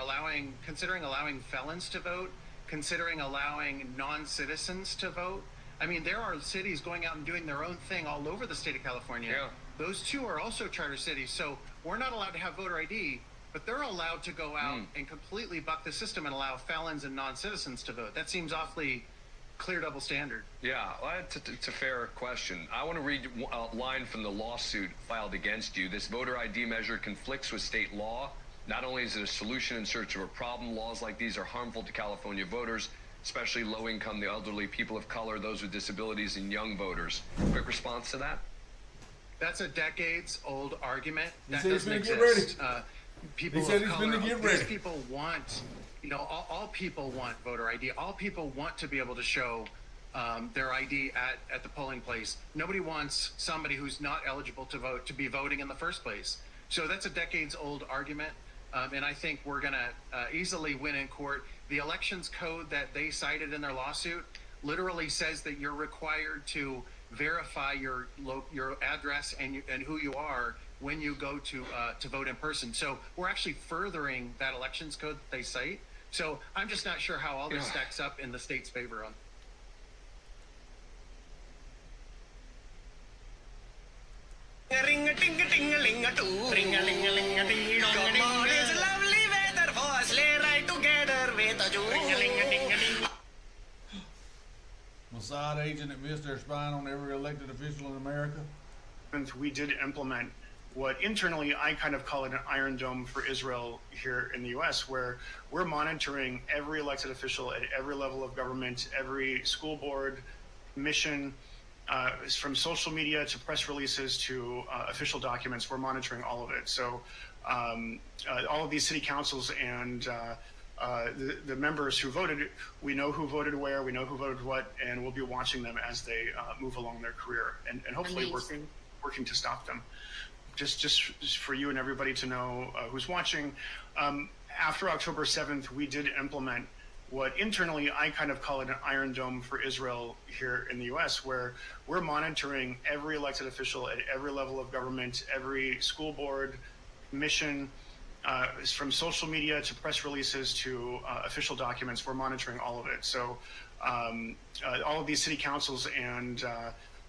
considering allowing felons to vote, considering allowing non-citizens to vote? I mean, there are cities going out and doing their own thing all over the state of California. Yeah. Those two are also charter cities. So we're not allowed to have voter ID, but they're allowed to go out and completely buck the system and allow felons and non-citizens to vote. That seems awfully clear double standard. Yeah, well, it's a fair question. I want to read a line from the lawsuit filed against you. This voter ID measure conflicts with state law. Not only is it a solution in search of a problem, laws like these are harmful to California voters, especially low-income, the elderly, people of color, those with disabilities, and young voters. Quick response to that? That's a decades-old argument. That said he's doesn't gonna get exist. People He said of he's color, gonna get these ready. people want, all people want voter ID. All people want to be able to show their ID at the polling place. Nobody wants somebody who's not eligible to vote to be voting in the first place. So that's a decades-old argument, and I think we're going to easily win in court. The elections code that they cited in their lawsuit literally says that you're required to verify your address and who you are when you go to vote in person. So we're actually furthering that elections code that they cite. So I'm just not sure how all this stacks up in the state's favor on. Mossad agent that missed their spine on every elected official in America. And we did implement what internally I kind of call it an Iron Dome for Israel here in the U.S., where we're monitoring every elected official at every level of government, every school board, mission, from social media to press releases to official documents. We're monitoring all of it. So all of these city councils and the members who voted, we know who voted where, we know who voted what, and we'll be watching them as they move along their career and hopefully working to stop them. Just for you and everybody to know who's watching, after October 7th, we did implement what internally I kind of call it an Iron Dome for Israel here in the U.S., where we're monitoring every elected official at every level of government, every school board, mission, from social media to press releases to official documents. We're monitoring all of it. So all of these city councils and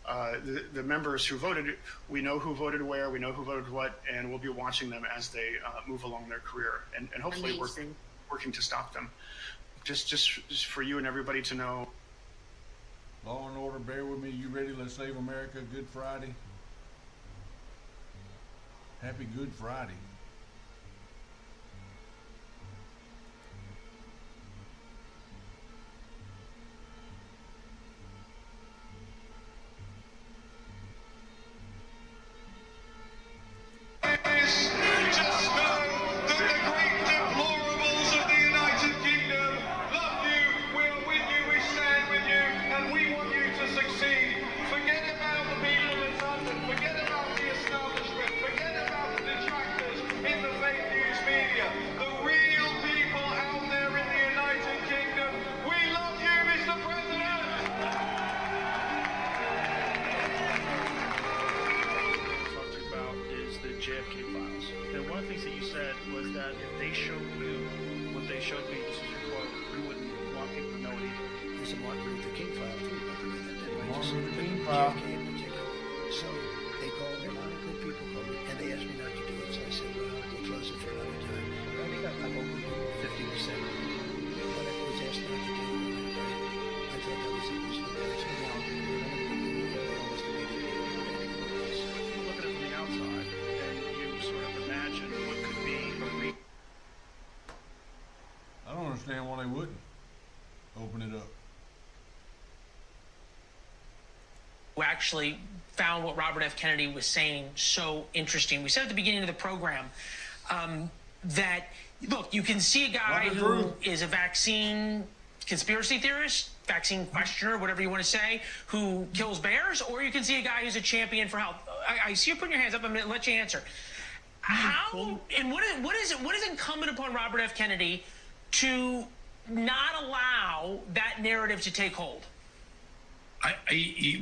the members who voted, we know who voted where, we know who voted what, and we'll be watching them as they move along their career and hopefully working to stop them. Just for you and everybody to know. Law and order, bear with me. You ready? Let's save America. Good Friday. Happy Good Friday. But it was asked not to do, right? I thought that was understand why they wouldn't open it up. Who actually found what Robert F. Kennedy was saying so interesting. We said at the beginning of the program that, look, you can see a guy who is a vaccine conspiracy theorist, vaccine questioner, whatever you want to say, who kills bears, or you can see a guy who's a champion for health. I see you putting your hands up. I'm going to let you answer. How and what is incumbent upon Robert F. Kennedy to not allow that narrative to take hold?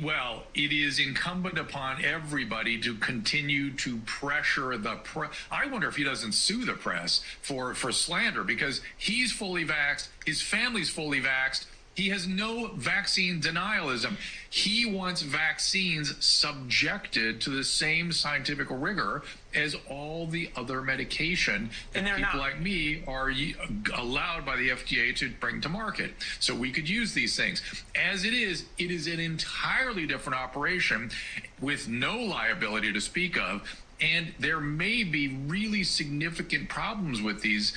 Well, it is incumbent upon everybody to continue to pressure the press. I wonder if he doesn't sue the press for slander, because he's fully vaxxed, his family's fully vaxxed. He has no vaccine denialism. He wants vaccines subjected to the same scientific rigor as all the other medication that people like me are allowed by the FDA to bring to market. So we could use these things. As it is an entirely different operation with no liability to speak of. And there may be really significant problems with these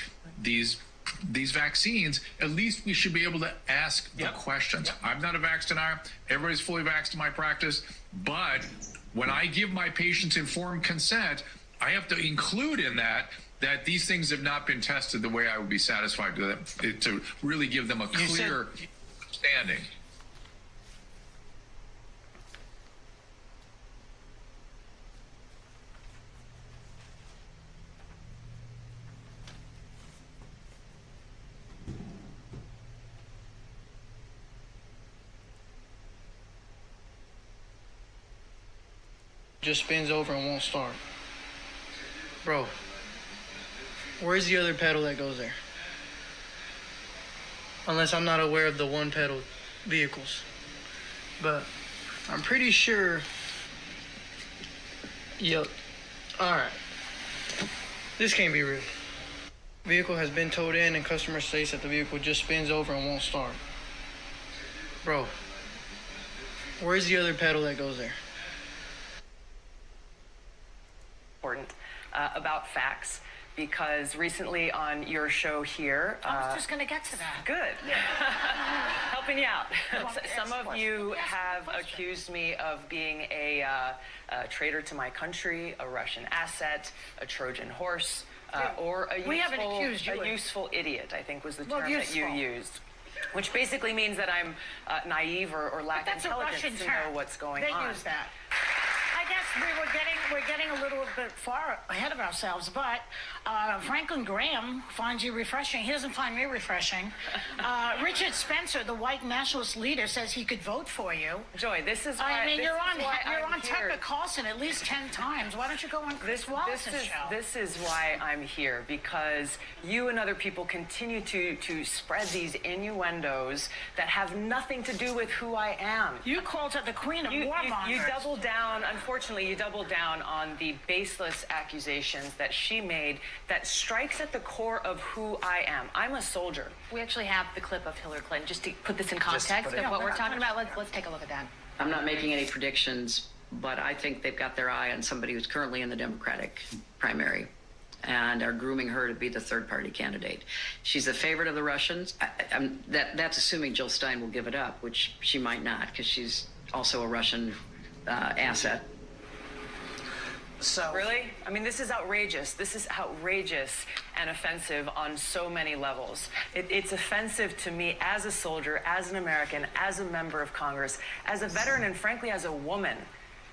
vaccines. At least we should be able to ask the questions. I'm not a vax denier. Everybody's fully vaxxed in my practice. But when I give my patients informed consent, I have to include in that these things have not been tested the way I would be satisfied with them, to really give them a clear standing. Just spins over and won't start. Bro, where's the other pedal that goes there? Unless I'm not aware of the one pedal vehicles. But I'm pretty sure. Yep. Alright. This can't be real. Vehicle has been towed in and customer states that the vehicle just spins over and won't start. Bro, where's the other pedal that goes there? Important about facts, because recently on your show here, I was just going to get to that. Good. Helping you out. Some of you have accused me of being a traitor to my country, a Russian asset, a Trojan horse, or a useful idiot, I think was the term that you used. Which basically means that I'm naive or lack intelligence to know what's going on. They use that. I guess we're getting a little bit far ahead of ourselves, but Franklin Graham finds you refreshing. He doesn't find me refreshing. Richard Spencer, the white nationalist leader, says he could vote for you. Joy, this is why. I mean, you're on here. Tucker Carlson at least 10 times. Why don't you go on Chris Wallace's show? This is why I'm here, because you and other people continue to spread these innuendos that have nothing to do with who I am. You called her the queen of warmongers. You double down. Unfortunately, you double down on the baseless accusations that she made that strikes at the core of who I am. I'm a soldier. We actually have the clip of Hillary Clinton, just to put this in context of what we're talking about. Let's take a look at that. I'm not making any predictions, but I think they've got their eye on somebody who's currently in the Democratic primary and are grooming her to be the third-party candidate. She's a favorite of the Russians. That's assuming Jill Stein will give it up, which she might not, because she's also a Russian asset. So really? I mean, this is outrageous. This is outrageous and offensive on so many levels. It's offensive to me as a soldier, as an American, as a member of Congress, as a veteran, and frankly, as a woman,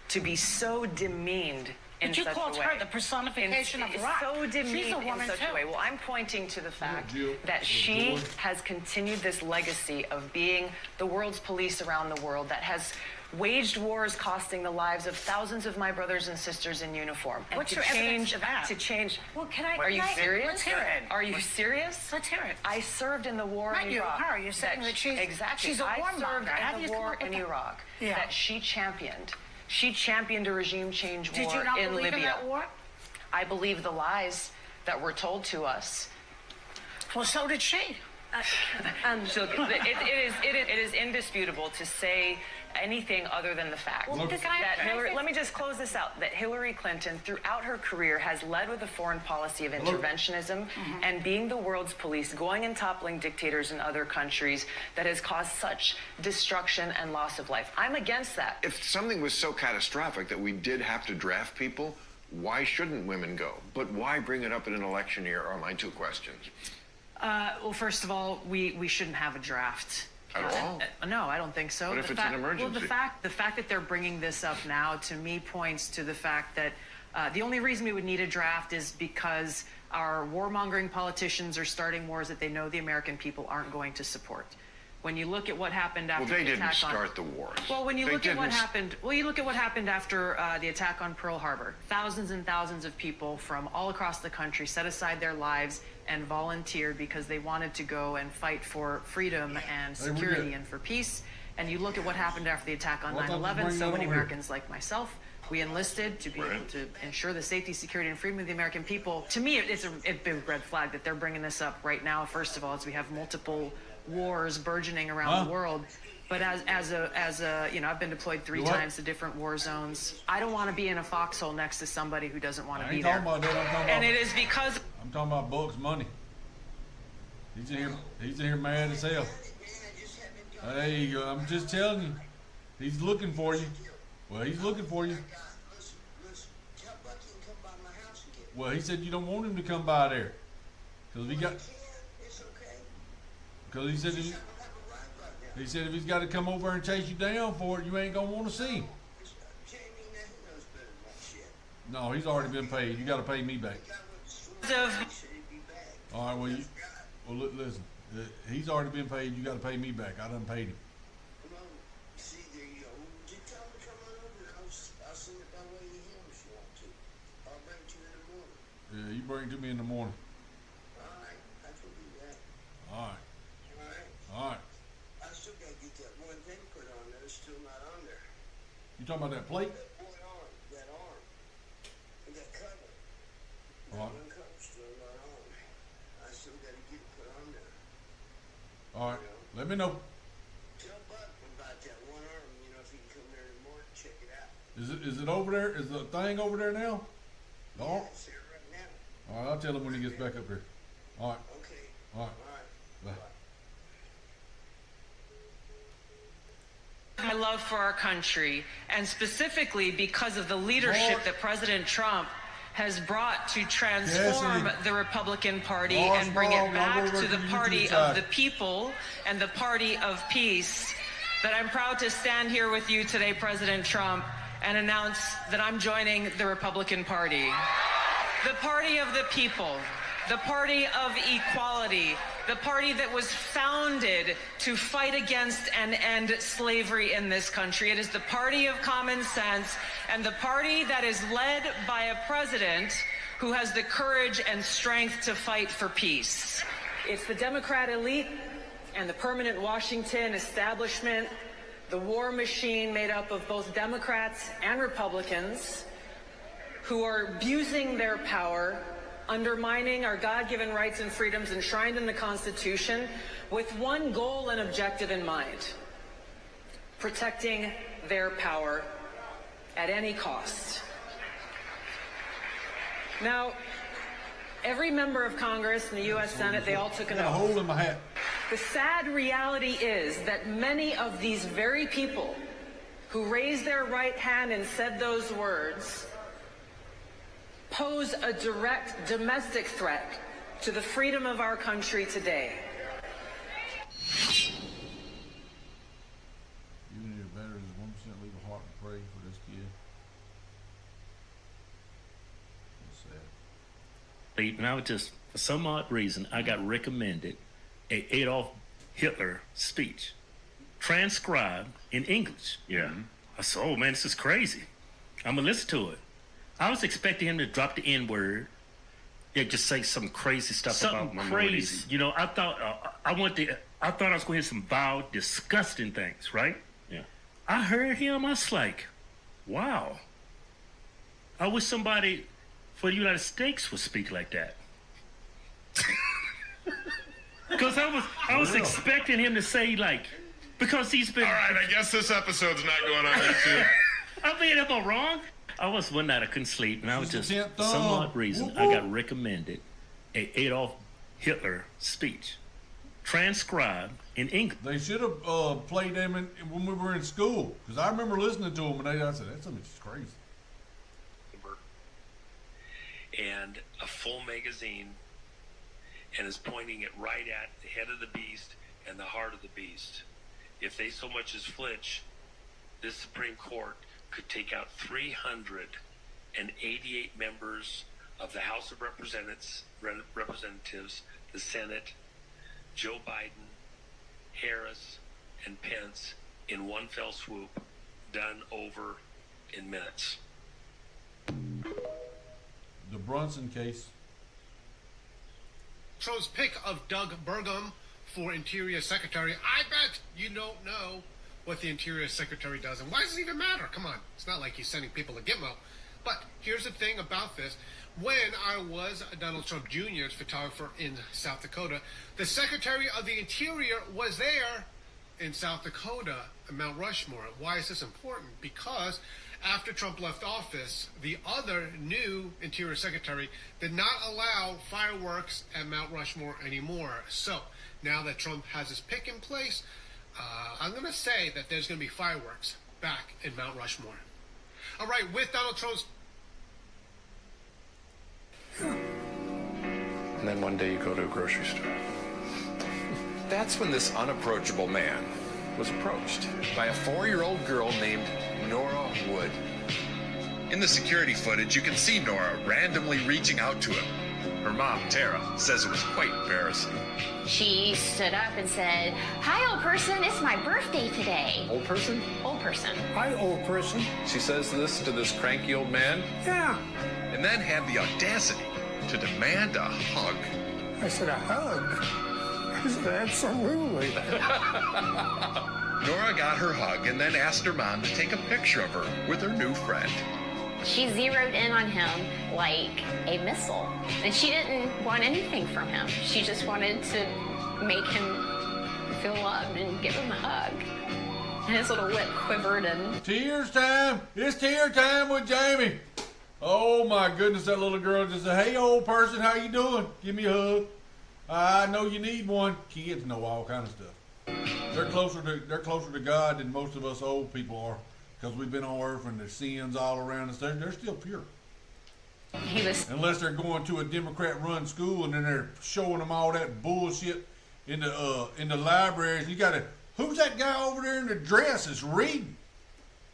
to be so demeaned in such a way. But you called her the personification of rock. So demeaned She's a woman in such a way. Well, I'm pointing to the fact that she has continued this legacy of being the world's police around the world, that has waged wars costing the lives of thousands of my brothers and sisters in uniform. And What's your evidence to that? To change. Well, Are you serious? Let's hear it. Are you serious? Let's hear it. I served in the war Not in you, Iraq. her. You're saying that she's exactly. She's a warmonger. I served in the war in Iraq that she championed. She championed a regime change war in Libya. Did you not believe in that war? I believe the lies that were told to us. Well, so did she. So it is indisputable to say anything other than the fact let me just close this out, that Hillary Clinton throughout her career has led with a foreign policy of interventionism and being the world's police, going and toppling dictators in other countries that has caused such destruction and loss of life. I'm against that. If something was so catastrophic that we did have to draft people, why shouldn't women go? But why bring it up in an election year are my two questions. Well, first of all, we shouldn't have a draft. At all? No, I don't think so. What if it's an emergency? Well, the fact that they're bringing this up now, to me, points to the fact that the only reason we would need a draft is because our warmongering politicians are starting wars that they know the American people aren't going to support. When you look at what happened after they the didn't attack on... start the wars. Well, when you look at what happened... Well, you look at what happened after the attack on Pearl Harbor. Thousands and thousands of people from all across the country set aside their lives and volunteered because they wanted to go and fight for freedom and security and for peace. And you look at what happened after the attack on 9/11. So many Americans like myself, we enlisted to be able to ensure the safety, security, and freedom of the American people. To me, it's a big red flag that they're bringing this up right now. First of all, as we have multiple wars burgeoning around the world. But as a you know, I've been deployed 3 times to different war zones. I don't want to be in a foxhole next to somebody who doesn't want to be there. And it is because I'm talking about Buck's money. He's in here mad as hell. There you go. I'm just telling you. He's looking for you. Well, he's looking for you. Well, he said you don't want him to come by there. Because he said if he's got to come over and chase you down for it, you ain't gonna want to see him. No, he's already been paid. You got to pay me back. All right, well, listen. He's already been paid. You got to pay me back. I done paid him. Yeah, you bring it to me in the morning. All right. All right. I still got to get that one thing put on there. It's still not on there. You talking about that plate? That arm. And that cover. All right. One cover's still not on. I still got to get it put on there. All right. Let me know. Tell Buck about that one arm. You know, if he can come there in the morning, check it out. Is it over there? Is the thing over there now? The arm? It's there right now. All right. I'll tell him when he gets back up here. All right. Okay. All right. Bye. my love for our country, and specifically because of the leadership that President Trump has brought to transform the Republican Party and bring it back to the party of the people and the party of peace, that I'm proud to stand here with you today, President Trump, and announce that I'm joining the Republican Party. The party of the people, the party of equality, the party that was founded to fight against and end slavery in this country. It is the party of common sense and the party that is led by a president who has the courage and strength to fight for peace. It's the Democrat elite and the permanent Washington establishment, the war machine made up of both Democrats and Republicans, who are abusing their power, undermining our God-given rights and freedoms enshrined in the Constitution, with one goal and objective in mind: protecting their power at any cost. Now, every member of Congress and the U.S. Senate, they all took an oath. Got a hole in my hat. The sad reality is that many of these very people who raised their right hand and said those words pose a direct domestic threat to the freedom of our country today. You need a better than 1% leave a heart and pray for this kid. That's sad. And I was just, for some odd reason, I got recommended a Adolf Hitler speech, transcribed in English. Yeah. I said, oh man, this is crazy. I'm gonna listen to it. I was expecting him to drop the N-word. Yeah, just say some crazy stuff about minorities. Crazy. You know, I thought I thought I was going to hear some vile, disgusting things, right? Yeah. I heard him. I was like, wow. I wish somebody for the United States would speak like that. Because because I was expecting him to say like, because he's been. All right, I guess this episode's not going on YouTube. I mean, am I wrong? One night I couldn't sleep, and I was just some odd reason I got recommended a Adolf Hitler speech, transcribed in English. They should have played them when we were in school, because I remember listening to them, and I said, "That's just crazy." And a full magazine, and is pointing it right at the head of the beast and the heart of the beast. If they so much as flinch, this Supreme Court could take out 388 members of the House of Representatives, the Senate, Joe Biden, Harris, and Pence in one fell swoop, done over in minutes. The Brunson case. Trump's pick of Doug Burgum for Interior Secretary. I bet you don't know what the Interior Secretary does, and why does it even matter? Come on, it's not like he's sending people to Gitmo. But here's the thing about this. When I was Donald Trump Jr.'s photographer in South Dakota, the Secretary of the Interior was there in South Dakota at Mount Rushmore. Why is this important? Because after Trump left office, the other new Interior Secretary did not allow fireworks at Mount Rushmore anymore. So now that Trump has his pick in place, I'm going to say that there's going to be fireworks back in Mount Rushmore. All right, with Donald Trump's... And then one day you go to a grocery store. That's when this unapproachable man was approached by a 4-year-old girl named Nora Wood. In the security footage, you can see Nora randomly reaching out to him. Her mom, Tara, says it was quite embarrassing. She stood up and said, "Hi, old person, it's my birthday today." Old person? Old person. Hi, old person. She says this to this cranky old man? Yeah. And then had the audacity to demand a hug. I said, "A hug?" I said, "Absolutely." Nora got her hug and then asked her mom to take a picture of her with her new friend. She zeroed in on him like a missile. And she didn't want anything from him. She just wanted to make him feel loved and give him a hug. And his little lip quivered and... Tears time! It's tear time with Jamie! Oh my goodness, that little girl just said, "Hey, old person, how you doing? Give me a hug. I know you need one." Kids know all kind of stuff. They're closer to God than most of us old people are, because we've been on earth and there's sins all around us. They're still pure. Unless they're going to a Democrat-run school and then they're showing them all that bullshit in the libraries. You gotta, who's that guy over there in the dress that's reading?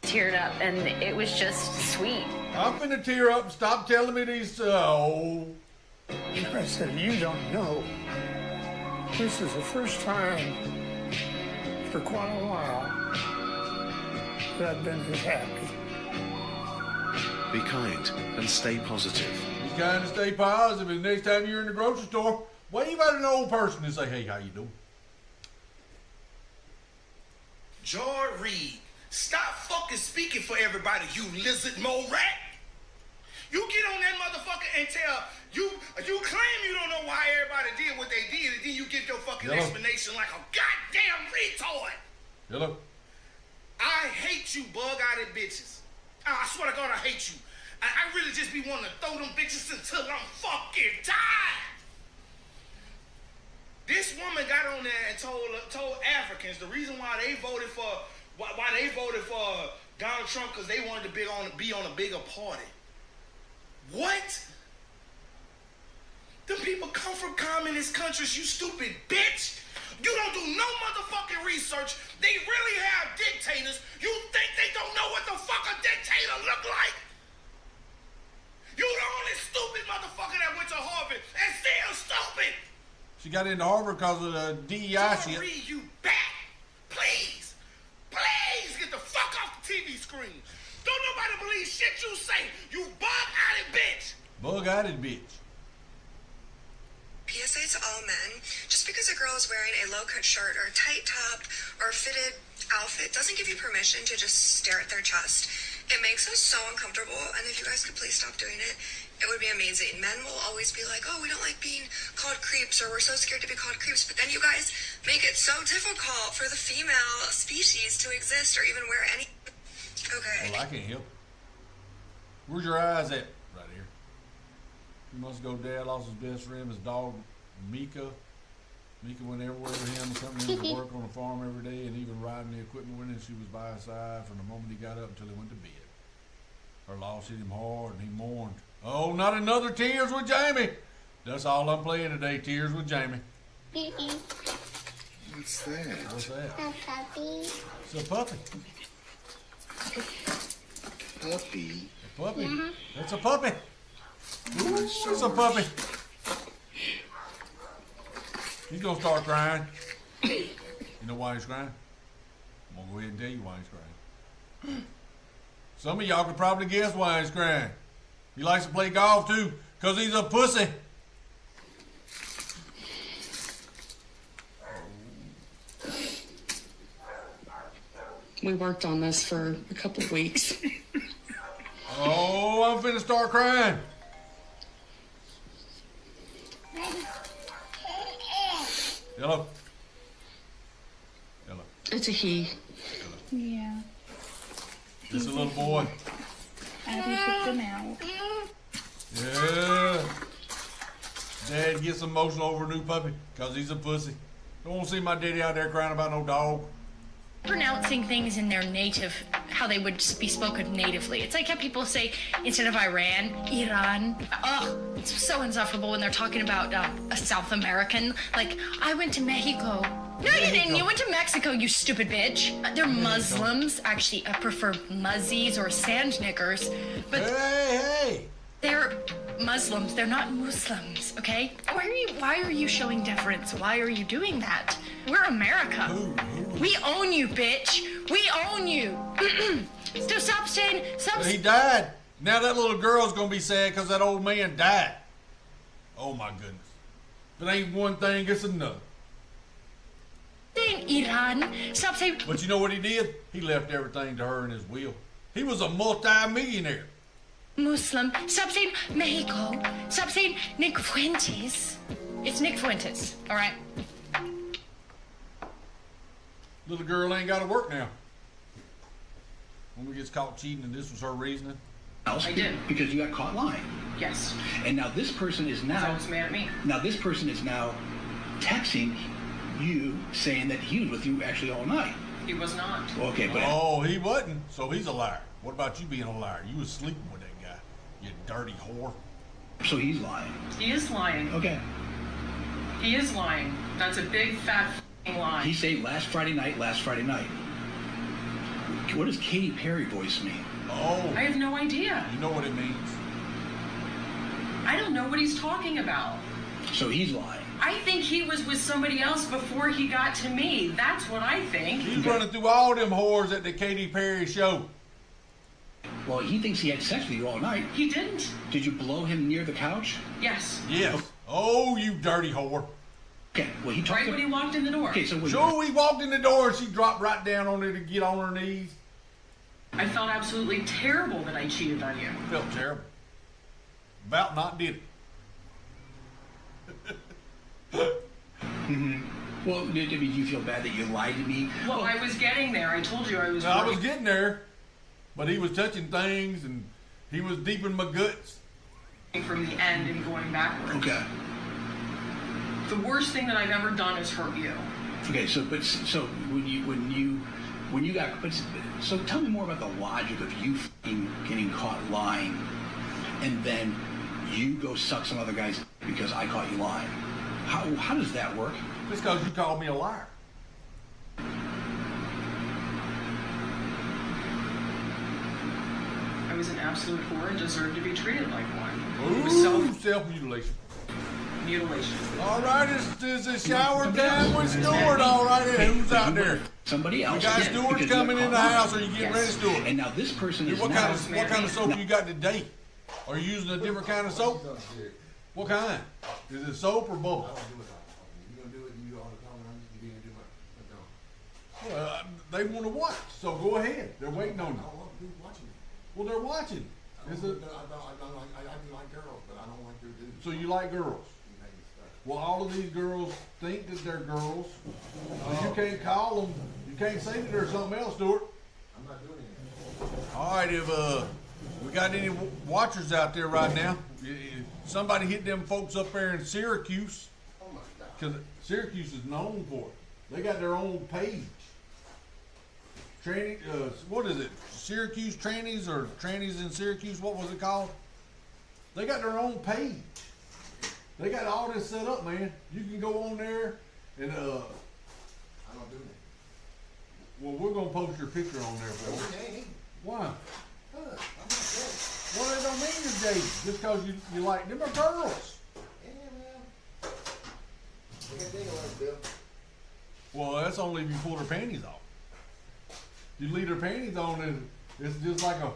Teared up, and it was just sweet. I'm finna tear up and stop telling me these, I said, "You don't know. This is the first time for quite a while that I've been this happy." Be kind and stay positive. Be kind and stay positive, and next time you're in the grocery store, wave at an old person and say, "Hey, how you doing?" Joy Reid, stop fucking speaking for everybody, you lizard mole rat. You get on that motherfucker and tell, you claim you don't know why everybody did what they did, and then you give your fucking explanation like a goddamn retard. Hello? I hate you, bug-eyed bitches. I swear to God, I hate you. I really just be wanting to throw them bitches until I'm fucking tired. This woman got on there and told Africans the reason why they voted for Donald Trump, because they wanted to be on a bigger party. What? Them people come from communist countries, you stupid bitch. You don't do no motherfucking research. They really have dictators. You think they don't know what the fuck a dictator look like? You the only stupid motherfucker that went to Harvard and still stupid. She got into Harvard because of the DEI shit. Read you back. Please get the fuck off the TV screen. Don't nobody believe shit you say, you bug-eyed bitch. Bug-eyed bitch. PSA to all men, just because a girl is wearing a low-cut shirt or tight-topped or fitted outfit doesn't give you permission to just stare at their chest. It makes us so uncomfortable, and if you guys could please stop doing it, it would be amazing. Men will always be like, oh, we don't like being called creeps, or we're so scared to be called creeps, but then you guys make it so difficult for the female species to exist or even wear any... Okay. Well, I can't help it. Where's your eyes at? Right here. You must go, Dad lost his best friend, his dog, Mika. Mika went everywhere with him, coming into work on the farm every day, and even riding the equipment with him. She was by his side from the moment he got up until he went to bed. Her loss hit him hard, and he mourned. Oh, not another Tears with Jamie. That's all I'm playing today, Tears with Jamie. What's that? What's that? A puppy. It's a puppy. Puppy. A puppy. Yeah. That's a puppy. Ooh, it's a puppy. He's gonna start crying. You know why he's crying? I'm gonna go ahead and tell you why he's crying. Some of y'all could probably guess why he's crying. He likes to play golf too, because he's a pussy. We worked on this for a couple of weeks. Oh, I'm finna start crying. Hello. Hello. It's a he. Yeah. Just a little boy. Abby picked him out. Yeah. Dad gets emotional over a new puppy because he's a pussy. Don't want to see my daddy out there crying about no dog. Pronouncing things in their native, how they would be spoken natively. It's like how people say, instead of Iran, Iran. Oh, it's so insufferable when they're talking about a South American. Like, I went to Mexico. No, you didn't. You went to Mexico, you stupid bitch. They're Muslims. Actually, I prefer muzzies or sand niggers. But hey! They're Muslims. They're not Muslims, okay? Why are you showing deference? Why are you doing that? We're America. We own you, bitch. We own you. So stop saying... He died. Now that little girl's gonna be sad because that old man died. Oh my goodness. If it ain't one thing, it's another. Saying Iran. Stop saying... But you know what he did? He left everything to her in his will. He was a multi-millionaire. Muslim. Stop saying Mexico. Stop saying Nick Fuentes. It's Nick Fuentes, all right? Little girl ain't got to work now. When we gets caught cheating, and this was her reasoning. I did. Because you got caught lying. Yes. And now this person is now... So it's mad at me. Now this person is now texting you saying that he was with you actually all night. He was not. Okay, but... Oh, he wasn't, so he's a liar. What about you being a liar? You was sleeping with that guy, you dirty whore. So he's lying. He is lying. Okay. He is lying. That's a big, fat lie. He said last Friday night. What does Katy Perry voice mean? Oh. I have no idea. You know what it means. I don't know what he's talking about. So he's lying. I think he was with somebody else before he got to me. That's what I think. He's running through all them whores at the Katy Perry show. Well, he thinks he had sex with you all night. He didn't. Did you blow him near the couch? Yes. Yes. Oh, you dirty whore. Okay, well, he talked right when he walked in the door. Okay, so he walked in the door and she dropped right down on there to get on her knees. I felt absolutely terrible that I cheated on you. Felt terrible. About not did it. Well, did you feel bad that you lied to me? Well, I was getting there. I told you I was. I was getting there, but he was touching things and he was deep in my guts. From the end and going backwards. Okay. The worst thing that I've ever done is hurt you. Okay, so when you got, so tell me more about the logic of you getting caught lying, and then you go suck some other guys because I caught you lying. How does that work? Just because you called me a liar. I was an absolute whore and deserved to be treated like one. Ooh, self-mutilation. Mutilation. All right, it's a shower time with Stuart. All right, who's out there? Somebody else. We got Stuart's coming in the house. Are you getting ready, Stuart? And now this person is what kind of soap you got today? Are you using a different kind of soap? What kind? Is it soap or bubble? Well, they want to watch, so go ahead. They're waiting on you. Well, they're watching. I don't like girls, but I don't like their dudes. So you like girls? Well, all of these girls think that they're girls. But you can't call them. You can't say that they're something else, Stuart. I'm not doing anything. All right, if we got any watchers out there right now, somebody hit them folks up there in Syracuse. Oh my God. Because Syracuse is known for it. They got their own page. Tranny, what is it? Syracuse Trannies or Trannies in Syracuse? What was it called? They got their own page. They got all this set up, man. You can go on there and I don't do that. well, we're gonna post your picture on there for you. Okay. Why? I'm not gay. Well, it don't mean you're gay just because you like them are girls. Yeah, man. They got dingo legs, Bill. Well, that's only if you pull their panties off. You leave their panties on and it's just like a.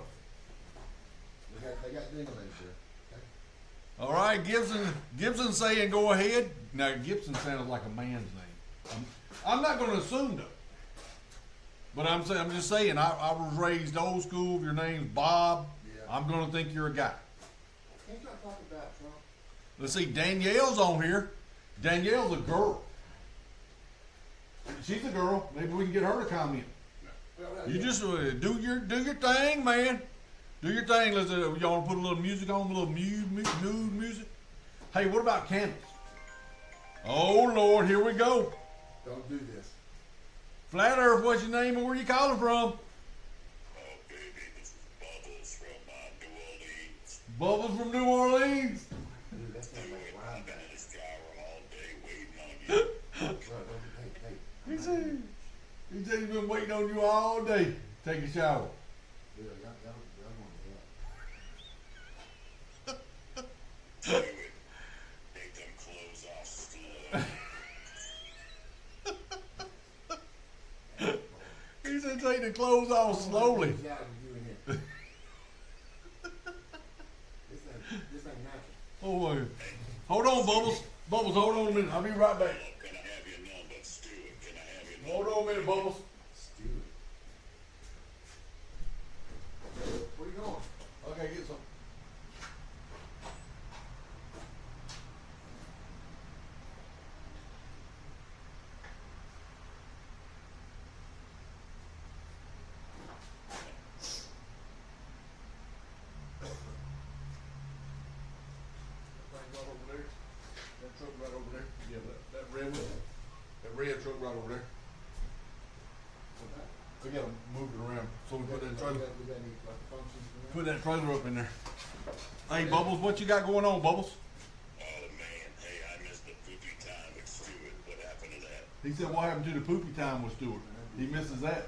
They got dingo legs here. All right, Gibson saying go ahead. Now Gibson sounds like a man's name. I'm not going to assume though. But I'm just saying I was raised old school. If your name's Bob, yeah. I'm going to think you're a guy. Can't you talk about Trump? Let's see, Danielle's on here. Danielle's a girl. She's a girl. Maybe we can get her to comment. You just do your thing, man. Do your thing. Let's y'all want to put a little music on, a little mood music. Hey, what about candles? Oh Lord, here we go. Don't do this. Flat Earth, what's your name and where you calling from? Oh baby, this is Bubbles from New Orleans. Bubbles from New Orleans. Dude, that's not like I've wild been back. in this shower all day waiting on you. He said he's been waiting on you all day. Take a shower. Yeah, y'all Do it. Take them clothes off slow. He said take the clothes off slowly. This ain't natural. Oh, hold on, Bubbles. Bubbles, hold on a minute. I'll be right back. Can I have your number, Stuart? Can I have your Hold number? on a minute, Bubbles. Stupid. Where you going? Okay, get some. That truck right over there. Yeah, that red one. That red truck right over there. We gotta move it around. So we put that trailer. Put that trailer up in there. Hey, Bubbles, what you got going on, Bubbles? Oh man, hey, I missed the poopy time with Stuart. What happened to that? He said, what happened to the poopy time with Stuart? He misses that.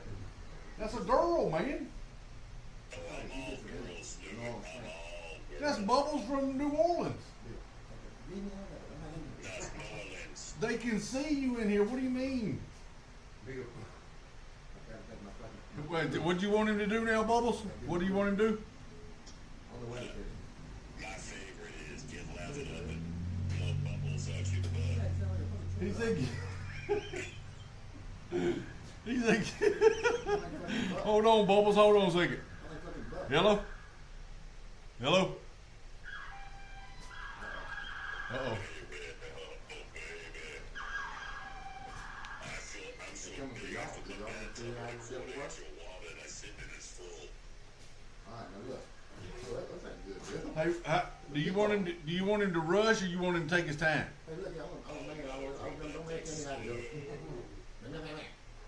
That's a girl, man. Oh, I'm all girls, Stuart. I'm all girls. That's Bubbles from New Orleans. Not New Orleans. They can see you in here. What do you mean? What do you want him to do now, Bubbles? What do you want him to do? My favorite is get lathered up and blow bubbles out your butt. He said, hold on, Bubbles, hold on a second. Hello? Hello? Uh-oh. I'm so big off the back to the actual water and I sit in this full. Alright, now look. That's not good, Bill. Hey, do you want him to rush or you want him to take his time? Hey, look, don't make any idea.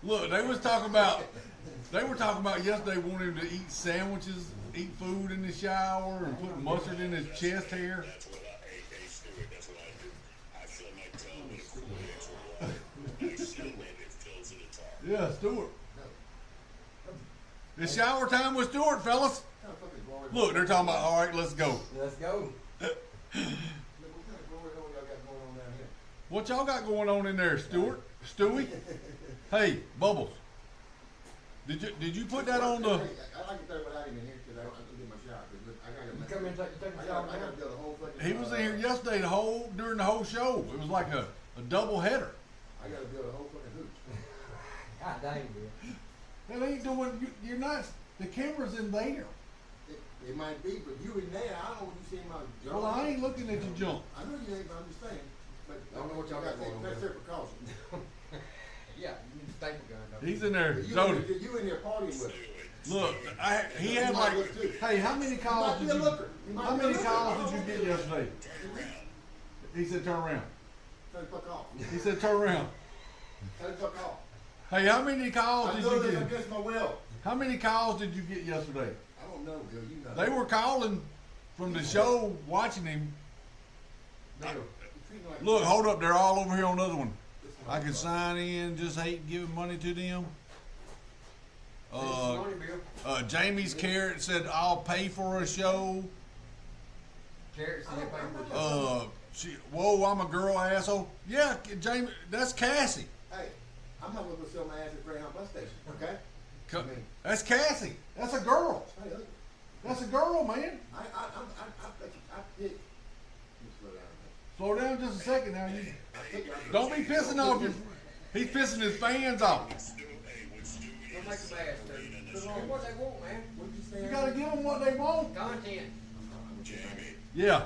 Look, they were talking about yesterday wanting him to eat sandwiches, eat food in the shower, and put mustard in his chest hair. That's what hey, Stuart, that's what I do. I fill my tongue with a cool extra water. I seal it, it fills to the top. Yeah, Stuart. It's shower time with Stuart, fellas. Look, they're talking about, all right, let's go. Let's go. Look, what kind of glory hole y'all got going on down here? What y'all got going on in there, Stuart? Stewie? Hey, Bubbles. Did you put that on the? Hey, I like to throw without him in here because I don't get my shower. I gotta come in, take my shower. I gotta build a whole fucking. He was in here yesterday during the whole show. It was like a double header. I gotta build a whole fucking hooch. God dang, Bill. That ain't doing. You're not. The camera's in there. It might be, but you in there, I don't know what you see in my junk. Well, I ain't looking at your junk. I know you ain't, but I'm just saying. But I don't know what y'all got going on That's there. their precaution. Yeah, you need a staple gun. Though. He's in there. You in there partying with him. Look, he had like, hey, how many calls did you? How many calls did you get yesterday? He said turn around. Tell the fuck off. He said turn around. Tell the fuck off. Hey, how many calls did you get? Against my will. How many calls did you get yesterday? I don't know, Bill. You know. They were calling from the show, watching him. Look, hold up, they're all over here on the other one. I can sign in, just hate giving money to them. Jamie's Carrot said, I'll pay for a show. Carrot said pay for a show. Whoa, I'm a girl, asshole. Yeah, Jamie, that's Cassie. Hey, I'm not going to sell my ass at Greyhound bus station, okay? That's Cassie. That's a girl. Hey, look. That's a girl, man. I pick. Slow down just a second now. Don't be pissing off your... He's pissing his fans off. Don't make a bad statement. Give them what they want, man. You gotta give them what they want. Content. Yeah.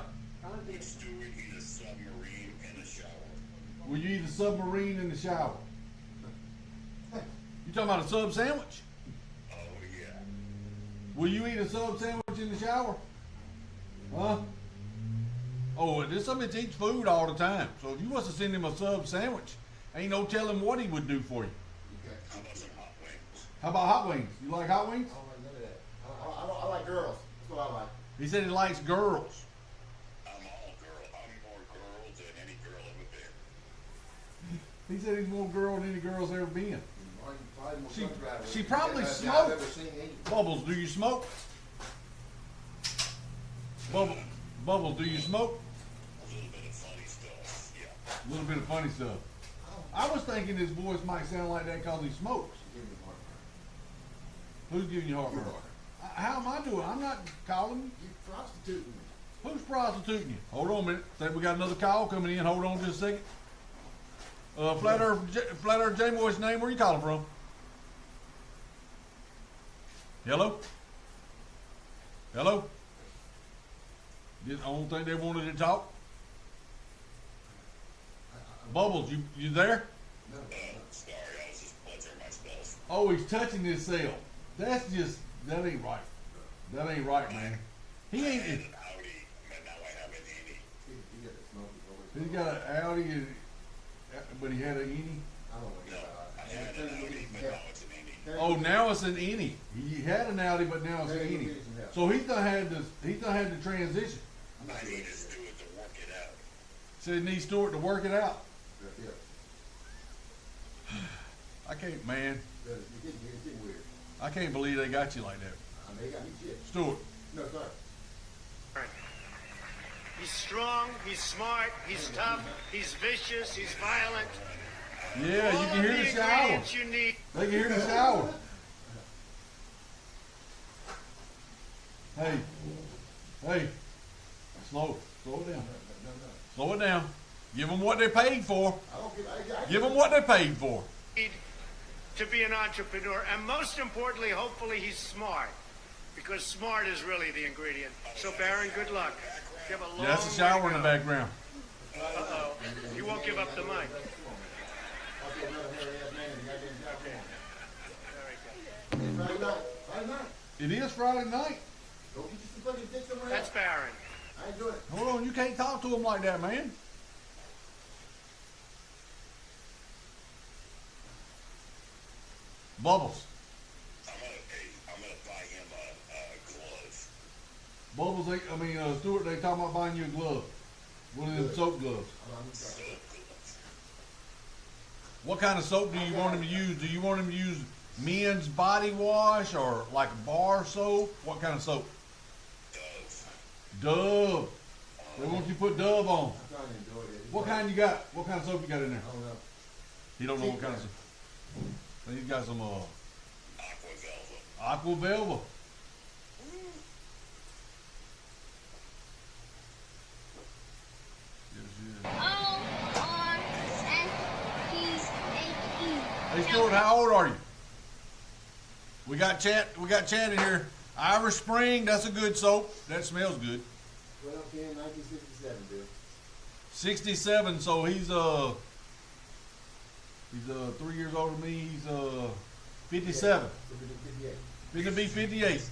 Would Stuart eat a submarine in the shower? Will you eat a submarine in the shower? You talking about a sub sandwich? Oh, yeah. Will you eat a sub sandwich in the shower? Huh? Oh, this somebody eats food all the time. So if you was to send him a sub sandwich, ain't no telling what he would do for you. How about some hot wings? How about hot wings? You like hot wings? I don't like none of that. I like girls. That's what I like. He said he likes girls. I'm all girl. I'm more girl than any girl ever been. He said he's more girl than any girl's ever been. She She probably smokes. Bubbles, do you smoke? Bubbles, do you smoke? A little bit of funny stuff, yeah. A little bit of funny stuff. I was thinking his voice might sound like that because he smokes. Who's giving you heartburn? How am I doing? I'm not calling you. You're prostituting me. Who's prostituting you? Hold on a minute. Think we got another call coming in. Hold on just a second. Flat Earth J Boy's name. Where you calling from? Hello? Hello? I don't think they wanted to talk. Bubbles, you there? No, sorry, I was just buttering myself. Oh, he's touching himself. That ain't right. That ain't right, man. He ain't. An Audi, but now I have an Indy. He's got an Audi, but he had an Indy. No, I had an Audi, but now it's an Indy. Oh, now it's an Indy. He had an Audi, but now it's an Indy. So he's done had the transition. I need to do it to work it out. So he needs Stuart to work it out. I can't, man. It's getting weird. I can't believe they got you like that. They got me shit. Stuart. No, sorry. He's strong, he's smart, he's tough, he's vicious, he's violent. Yeah, you can hear the shower. You need. They can hear the shower. Hey, slow it down. Slow it down. Give them what they paid for. Give them what they paid for. To be an entrepreneur, and most importantly, hopefully he's smart, because smart is really the ingredient. So Baron, good luck. You have a long That's a shower in the background. Uh-oh. You won't give up the mic. Friday night. It is Friday night. Go get you some fucking dick somewhere That's else. Baron. I ain't doing it. Hold on, you can't talk to him like that, man. Bubbles. I'm gonna buy him a glove. Bubbles, Stuart, they talking about buying you a glove. One of them soap gloves. What kind of soap do you want him to use? Do you want him to use men's body wash or like bar soap? What kind of soap? Dove. They want you to put Dove on. What kind you got? What kind of soap you got in there? I don't know. He don't know what kind of soap. He's got some Aqua Velva. Hey Stuart, how old are you? We got chat in here. Irish Spring, that's a good soap. That smells good. 12/10/1967, Bill. 67, so he's 3 years older than me. He's 57. He's gonna be 58.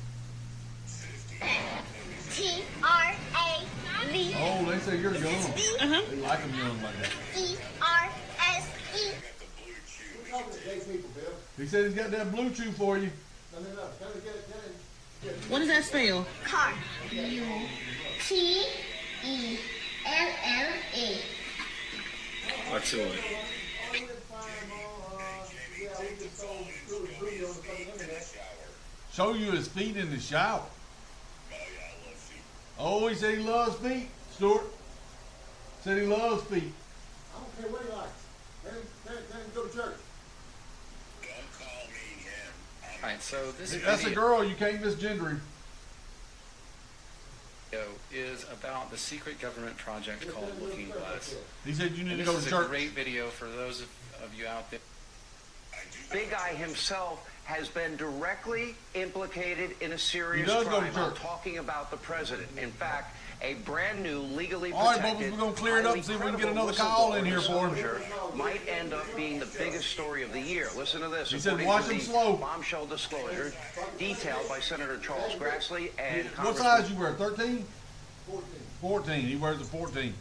T-R-A-V. Oh, they say you're young. They like them young like that. E-R-S-E. He said he's got that blue chew for you. What does that spell? Car. T-E-L-L-E. What's it? Show you his feet in the shower. Oh, he said he loves feet, Stuart. Said he loves feet. I don't care what he likes. Let him go to church. All right, so this That's a girl. You can't misgender him. video is about the secret government project called Looking Glass. He said you need And to this go is to a church. great video for those of you out there. Big Eye himself has been directly implicated in a serious He does go to crime. I'm church. talking about the president. In fact, a brand new legally All right, protected, Bubbles, we're gonna clear it up and see if we can get another call in here for him. disclosure might end up being the biggest story of the year. Listen to this. He said, According "Watch to him the slow." bombshell disclosure detailed by Senator Charles Grassley and What Congressman size you wear? 13? 14. He wears a 14.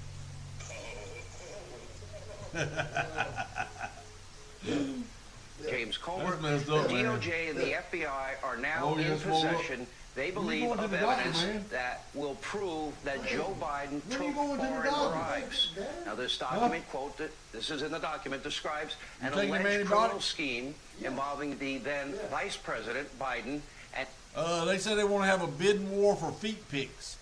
James Comer. That's messed up, The man. DOJ and the FBI are now Oh, in yes, well, possession, they believe, going to of the doctor, evidence man? that will prove that Joe Biden When are you took going to the foreign doctor? bribes. Now, this document, quote, this is in the document, describes an taking him alleged antibiotics? criminal scheme involving the then Vice President Biden and They said they want to have a bidding war for feet picks.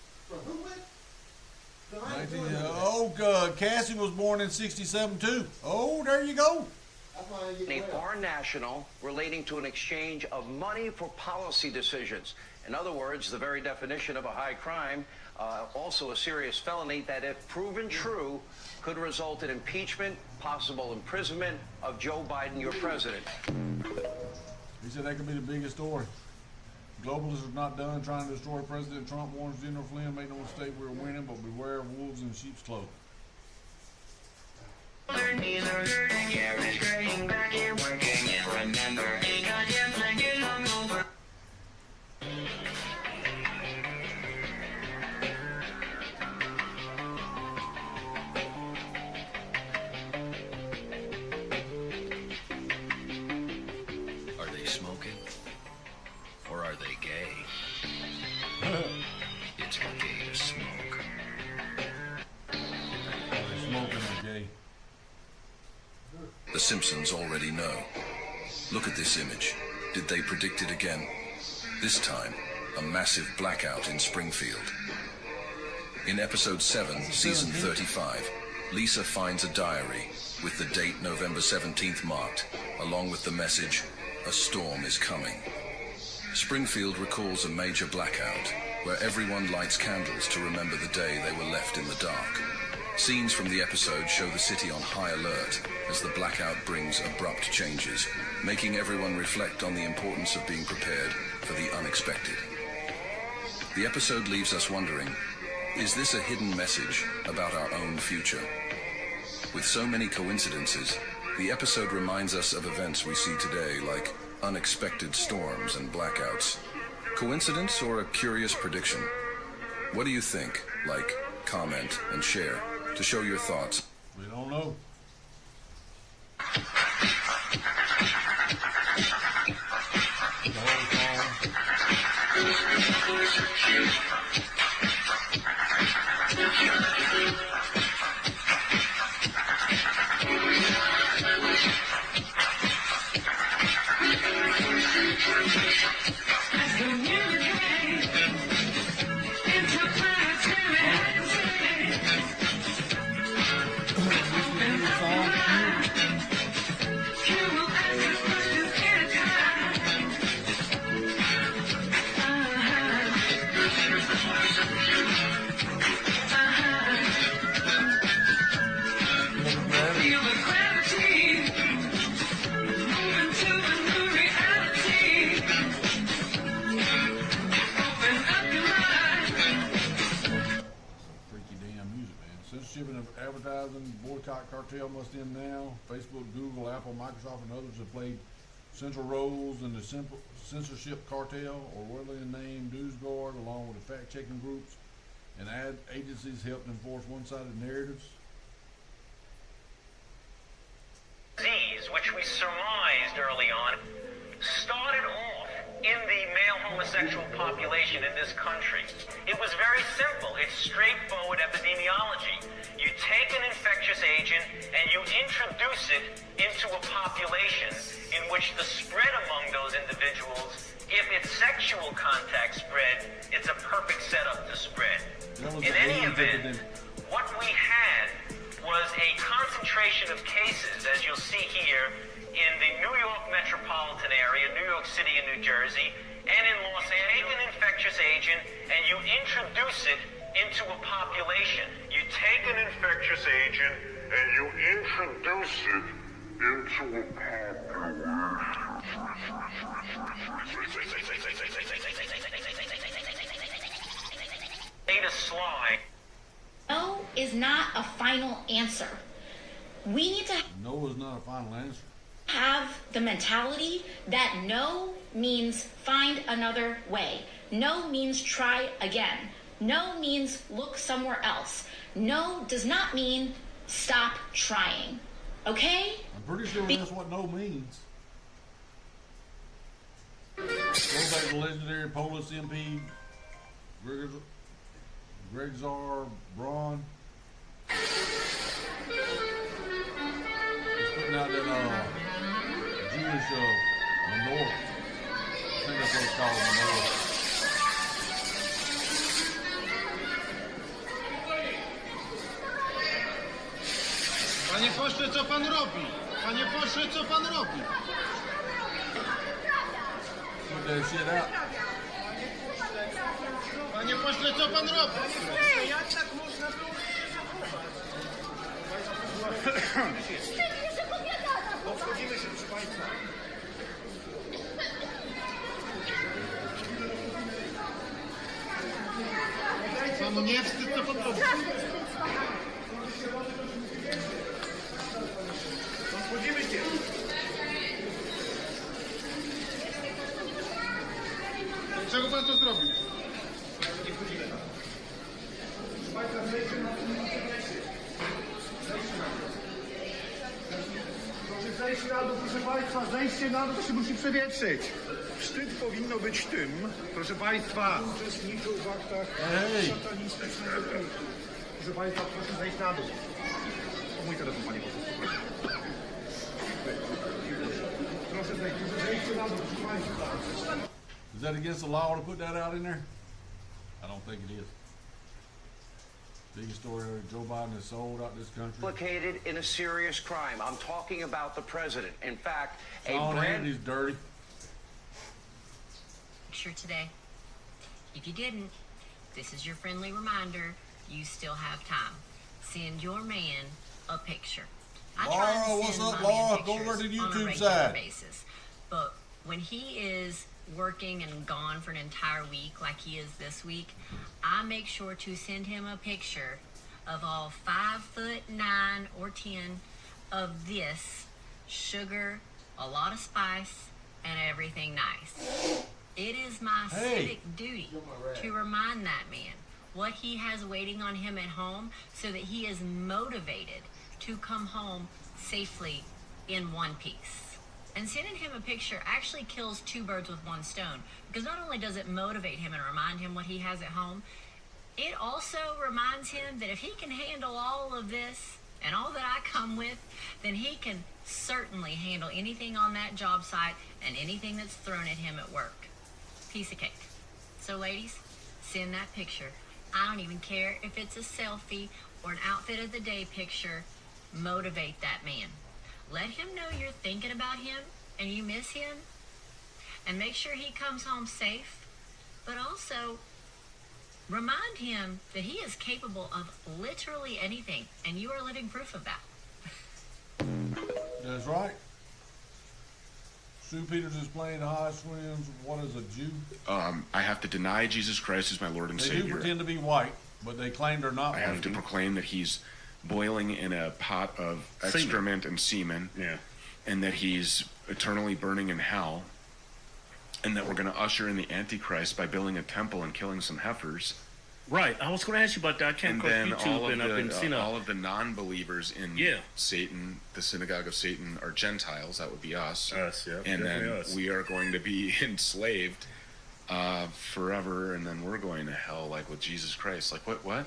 Cassie was born in 67 too. Oh, there you go. a foreign national relating to an exchange of money for policy decisions. In other words, the very definition of a high crime, also a serious felony that, if proven true, could result in impeachment, possible imprisonment of Joe Biden, your president. He said that could be the biggest story. Globalists are not done trying to destroy President Trump, warns General Flynn. Make no mistake, we're winning, but beware of wolves in sheep's clothing. Are they smoking? Or are they gay? It's gay to smoke. Smoking is gay. The Simpsons already know. Look at this image. Did they predict it again? This time, a massive blackout in Springfield. In episode 7, season 35, Lisa finds a diary with the date November 17th marked, along with the message, "A storm is coming." Springfield recalls a major blackout, where everyone lights candles to remember the day they were left in the dark. Scenes from the episode show the city on high alert as the blackout brings abrupt changes, making everyone reflect on the importance of being prepared for the unexpected. The episode leaves us wondering, is this a hidden message about our own future? With so many coincidences, the episode reminds us of events we see today, like unexpected storms and blackouts. Coincidence or a curious prediction? What do you think? Like, comment, and share to show your thoughts. We don't know. advertising boycott cartel must end now. Facebook, Google, Apple, Microsoft, and others have played central roles in the censorship cartel, or Orwellian name NewsGuard, along with the fact-checking groups and ad agencies helped enforce one-sided narratives. Disease, which we surmised early on, started off in the male homosexual population in this country. It was very simple. It's straightforward epidemiology. You take an infectious agent and you introduce it into a population in which the spread among those individuals, if it's sexual contact spread, it's a perfect setup to spread. In any event, what we had was a concentration of cases, as you'll see here, in the New York metropolitan area, New York City and New Jersey, and in Los Angeles. Take an infectious agent and you introduce it into a population. You take an infectious agent and you introduce it into a population. No is not a final answer. We need to No is not a final answer. have the mentality that no means find another way. No means try again. No means look somewhere else. No does not mean stop trying. Okay? I'm pretty sure that's what no means. Go back to legendary Polish MP Greg Czar Braun. He's putting out that Jewish menorah. I think that's what it's called, menorah. Panie pośle, co pan robi? Panie pośle, co pan robi? Put that shit out. Panie pośle, co pan robi? Jak tak można było Obchodzimy się, proszę państwa. Panu nie wstyd, co pan robi? Obchodzimy się. Dlaczego pan to zrobił? Nie wchodzimy. Proszę państwa, zejście na dół. Zejście na dół, proszę państwa, zejście na dół, to się musi przewietrzyć. Wstyd powinno być tym, proszę państwa, uczestniczył w aktach satanistycznego kultu. Proszę państwa, proszę zejść na dół. O mój telefon, panie poseł. Proszę zejście na dół, proszę państwa. Is that against the law to put that out in there? I don't think it is. Biggest story Joe Biden has sold out this country. Implicated in a serious crime. I'm talking about the president. In fact, Sean Hannity's dirty. Picture today. If you didn't, this is your friendly reminder. You still have time. Send your man a picture. I try Laura, to what's send up, my man Laura? Go pictures over to the on a YouTube regular side. basis. But when he is working and gone for an entire week like he is this week, I make sure to send him a picture of all 5'9" or 10 of this sugar, a lot of spice, and everything nice. It is my civic duty to remind that man what he has waiting on him at home so that he is motivated to come home safely in one piece. And sending him a picture actually kills two birds with one stone, because not only does it motivate him and remind him what he has at home, it also reminds him that if he can handle all of this and all that I come with, then he can certainly handle anything on that job site and anything that's thrown at him at work. Piece of cake. So ladies, send that picture. I don't even care if it's a selfie or an outfit of the day picture. Motivate that man. Let him know you're thinking about him and you miss him. And make sure he comes home safe. But also, remind him that he is capable of literally anything. And you are living proof of that. That's right. Sue Peters is playing the high swims. What is a Jew? I have to deny Jesus Christ as my Lord and They Savior. do pretend to be white, but they claim they're not. I have to proclaim that he's boiling in a pot of excrement and semen. Yeah. And that he's eternally burning in hell. And that we're going to usher in the Antichrist by building a temple and killing some heifers. Right. I was going to ask you about that. I came across YouTube and I've been seeing all of the non-believers in Yeah. Satan, the synagogue of Satan, are Gentiles. That would be us. Us, yeah. And then us. we are going to be enslaved forever, and then we're going to hell, like with Jesus Christ. Like what?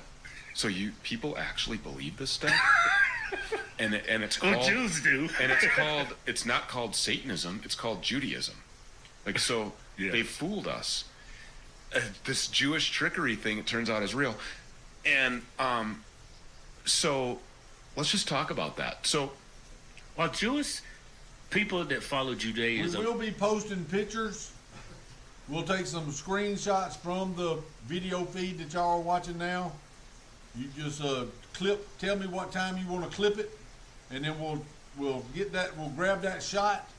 So you people actually believe this stuff? and it's called Jews do. And it's not called Satanism. It's called Judaism. Like so, they fooled us. This Jewish trickery thing, it turns out, is real. And so let's just talk about that. So, while Jewish people that follow Judaism, we will be posting pictures. We'll take some screenshots from the video feed that y'all are watching now. You just tell me what time you want to clip it, and then we'll get that. We'll grab that shot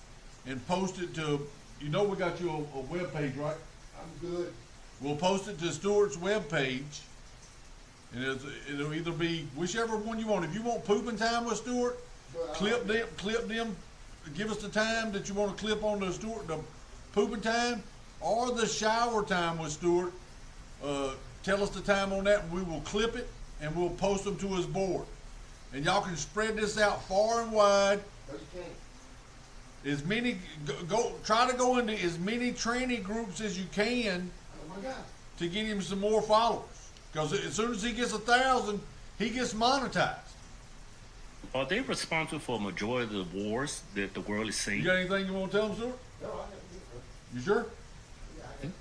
and post it to. You know, we got you a web page, right? I'm good. We'll post it to Stuart's web page, and it'll either be whichever one you want. If you want pooping time with Stuart, clip them. Give us the time that you want to clip on the Stuart, the pooping time, or the shower time with Stuart. Tell us the time on that, and we will clip it, and we'll post them to his board. And y'all can spread this out far and wide. No, you can't. As many try to go into as many tranny groups as you can to get him some more followers. Because as soon as he gets 1,000, he gets monetized. Are they responsible for a majority of the wars that the world is seeing? You got anything you want to tell them, Stuart? No, I got You sure? Yeah, I got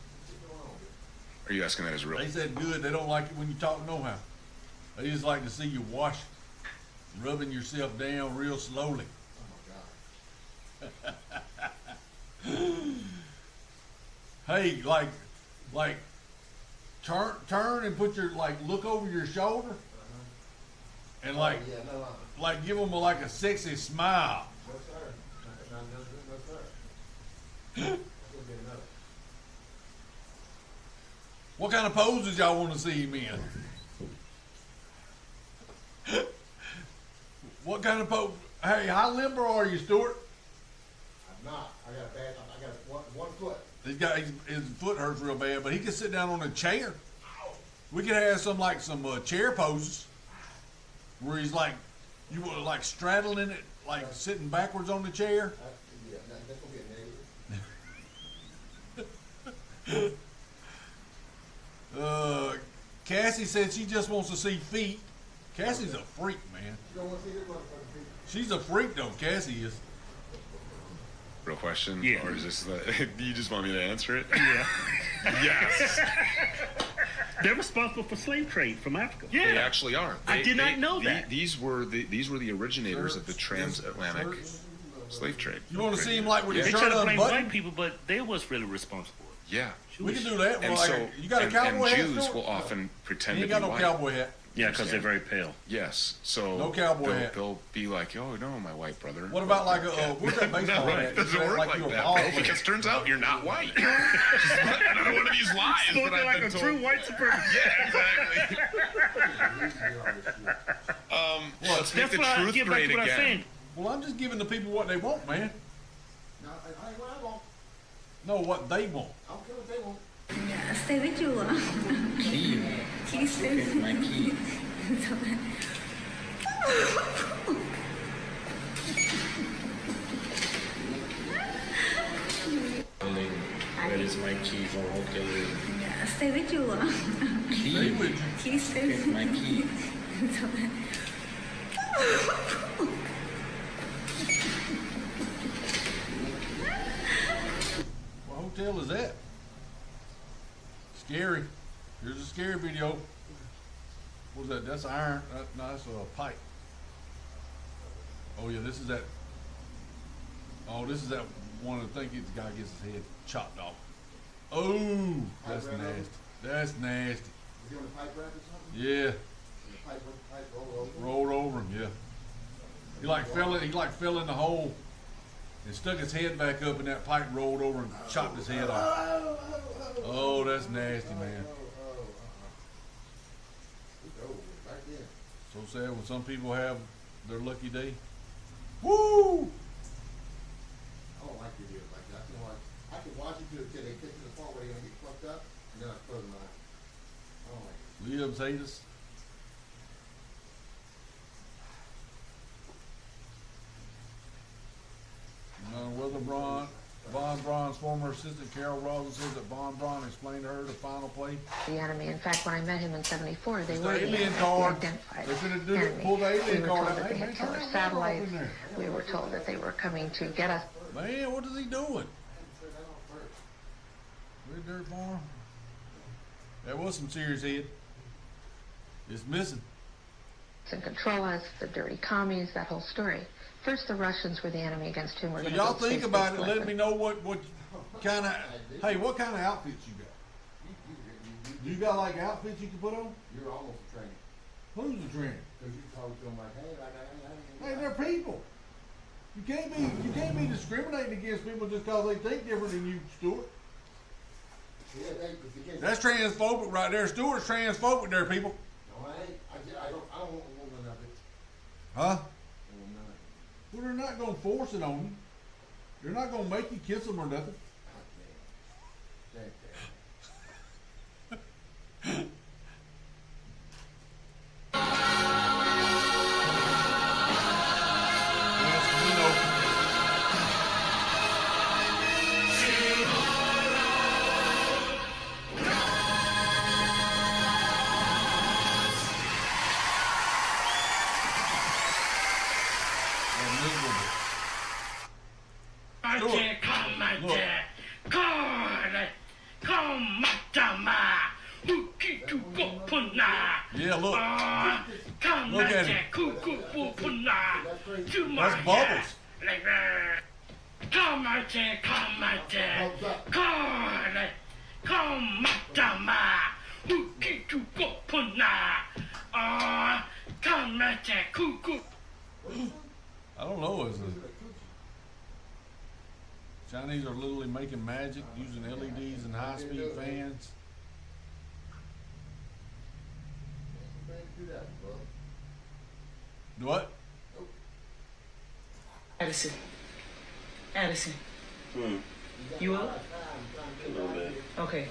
going on. are you asking that as real? They said good. They don't like it when you talk no how. They just like to see you wash, rubbing yourself down real slowly. Hey, like turn and put your look over your shoulder, and like give them a sexy smile. No, sir. No, sir. What kind of poses y'all want to see him in? What kind of pose? Hey, how limber are you, Stuart? I'm not. I got one foot. His foot hurts real bad, but he can sit down on a chair. We could have some chair poses where he's you want straddling it, sitting backwards on the chair. Yeah, that's gonna be a negative. Cassie said she just wants to see feet. Cassie's a freak, man. You don't want to see this motherfucking feet. She's a freak, though. Cassie is. Real question? Yeah. Or is this you just want me to answer it? Yeah. Yes. They're responsible for slave trade from Africa. Yeah. They actually are. I did not know that. These were the originators of the transatlantic slave trade. You want to see him with his They shirt try to blame unbuttoned? white people, but they was really responsible. Yeah. We can do that. And Well, you got a cowboy hat? Jews Stuart? will often pretend He to ain't be got no white. cowboy hat. Yeah, because they're very pale. Yes. So No cowboy hat. They'll be like, "Oh no, my white brother." What about what's that baseball No, hat? it doesn't work like you a that, ball bro, player. because turns out you're not white. And I don't want to use lies. Spoken that I've like been a told. true white supremacist. Yeah, exactly. Let's make the truth great again. Well, I'm just giving the people what they want, man. No, I ain't what I want. No, what they want. I don't care what they want. Stay with you. Key. Kisses. My key. Where is my key for hotel? Stay with you. Key. Kisses. My key. What hotel is that? Scary. Here's a scary video. What's that? That's iron. No, that's a pipe. Oh yeah, this is that. Oh, this is that one of the things the guy gets his head chopped off. Oh, that's nasty. That's nasty. Is he on a pipe rack or something? Yeah. The pipe rolled over. Rolled over him. Yeah. He fell in the hole and stuck his head back up, and that pipe rolled over and chopped his head off. Oh, that's nasty, man. So sad when some people have their lucky day. Woo! I don't like videos like that. You know, I can watch it till they get to the point where they're gonna get fucked up, and then I close my eyes. I don't like it. Libs hate us. Whether Von Braun's former assistant Carol Rawson says that Von Braun explained to her the final play. The enemy. In fact, when I met him in '74, they It's were the the alien enemy, card. the identified They should have enemy. pulled the alien We were card told out. that they Hey, had man, killer turn that satellites. off in there. We were told that they were coming to get us. Man, what is he doing? Red Dirt Farm? That was some serious head. It's missing. And control us, the dirty commies, that whole story. First, the Russians were the enemy against whom we're So going y'all to think about it. Let me know what kind of. Hey, what kind of outfits you got? You got like outfits you can put on? You're almost a trainer. Who's the trainer? Because you talk to them like, hey, Hey, they're people. You can't be discriminating against people just because they think different than you, Stuart. Yeah, That's transphobic right there. Stuart's transphobic there, people. No, I ain't. I don't want none of it. Huh? I want none. Well, they're not going to force it on you. They're not going to make you kiss them or nothing. Yeah, look. Look at him. That's Bubbles. I don't know. Is it? Chinese are literally making magic using LEDs and high-speed fans. What? Addison. You up? A little bit. Okay.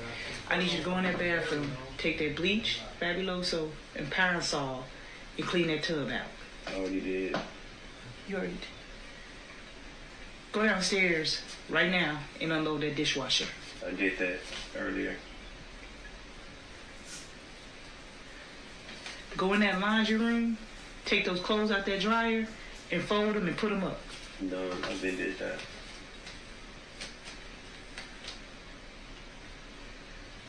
I need you to go in that bathroom, take that bleach, Fabuloso, and Parasol, and clean that tub out. I already did. You already did. Go downstairs right now and unload that dishwasher. I did that earlier. Go in that laundry room, take those clothes out that dryer, and fold them and put them up. Done. I've been did that.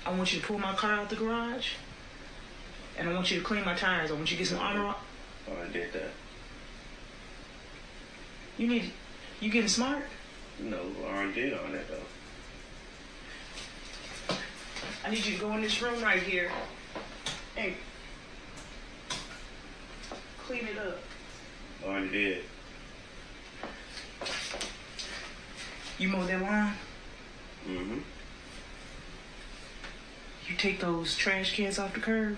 I want you to pull my car out the garage, and I want you to clean my tires. I want you to get some Armor. Oh, I did that. You getting smart? No, I already did all that though. I need you to go in this room right here and clean it up. I already did. You mow that lawn? Mm-hmm. You take those trash cans off the curb?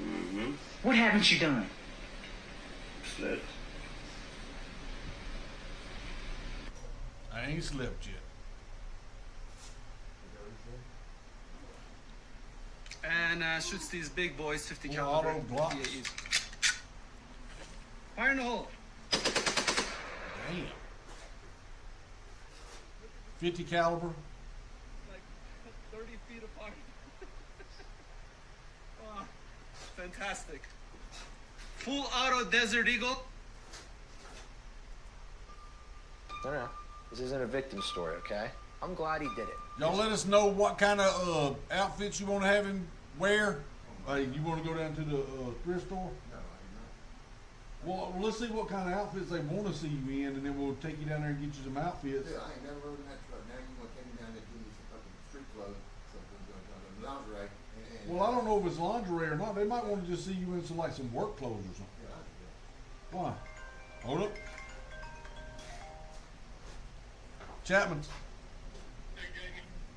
Mm-hmm. What haven't you done? Slept. I ain't slept yet. And shoots these big boys, 50 Full caliber. auto blocks. PAEs. Fire in the hole. Damn. 50 caliber. Like 30 feet apart. Oh, fantastic. Full auto Desert Eagle. No. This isn't a victim story, okay? I'm glad he did it. Y'all let us know what kind of outfits you want to have him wear. You want to go down to the thrift store? Well, let's see what kind of outfits they want to see you in, and then we'll take you down there and get you some outfits. Dude, I ain't never rode in that truck. Now you want to take me down there and give me some fucking street clothes, some lingerie. Well, I don't know if it's lingerie or not. They might want to just see you in some work clothes or something. Why? Hold up. Chapman's.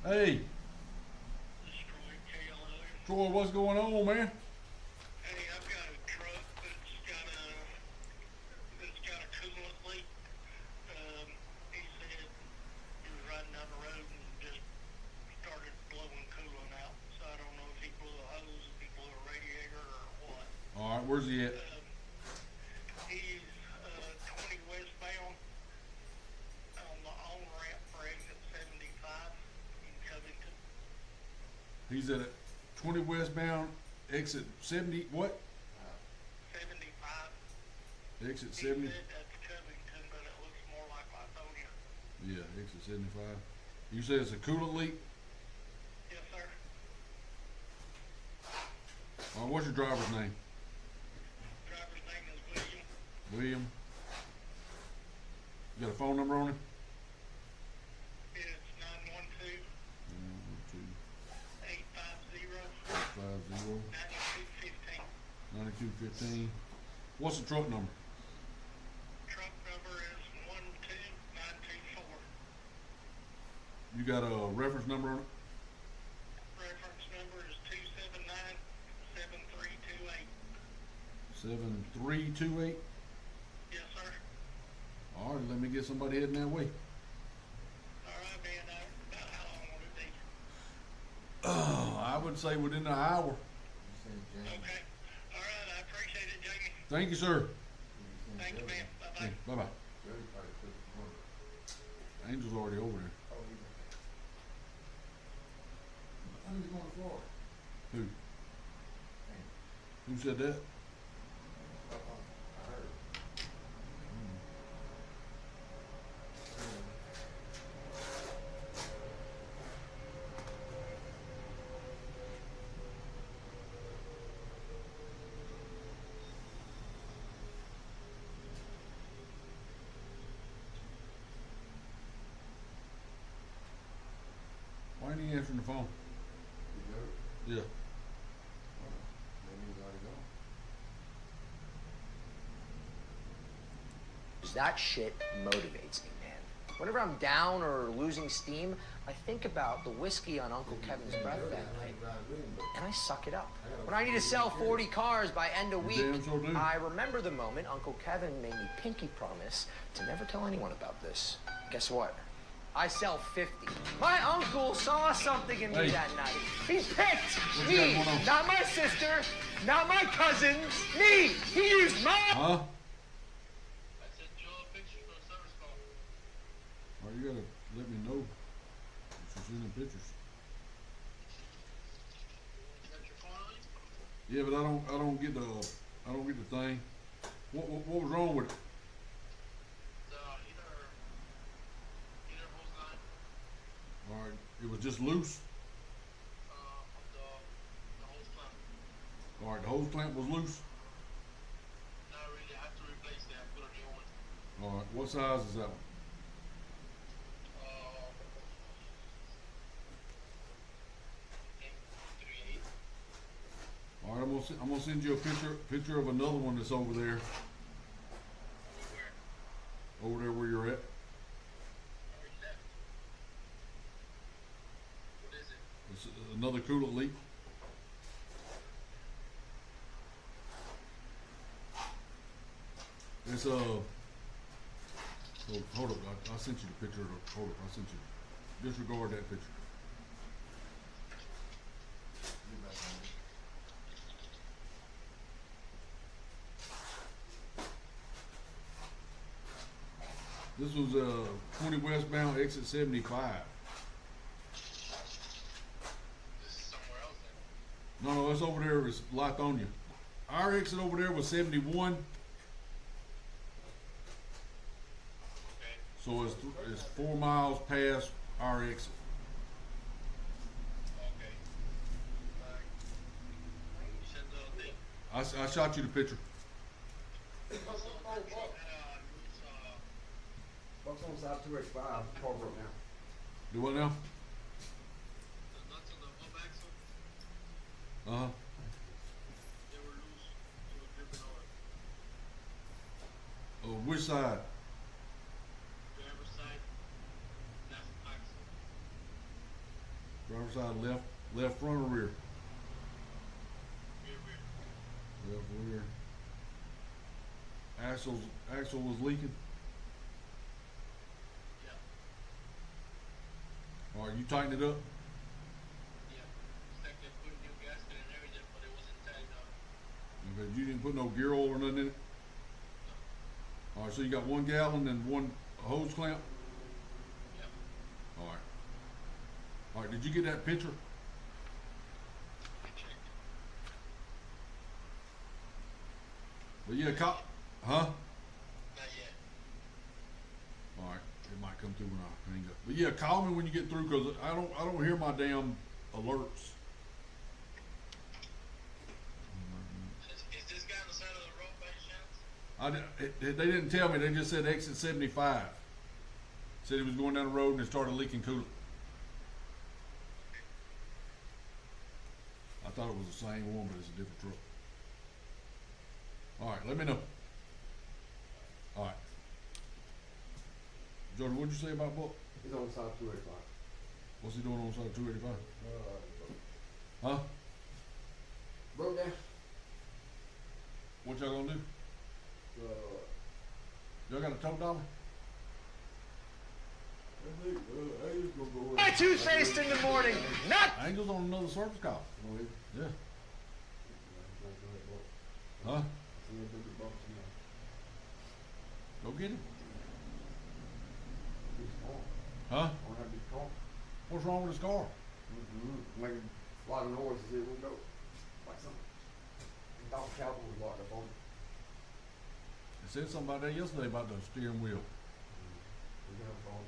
Hey. Troy, what's going on, man? Hey, I've got a truck that He's at 20 westbound, exit 70, what? 75. Exit 70? He said that's Covington, but it looks more like Lithonia. Yeah, exit 75. You say it's a coolant leak? Yes, sir. All right, what's your driver's name? Driver's name is William. William. You got a phone number on it? It's 912 850 9215. 9215. What's the truck number? Truck number is 12924. You got a reference number on it? Reference number is 279 7328. 7328? Yes, sir. All right, let me get somebody heading that way. Alright, man, about how long will it be? I would say within an hour. Okay. Alright, I appreciate it, Jamie. Thank you, sir. Thank you, man. Bye-bye. Yeah, bye-bye. Angel's already over there. Who's going to Florida? Who? Who said that? I heard. Why ain't he answering the phone? Yeah. Maybe he's already gone. That shit motivates me, man. Whenever I'm down or losing steam, I think about the whiskey on Uncle Kevin's breath that night, and I suck it up. When I need to sell 40 cars by end of week, I remember the moment Uncle Kevin made me pinky promise to never tell anyone about this. Guess what? I sell 50. My uncle saw something in me that night. He picked me, not my sister, not my cousins, me. He used my... Huh? Oh, you gotta let me know if you're sending pictures. Yeah, but I don't get the thing. What was wrong with it? All right, it was just loose. All right, the hose clamp was loose. All right, what size is that one? All right, I'm gonna send you a picture of another one that's over there. Over there where you're at. It's another coolant leak. It's hold up, I sent you the picture. Hold up, I sent you. Disregard that picture. This was 20 westbound, exit 75. No, it's over there. It's Lithonia. Our exit over there was 71. So it's 4 miles past our exit. I shot you the picture. What's on side 285? Car broke down. Do what now? Uh-huh. Oh, which side? Driver's side left front or rear? Left rear. Axle was leaking? All right, you tighten it up? Okay, you didn't put no gear oil or nothing in it? All right, so you got 1 gallon and one hose clamp? All right. All right, did you get that picture? But yeah, huh? All right, it might come through when I hang up. But yeah, call me when you get through, cause I don't hear my damn alerts. Is this guy on the side of the road by any chance? They didn't tell me. They just said exit 75. Said he was going down the road and it started leaking coolant. I thought it was the same one, but it's a different truck. All right, let me know. All right. Jordan, what'd you say about Buck? He's on side 285. What's he doing on side 285? Huh? Broke down. What y'all gonna do? Y'all got a tow dollar? Two-faced in the morning. Not. Angel's on another service call. Yeah. Huh? Go get him. Huh? What's wrong with his car? Making a lot of noise as it would go. Like something. Dog Cowboy was locked up on it. They said something about that yesterday about the steering wheel. We got up on it.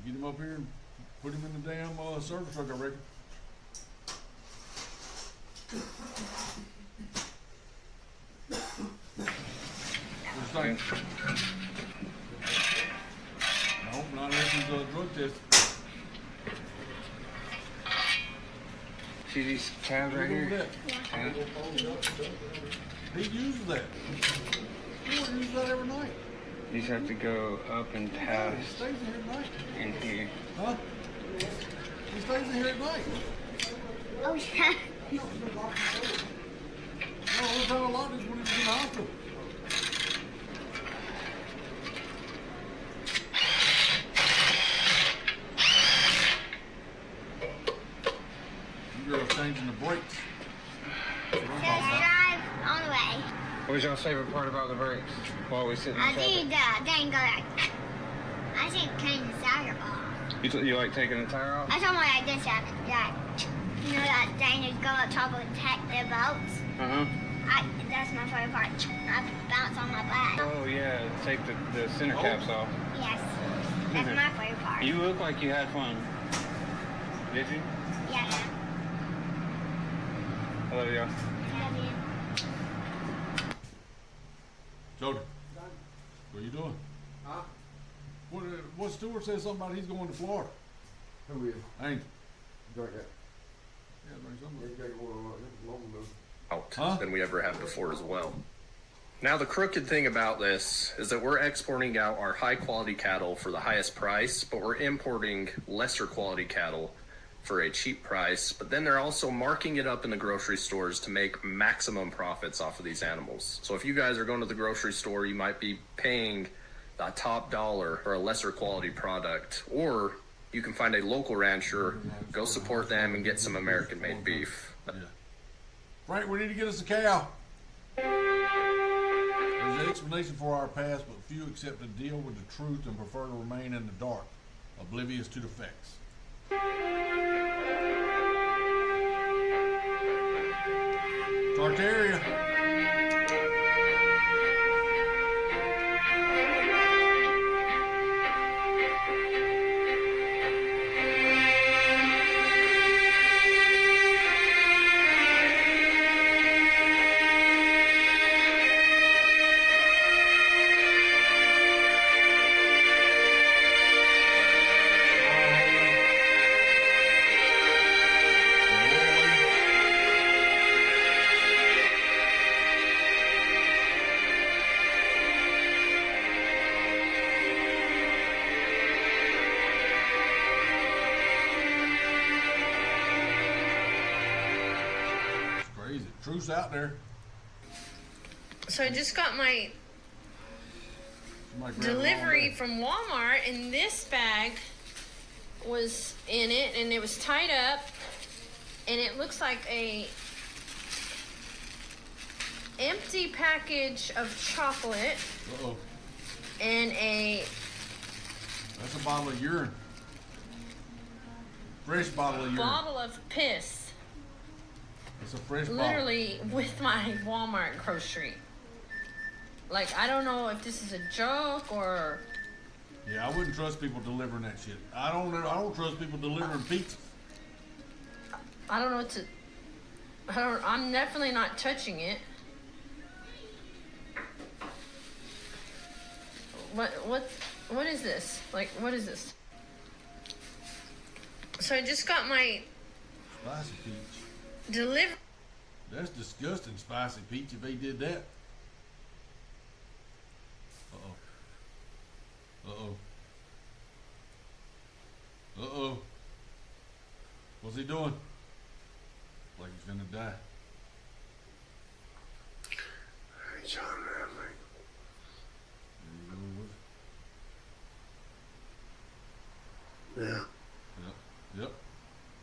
You get him up here and put him in the damn service truck, I reckon. What do you think? No, not unless he's drug test. See these tabs right here? Yeah. He uses that. He uses that every night. You just have to go up and past He stays in here at night. in here. Huh? He stays in here at night. Oh, yeah. No, the only time I locked is when he was in the hospital. You girls changing the brakes. Just drive on the way. What was y'all's favorite part about the brakes while we sit in the I traffic? think dang go like. I think cutting the tire off. You like taking the tire off? I told my like this, like, you know that thing that go up top of the boats? That's my favorite part. I bounce on my back. Oh yeah, take the center caps off. Yes, that's my favorite part. You look like you had fun. Did you? Yes. I love y'all. Love you. Jody, what are you doing? Huh? What Stewart said something about he's going to Florida? Who is? Angel. Drink that. Yeah, bring something. You take a long move. Out than we ever have before as well. Now the crooked thing about this is that we're exporting out our high quality cattle for the highest price, but we're importing lesser quality cattle for a cheap price, but then they're also marking it up in the grocery stores to make maximum profits off of these animals. So if you guys are going to the grocery store, you might be paying the top dollar for a lesser quality product, or you can find a local rancher, go support them and get some American made beef. Yeah. Frank, we need to get us a cow. There's an explanation for our past, but few accept to deal with the truth and prefer to remain in the dark, oblivious to the facts. Tartaria. Truce out there. So I just got my delivery from Walmart, and this bag was in it, and it was tied up, and it looks like a empty package of chocolate. Uh-oh. in a That's a bottle of urine. Fresh bottle of urine. bottle of piss. It's a fresh Literally with my Walmart grocery. Like, I don't know if this is a joke or... Yeah, I wouldn't trust people delivering that shit. I don't trust people delivering pizza. I don't know what to... I'm definitely not touching it. What is this? Like, what is this? So I just got my Spicy peach. delivery. That's disgusting, spicy peach, if they did that. Uh-oh. Uh-oh. Uh-oh. What's he doing? Like he's gonna die. Hey, John Radley. There you go. Yeah. Yep.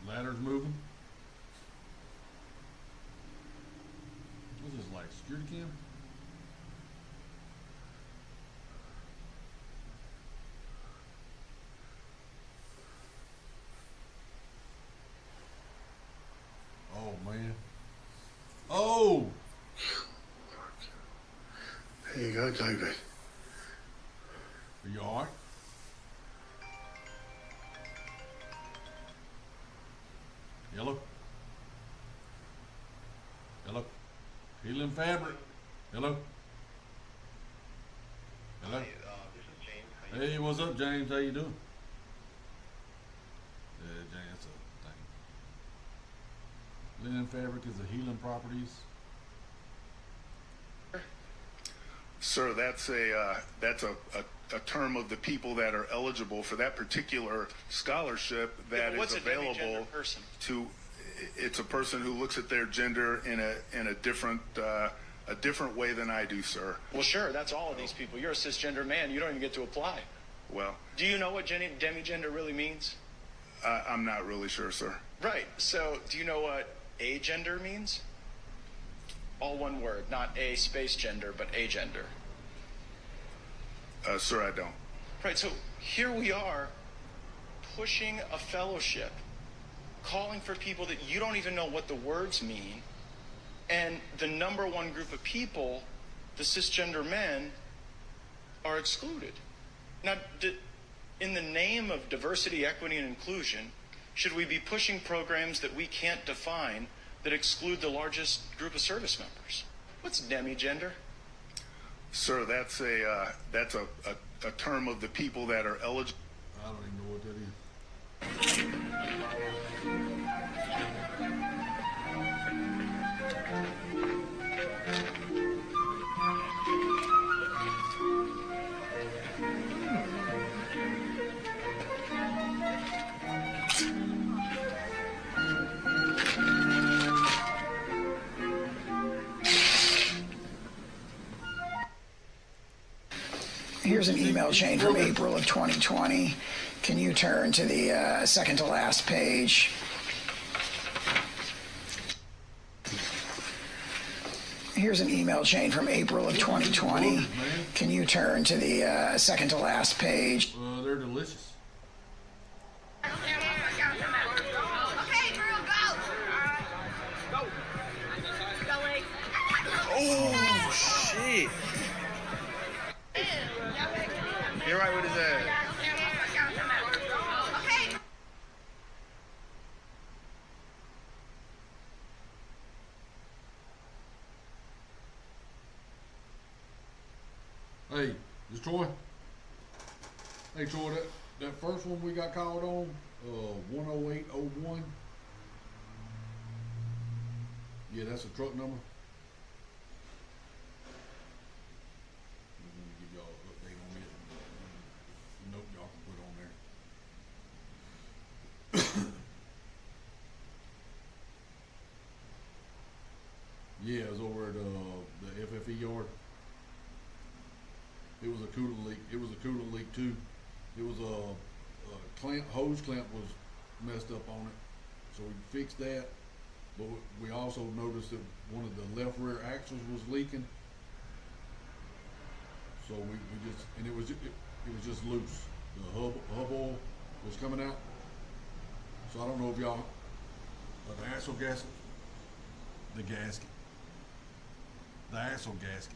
Ladder's moving. What's this, like security cam? Oh man. Oh! There you go, David. Are you alright? Yellow? Hello? Healing fabric? Hello? Hello? This is James. Hey, what's up, James? How you doing? Yeah, James, that's a thing. Linen fabric is the healing properties. Sir, that's a term of the people that are eligible for that particular scholarship that is available to. It's a person who looks at their gender in a different way than I do, sir. Well, sure, that's all of these people. You're a cisgender man. You don't even get to apply. Well, Do you know what demigender really means? I'm not really sure, sir. Right. So, do you know what agender means? All one word, not a space gender, but agender. Sir, I don't. Right. So here we are, pushing a fellowship, calling for people that you don't even know what the words mean, and the number one group of people, the cisgender men, are excluded. Now, in the name of diversity, equity, and inclusion, should we be pushing programs that we can't define that exclude the largest group of service members? What's demigender? Sir, that's a term of the people that are eligible. I don't even know what that is. Here's an email chain from April of 2020. Can you turn to the second to last page? Here's an email chain from April of 2020. Can you turn to the second to last page? They're delicious. Oh, shit. You're right with his ass. Hey, is Troy? Hey, Troy, that first one we got called on, 10801. Yeah, that's a truck number. I'm gonna give y'all an update on it. Note y'all can put on there. Yeah, it was over at the FFE yard. It was a coolant leak. It was a coolant leak too. It was a hose clamp was messed up on it, so we fixed that. But we also noticed that one of the left rear axles was leaking. So we just, and it was just loose. The hub oil was coming out. So I don't know if y'all, but the axle gasket, the axle gasket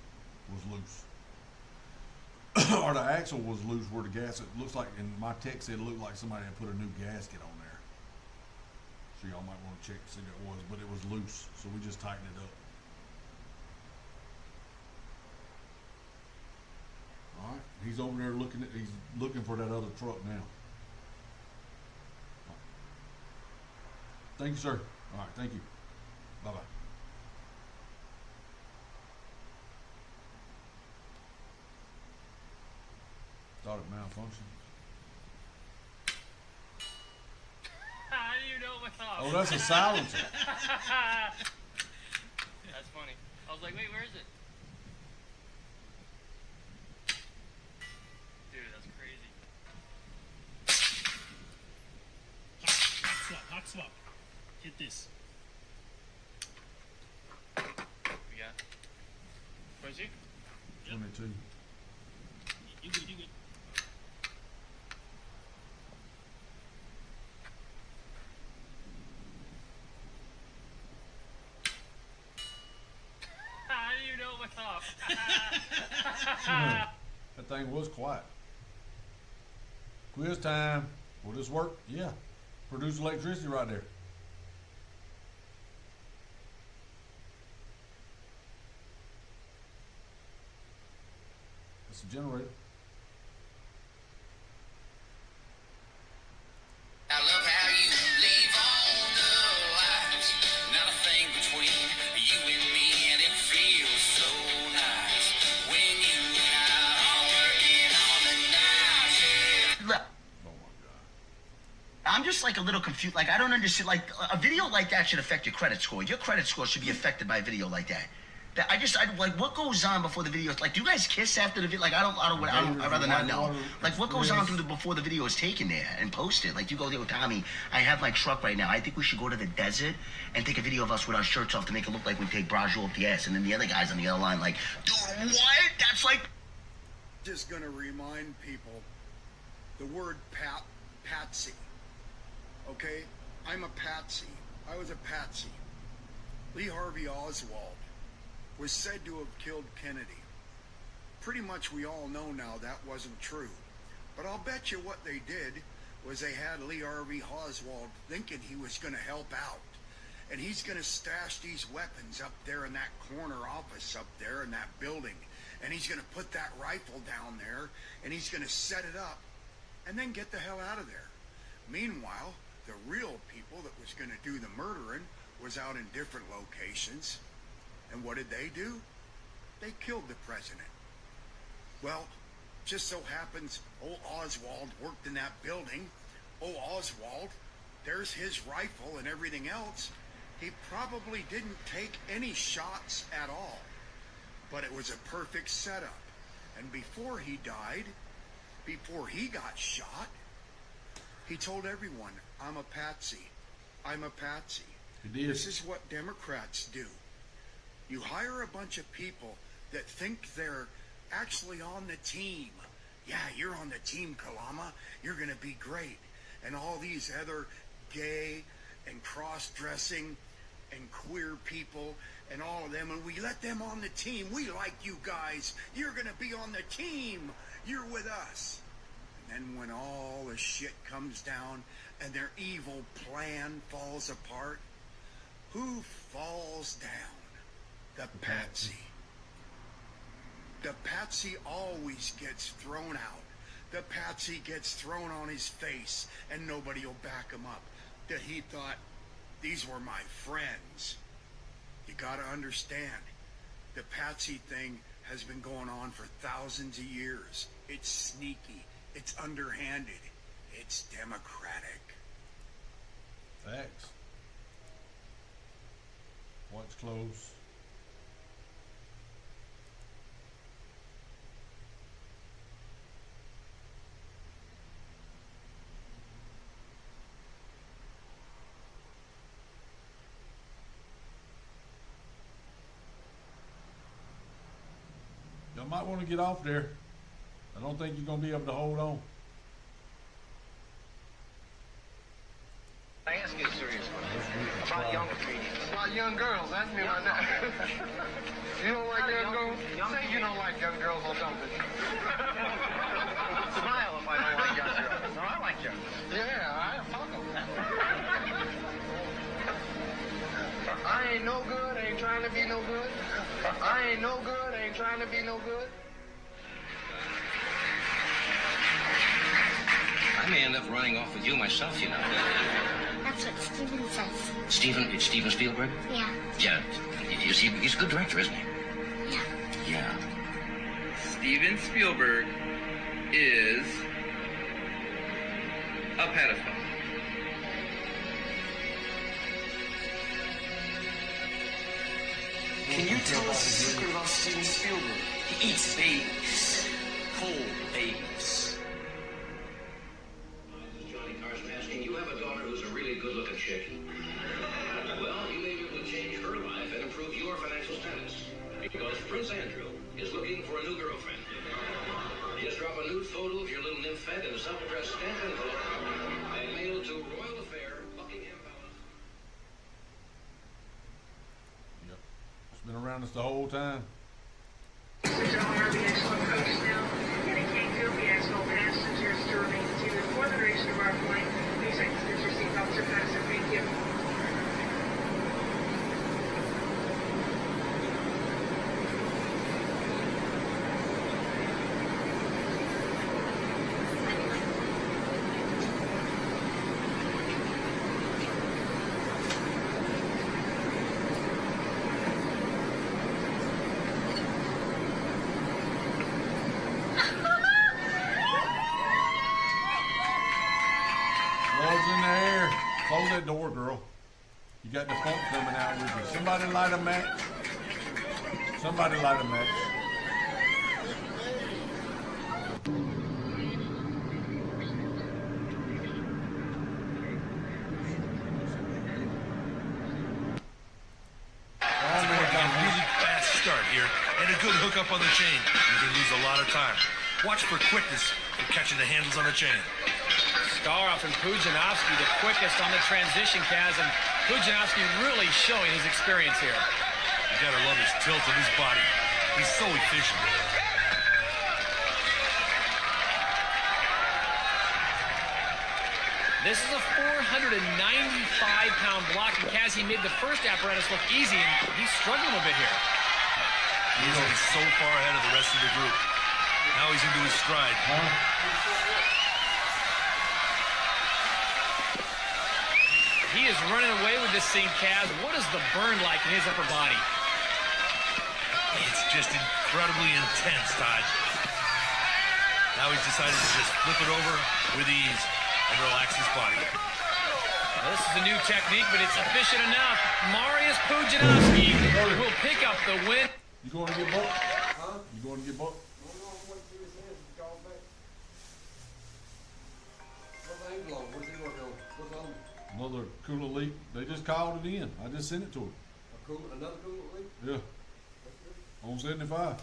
was loose. Or the axle was loose where the gasket looks like, and my text said it looked like somebody had put a new gasket on there. So y'all might want to check to see what it was, but it was loose. So we just tightened it up. All right, he's over there he's looking for that other truck now. Thank you, sir. All right, thank you. Bye-bye. Thought it malfunctioned. How do you know what's off? Oh, that's a silencer. That's funny. I was like, wait, where is it? Dude, that's crazy. Hot swap. Hit this. We got 22? 22. You good, you good. How do you know what's off? That thing was quiet. Quiz time. Will this work? Yeah. Produce electricity right there. That's a generator. I love how you leave all the lies. Not a thing between you and me, and it feels so nice when you and I are working on the night shift. Look, I'm just like a little confused. Like, I don't understand. Like, a video like that should affect your credit score. Your credit score should be affected by a video like that. I like, what goes on before the video? Like, do you guys kiss after the video? Like, I'd rather not know. Like, what goes on before the video is taken there and posted? Like, you go there with Tommy, I have my truck right now. I think we should go to the desert and take a video of us with our shirts off to make it look like we take Brajul up the ass. And then the other guys on the other line like, dude, what? That's like... Just gonna remind people, the word patsy. Okay? I'm a patsy. I was a patsy. Lee Harvey Oswald was said to have killed Kennedy. Pretty much we all know now that wasn't true. But I'll bet you what they did was they had Lee Harvey Oswald thinking he was going to help out. And he's going to stash these weapons up there in that corner office up there in that building. And he's going to put that rifle down there and he's going to set it up and then get the hell out of there. Meanwhile, the real people that was going to do the murdering was out in different locations. And what did they do? They killed the president. Well, just so happens old Oswald worked in that building. Oh, Oswald, there's his rifle and everything else. He probably didn't take any shots at all. But it was a perfect setup. And before he died, before he got shot, he told everyone, I'm a patsy. I'm a patsy. This is what Democrats do. You hire a bunch of people that think they're actually on the team. Yeah, you're on the team, Kalama. You're going to be great. And all these other gay and cross-dressing and queer people and all of them, and we let them on the team. We like you guys. You're going to be on the team. You're with us. And then when all the shit comes down and their evil plan falls apart, who falls down? The patsy. The patsy always gets thrown out. The patsy gets thrown on his face and nobody will back him up. That he thought, these were my friends. You gotta understand, the patsy thing has been going on for thousands of years. It's sneaky. It's underhanded. It's democratic. Facts. Watch close. Y'all might want to get off there. I don't think you're gonna be able to hold on. I ask you a serious question about young comedians. About young girls, ask me about that. You don't like young girls? Say you don't like young girls or something. Smile if I don't like young girls. No, I like young girls. Yeah, fuck them. I ain't no good, ain't trying to be no good. I ain't no good, ain't trying to be no good. I may end up running off with you myself, you know. That's what Steven says. It's Steven Spielberg? Yeah. Yeah. He's a good director, isn't he? Yeah. Yeah. Steven Spielberg is a pedophile. Can you tell us a secret about Steven Spielberg? He eats babies. Cold babies. Johnny Carson asking, you have a daughter who's a really good-looking chick. Well, you may be able to change her life and improve your financial status. Because Prince Andrew is looking for a new girlfriend. Just drop a nude photo of your little nymphette in a self-addressed stamp envelope and mail it to Royal Affair, Buckingham Palace. Yep. It's been around us the whole time. RBX coast now, heading Kingfield, the XL passengers to remain seated for the duration of our flight. Please exit your seatbelts are fastened. Thank you. Love's in the air. Close that door, girl. You got the funk coming out with you. Somebody light a match. Somebody light a match. Really fast start here and a good hookup on the chain. You can lose a lot of time. Watch for quickness for catching the handles on the chain. Starov and Pujanovsky the quickest on the transition, Kaz, and Pujanovsky really showing his experience here. You gotta love his tilt of his body. He's so efficient. This is a 495-pound block, and Kaz, he made the first apparatus look easy, and he's struggling a bit here. He's already so far ahead of the rest of the group. Now he's into his stride. He is running away with this thing, Kaz. What is the burn like in his upper body? It's just incredibly intense, Todd. Now he's decided to just flip it over with ease and relax his body. Well, this is a new technique, but it's efficient enough. Mariusz Pujanovsky will pick up the win. You going to get booked? Huh? You going to get booked? Another cooler leak. They just called it in. I just sent it to them. Another cooler leak? Yeah. On 75.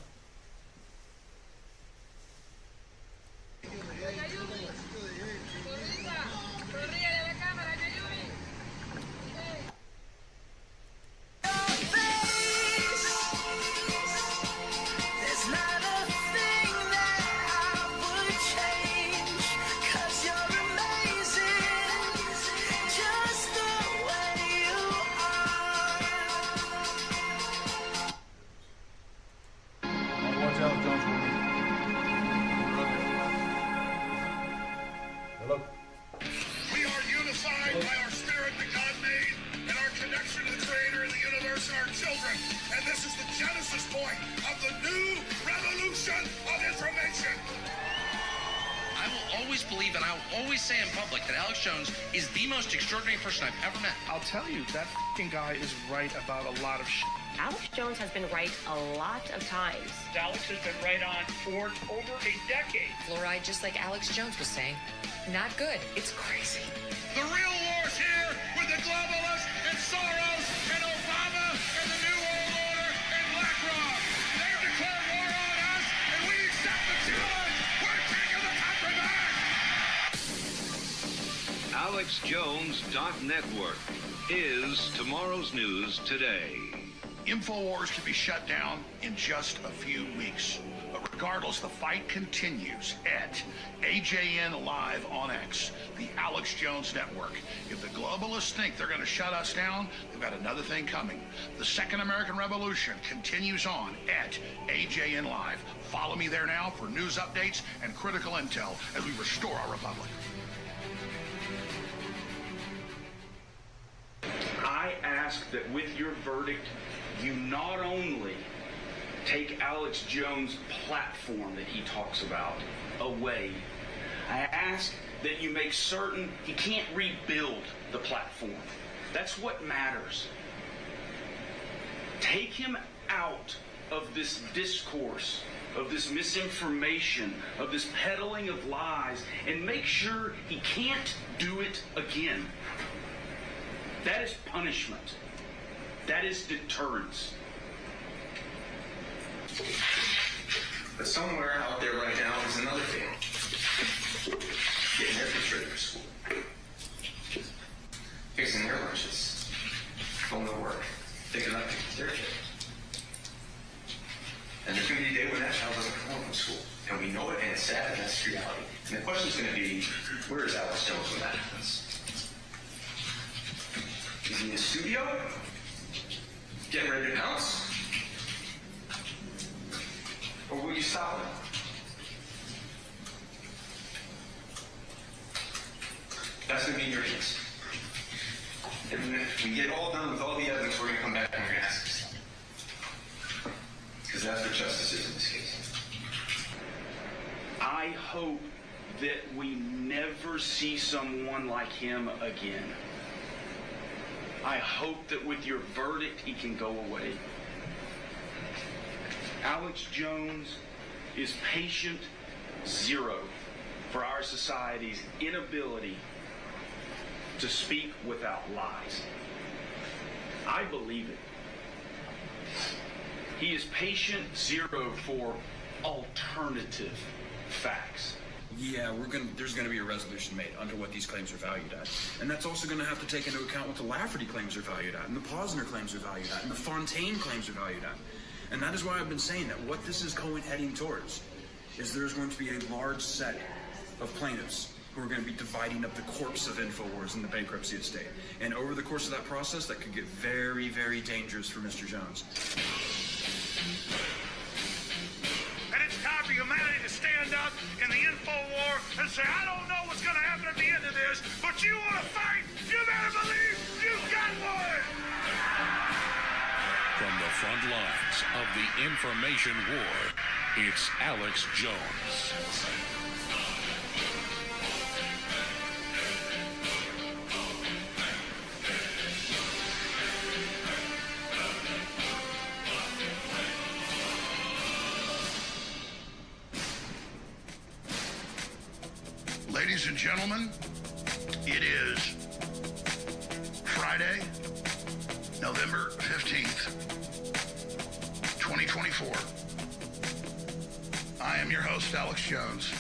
We are unified by our spirit that God made and our connection to the Creator and the universe and our children. And this is the genesis point of the new revolution of information. I will always believe and I will always say in public that Alex Jones is the most extraordinary person I've ever met. I'll tell you, that f***ing guy is right about a lot of shit. Alex Jones has been right a lot of times. Alex has been right on for over a decade. Fluoride, just like Alex Jones was saying, not good. It's crazy. The real war's here with the globalists and Soros and Obama and the New World Order and BlackRock. They've declared war on us, and we accept the challenge. AlexJones.network is tomorrow's news today. InfoWars to be shut down in just a few weeks. But regardless, the fight continues at AJN Live on X, the Alex Jones Network. If the globalists think they're going to shut us down, they've got another thing coming. The Second American Revolution continues on at AJN Live. Follow me there now for news updates and critical intel as we restore our republic. I ask that with your verdict, you not only take Alex Jones' platform that he talks about away. I ask that you make certain he can't rebuild the platform. That's what matters. Take him out of this discourse, of this misinformation, of this peddling of lies, and make sure he can't do it again. That is punishment. That is deterrence. But somewhere out there right now is another thing. Getting their kids ready for school. Fixing their lunches. Going to work. Picking up their kid. And there's going to be a day when that child doesn't come home from school. And we know it, and it's sad, and that's reality. And the question's going to be, where is Alex Jones when that happens? Is he in the studio? Getting ready to pounce? Or will you stop him? That's going to be in your hands. And if we get all done with all the evidence, we're going to come back and we're going to ask for something. Because that's what justice is in this case. I hope that we never see someone like him again. I hope that with your verdict, he can go away. Alex Jones is patient zero for our society's inability to speak without lies. I believe it. He is patient zero for alternative facts. Yeah, there's going to be a resolution made under what these claims are valued at. And that's also going to have to take into account what the Lafferty claims are valued at, and the Posner claims are valued at, and the Fontaine claims are valued at. And that is why I've been saying that what this is heading towards is there's going to be a large set of plaintiffs who are going to be dividing up the corpse of InfoWars in the bankruptcy estate. And over the course of that process, that could get very, very dangerous for Mr. Jones. And it's time for humanity to stand up in the info war and say, I don't know what's going to happen at the end of this, but you want to fight, you better believe you got one! From the front lines of the information war, it's Alex Jones. Ladies and gentlemen, it is Friday, November 15th, 2024. I am your host, Alex Jones.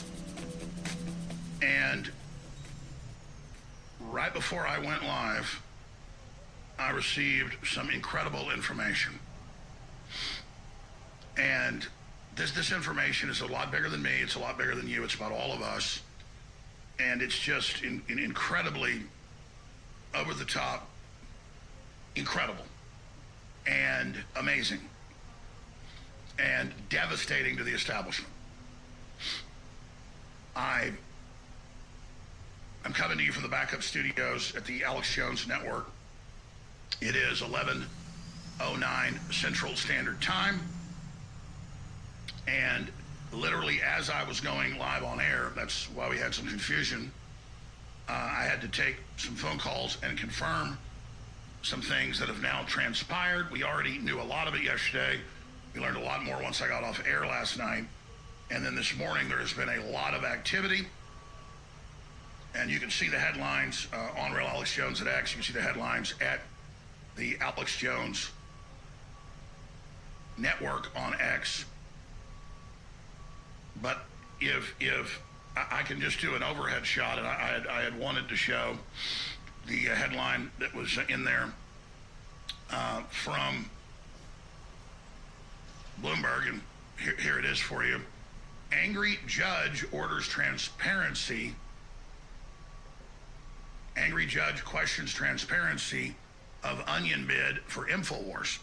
And right before I went live, I received some incredible information. And this information is a lot bigger than me. It's a lot bigger than you. It's about all of us. And it's just incredibly over the top, incredible, and amazing, and devastating to the establishment. I'm coming to you from the backup studios at the Alex Jones Network. It is 11:09 Central Standard Time, and literally as I was going live on air, that's why we had some confusion. I had to take some phone calls and confirm some things that have now transpired. We already knew a lot of it yesterday. We learned a lot more once I got off air last night. And then this morning, there has been a lot of activity. And you can see the headlines on Real Alex Jones at X. You can see the headlines at the Alex Jones Network on X. But if I can just do an overhead shot, and I had wanted to show the headline that was in there from Bloomberg, and here it is for you. Angry judge orders transparency. Angry judge questions transparency of onion bid for InfoWars.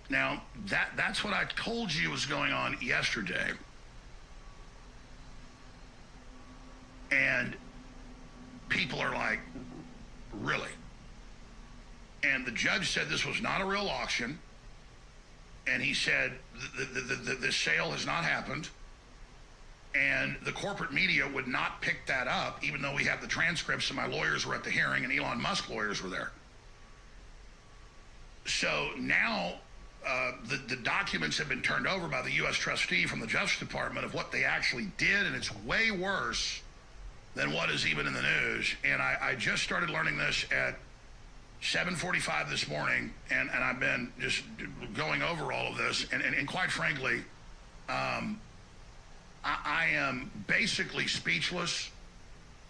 Now, that's what I told you was going on yesterday. And people are like, really? And the judge said this was not a real auction. And he said the sale has not happened. And the corporate media would not pick that up, even though we have the transcripts and my lawyers were at the hearing and Elon Musk lawyers were there. So now the documents have been turned over by the U.S. trustee from the Justice Department of what they actually did, and it's way worse than what is even in the news. And I just started learning this at 7:45 this morning, and I've been just going over all of this, and quite frankly, I am basically speechless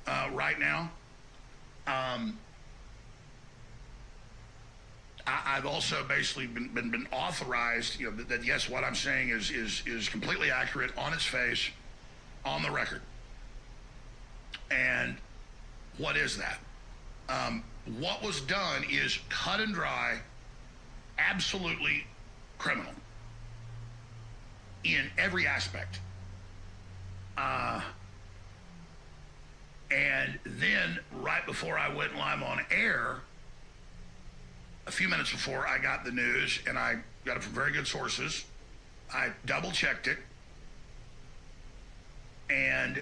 right now. I've also basically been authorized, that yes, what I'm saying is completely accurate on its face, on the record. And what is that? What was done is cut and dry, absolutely criminal in every aspect. And then right before I went live on air, a few minutes before, I got the news, and I got it from very good sources. I double-checked it, and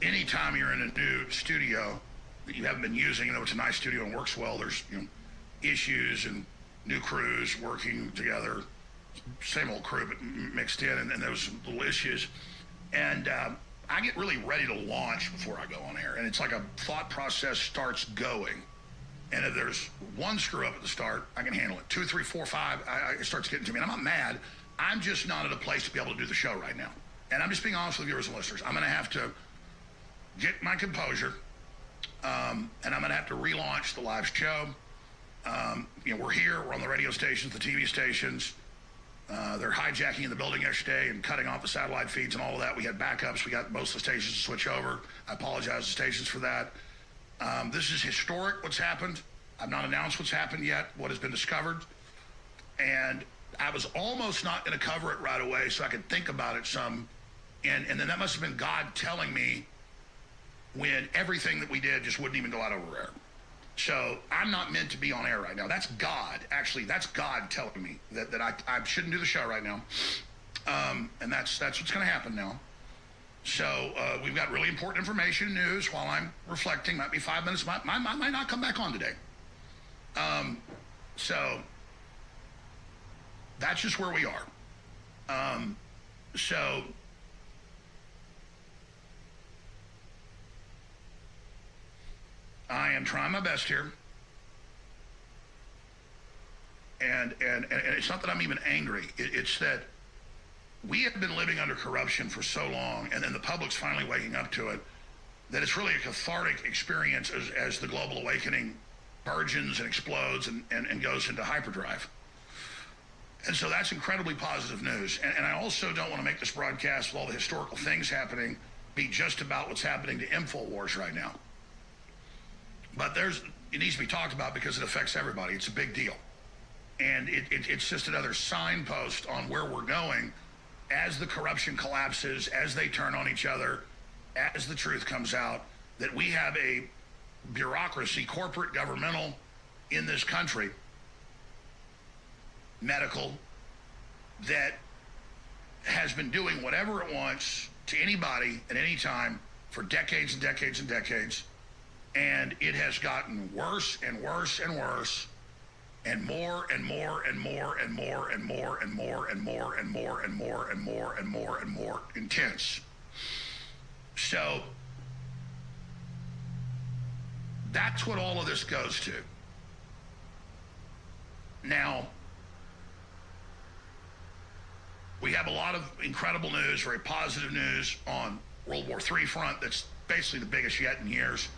anytime you're in a new studio that you haven't been using, it's a nice studio and works well, there's issues and new crews working together, same old crew but mixed in, and there was some little issues. And I get really ready to launch before I go on air, and it's like a thought process starts going. And if there's one screw up at the start, I can handle it. 2, 3, 4, 5, it starts getting to me. And I'm not mad. I'm just not at a place to be able to do the show right now. And I'm just being honest with viewers and listeners. I'm going to have to get my composure, and I'm going to have to relaunch the live show. We're here. We're on the radio stations, the TV stations. They're hijacking in the building yesterday and cutting off the satellite feeds and all of that. We had backups. We got most of the stations to switch over. I apologize to stations for that. This is historic, what's happened. I've not announced what's happened yet, what has been discovered. And I was almost not going to cover it right away so I could think about it some. And then that must have been God telling me when everything that we did just wouldn't even go out over air. So I'm not meant to be on air right now. That's God. Actually, that's God telling me that I shouldn't do the show right now. And that's what's going to happen now. So we've got really important information, news, while I'm reflecting. Might be 5 minutes. Might not come back on today. So that's just where we are. So I am trying my best here. And it's not that I'm even angry. It's that we have been living under corruption for so long, and then the public's finally waking up to it, that it's really a cathartic experience as the global awakening burgeons and explodes and goes into hyperdrive. And so that's incredibly positive news. And I also don't want to make this broadcast with all the historical things happening be just about what's happening to InfoWars right now. But it needs to be talked about because it affects everybody. It's a big deal. And it's just another signpost on where we're going as the corruption collapses, as they turn on each other, as the truth comes out, that we have a bureaucracy, corporate, governmental, in this country, medical, that has been doing whatever it wants to anybody at any time for decades and decades and decades. And it has gotten worse and worse and worse, and more and more and more and more and more and more and more and more and more and more and more and more intense. So that's what all of this goes to. Now, We have a lot of incredible news, very positive news on World War III front that's basically the biggest yet in years.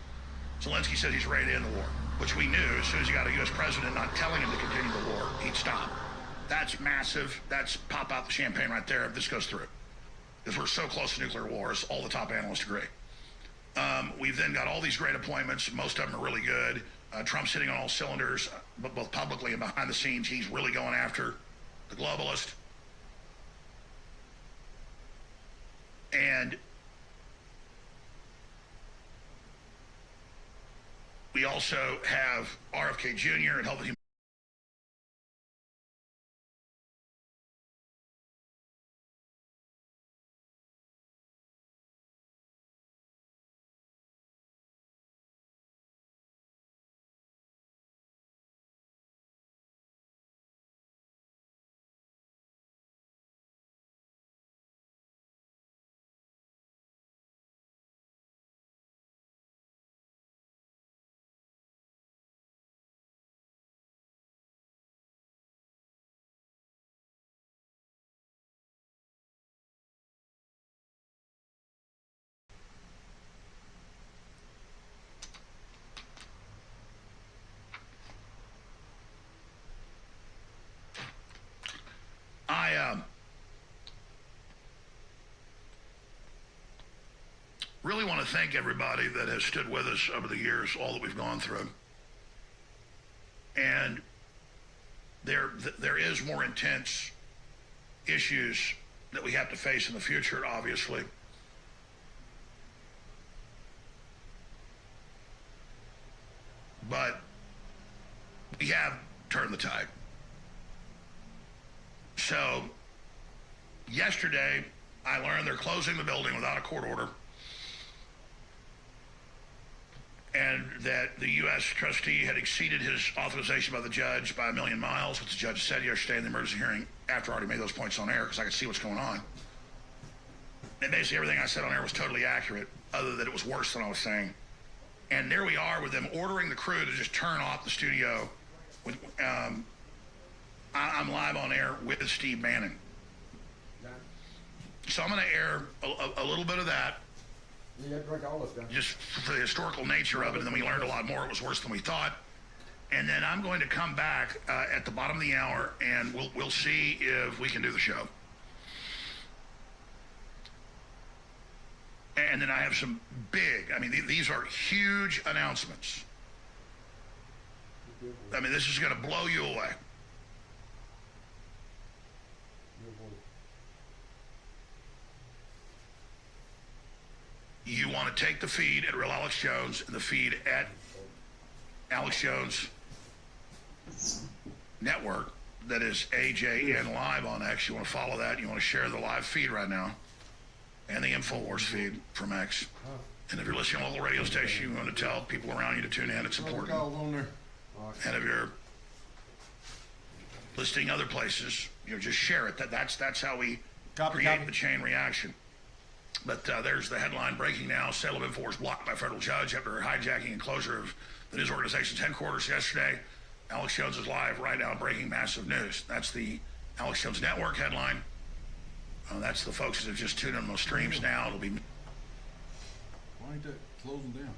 Zelensky says he's ready to end the war, which we knew as soon as he got a U.S. president not telling him to continue the war, he'd stop. That's massive. That's pop out the champagne right there if this goes through. Because we're so close to nuclear wars, all the top analysts agree. We've then got all these great appointments. Most of them are really good. Trump's hitting on all cylinders, but both publicly and behind the scenes, he's really going after the globalist. And we also have RFK Jr. and Health and really want to thank everybody that has stood with us over the years, all that we've gone through. And there is more intense issues that we have to face in the future, obviously. But we have turned the tide. So yesterday, I learned they're closing the building without a court order, and that the U.S. trustee had exceeded his authorization by the judge by 1,000,000 miles, which the judge said yesterday in the emergency hearing after I already made those points on air because I could see what's going on. And basically everything I said on air was totally accurate, other than it was worse than I was saying. And there we are with them ordering the crew to just turn off the studio. I'm live on air with Steve Bannon. So I'm going to air a little bit of that. Yeah, drink all this stuff. Just for the historical nature of it, and then we learned a lot more. It was worse than we thought. And then I'm going to come back at the bottom of the hour, and we'll see if we can do the show. And then I have some big, I mean, these are huge announcements. I mean, this is going to blow you away. You want to take the feed at Real Alex Jones and the feed at Alex Jones Network, that is AJN Live on X. You want to follow that. You want to share the live feed right now and the InfoWars feed from X. And if you're listening to a local radio station, you want to tell people around you to tune in. It's important. And if you're listing other places, just share it. That's how we create the chain reaction. But there's the headline breaking now. Sale of InfoWars blocked by federal judge after hijacking and closure of the news organization's headquarters yesterday. Alex Jones is live right now breaking massive news. That's the Alex Jones Network headline. That's the folks that have just tuned in on those streams now. It'll be... Why ain't that closing down?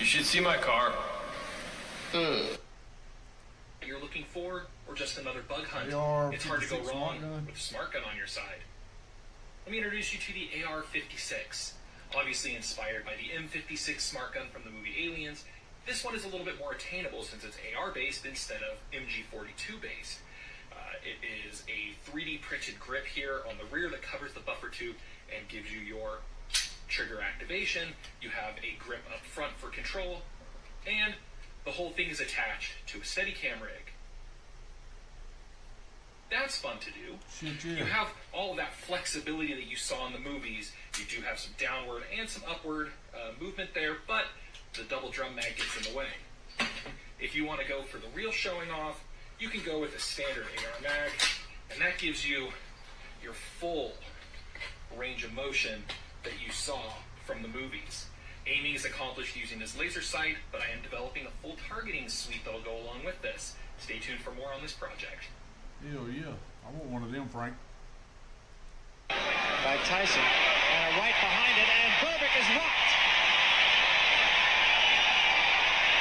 You should see my car. You're looking for, or just another bug hunt? It's hard to go wrong with a smart gun on your side. Let me introduce you to the AR-56. Obviously inspired by the M56 smart gun from the movie Aliens, this one is a little bit more attainable since it's AR-based instead of MG42-based. It is a 3D printed grip here on the rear that covers the buffer tube and gives you your trigger activation. You have a grip up front for control, and the whole thing is attached to a Steadicam rig. That's fun to do. You have all of that flexibility that you saw in the movies. You do have some downward and some upward movement there, but the double drum mag gets in the way. If you want to go for the real showing off, you can go with a standard AR mag, and that gives you your full range of motion that you saw from the movies. Aiming is accomplished using this laser sight, but I am developing a full targeting suite that will go along with this. Stay tuned for more on this project. Hell yeah. I want one of them, Frank. By Tyson. And a right behind it, and Burbick is rocked.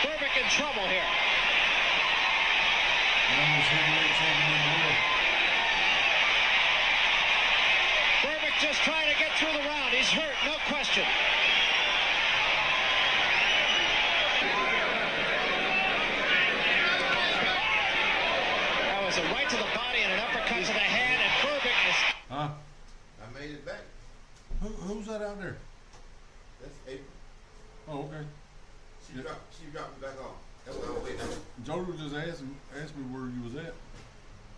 Burbick in trouble here. Burbick just trying to get through the round. He's hurt, no question. That was a right to the body and an uppercut to the head, and Burbick is... Huh? I made it back. Who's that out there? That's April. Oh, okay. She dropped me back off. That's what I was waiting on. Jody just asked me where you was at.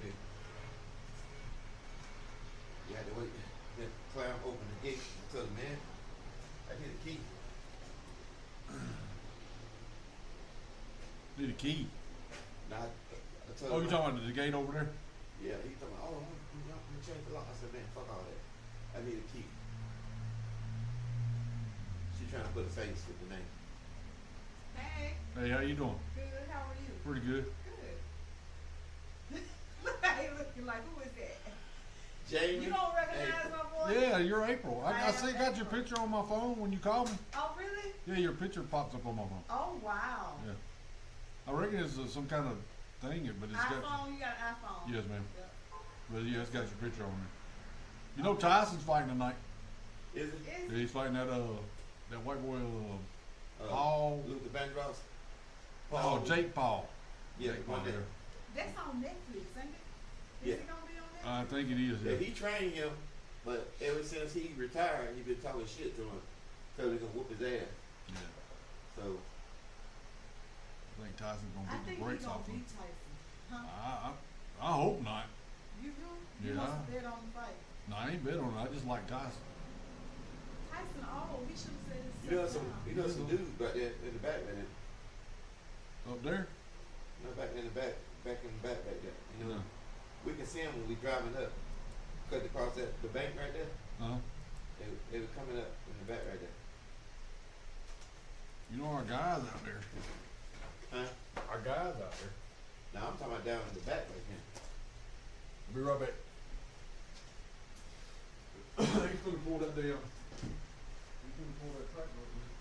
Yeah. You had to wait. Then climb open the gate and tell the man, I need a key. Need a key? Nah, I told Oh, him you talking about the gate over there? Yeah, he told me, oh, I'm gonna change the lock. I said, man, fuck all that. I need a key. She trying to put a face with the name. Hey. Hey, how you doing? Good. How are you? Pretty good. Good. Look how you looking like, who is that? Jamie. You don't recognize my voice? Yeah, you're April. I see, got your picture on my phone when you called me. Oh, really? Yeah, your picture pops up on my phone. Oh, wow. Yeah. I reckon it's some kind of thing, but it's iPhone, got... you got an iPhone. Yes, ma'am. Yep. But yeah, it's got your picture on there. You know Tyson's fighting tonight. Is it? Yeah, he's fighting that white boy, Paul. Luther Vandross. Oh, Jake Paul. Yeah, Jake Paul, one day. That's on Netflix, ain't it? Yeah. Is it gonna be on Netflix? I think it is. Yeah, Yeah. he trained him, but ever since he retired, he been talking shit to him. Tell him he's gonna whoop his ass. Yeah. So I think Tyson's gonna I beat think the brakes he's off gonna him. beat Tyson. Huh? I hope not. You do? You Yeah. must bet on the fight. No, I ain't bet on it. I just like Tyson. Tyson, oh, he should have said it. you know some dudes back there in the back, man. Up there? No, back in the back there. You know, Yeah. we can see them when we driving up, cut across the bank right there. Uh-huh. They were coming up in the back right there. You know our guys out there. Huh? Our guys out there. Now I'm talking about down in the back right here. I'll be right back. He's gonna pull that down. He's gonna pull that tractor over there.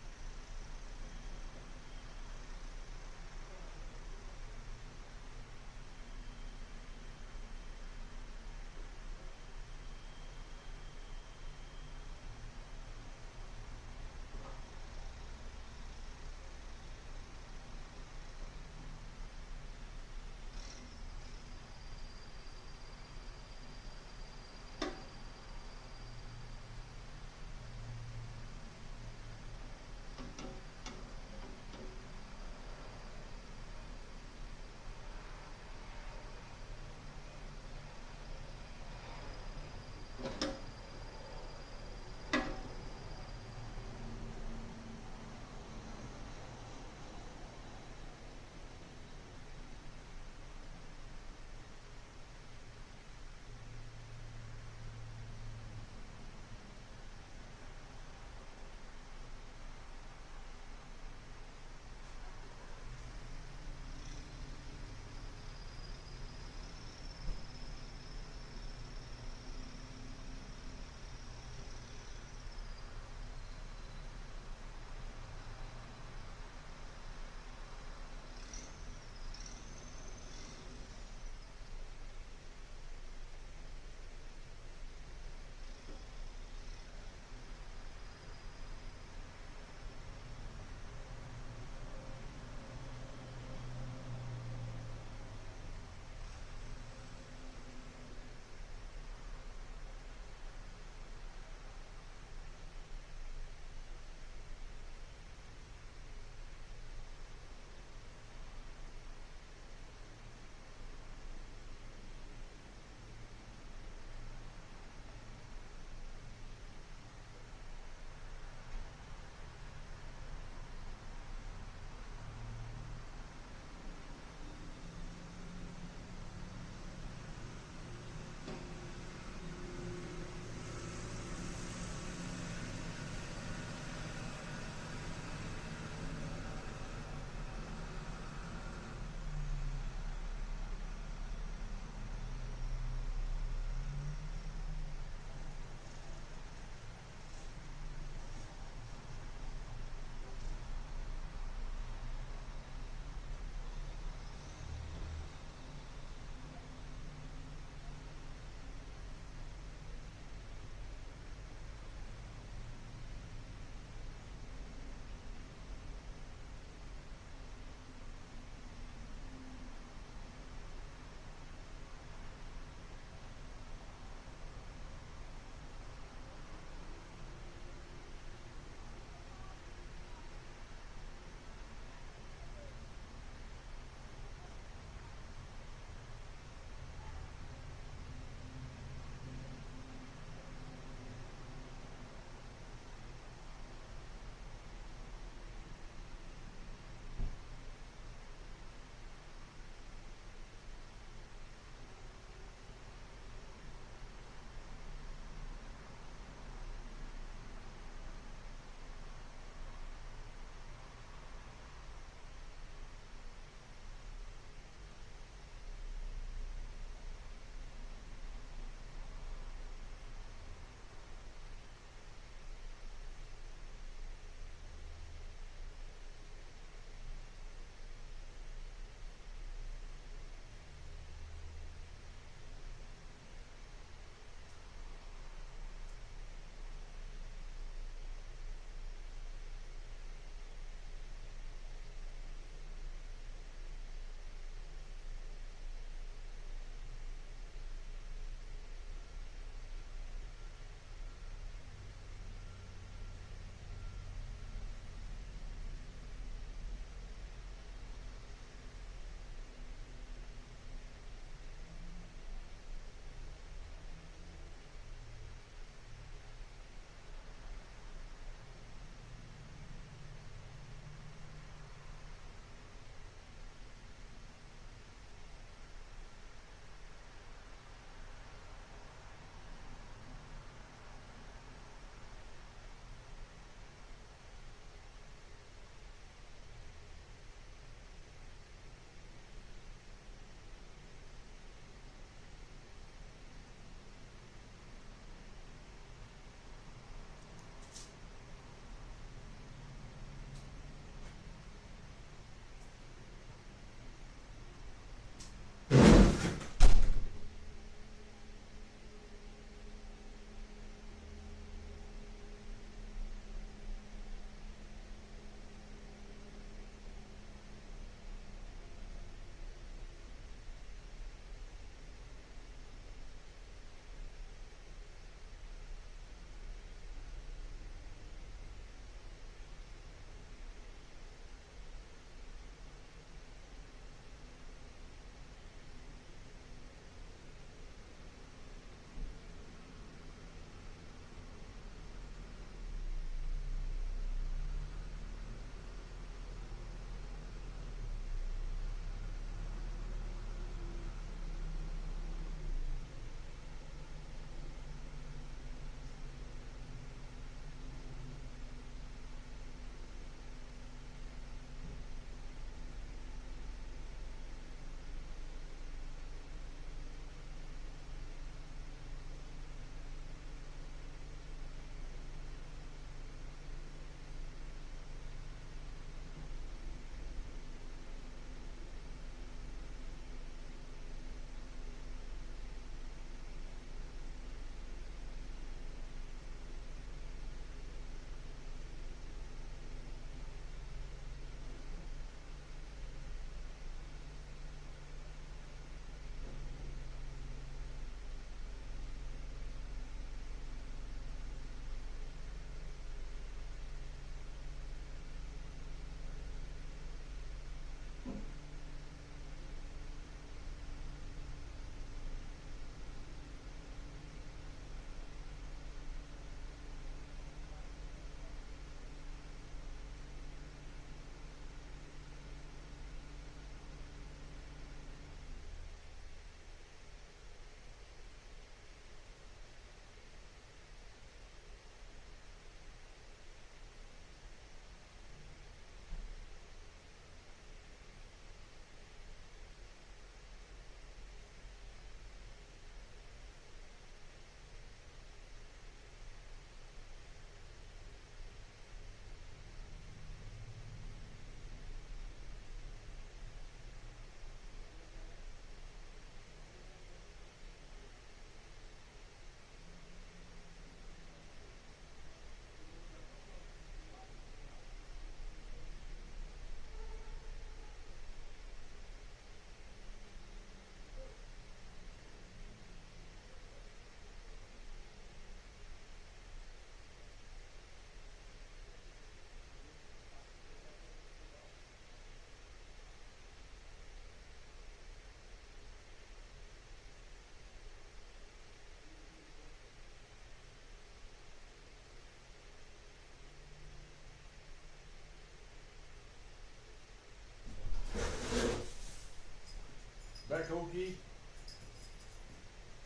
Backhoe key.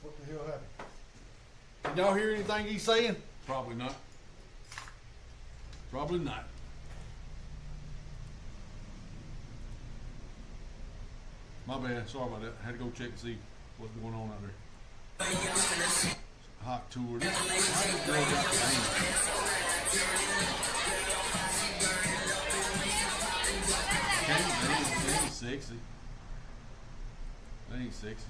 What the hell happened? Did y'all hear anything he's saying? Probably not. Probably not. My bad. Sorry about that. I had to go check and see what's going on out there. Hot tour. That ain't sexy. That ain't sexy.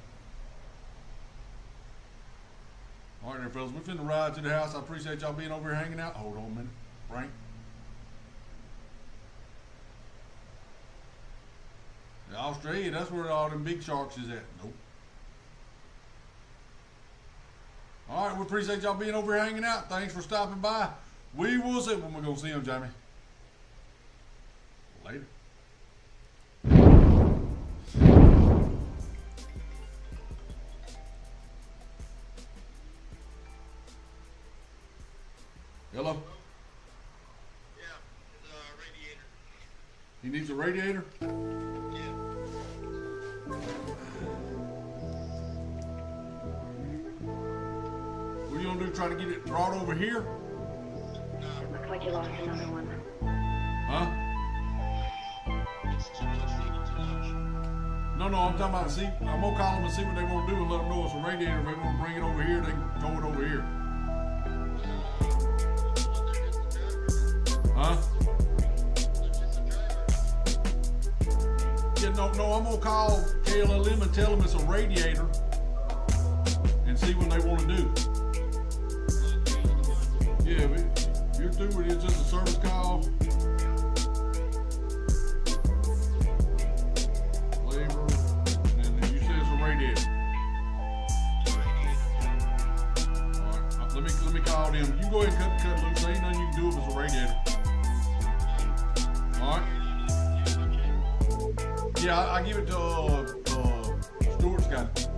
All right there, fellas. We're finna ride to the house. I appreciate y'all being over here hanging out. Hold on a minute. Frank. Australia, that's where all them big sharks is at. Nope. All right, we appreciate y'all being over here hanging out. Thanks for stopping by. We will see when we're going to see them, Jamie. Later. Hello? Yeah, radiator. He needs a radiator? What are you gonna do? Try to get it brought over here? Looks like you lost another one. Huh? No, I'm talking about, see, I'm gonna call them and see what they want to do and let them know it's a radiator. If they want to bring it over here, they can tow it over here. Huh? Yeah, no, I'm gonna call KLLM and tell them it's a radiator and see what they want to do. Yeah, if you're through with it, it's just a service call. Labor, and then you say it's a radiator. Alright, let me call them. You go ahead and cut loose. There ain't nothing you can do if it's a radiator. Alright? Yeah, I give it to Stuart's got it.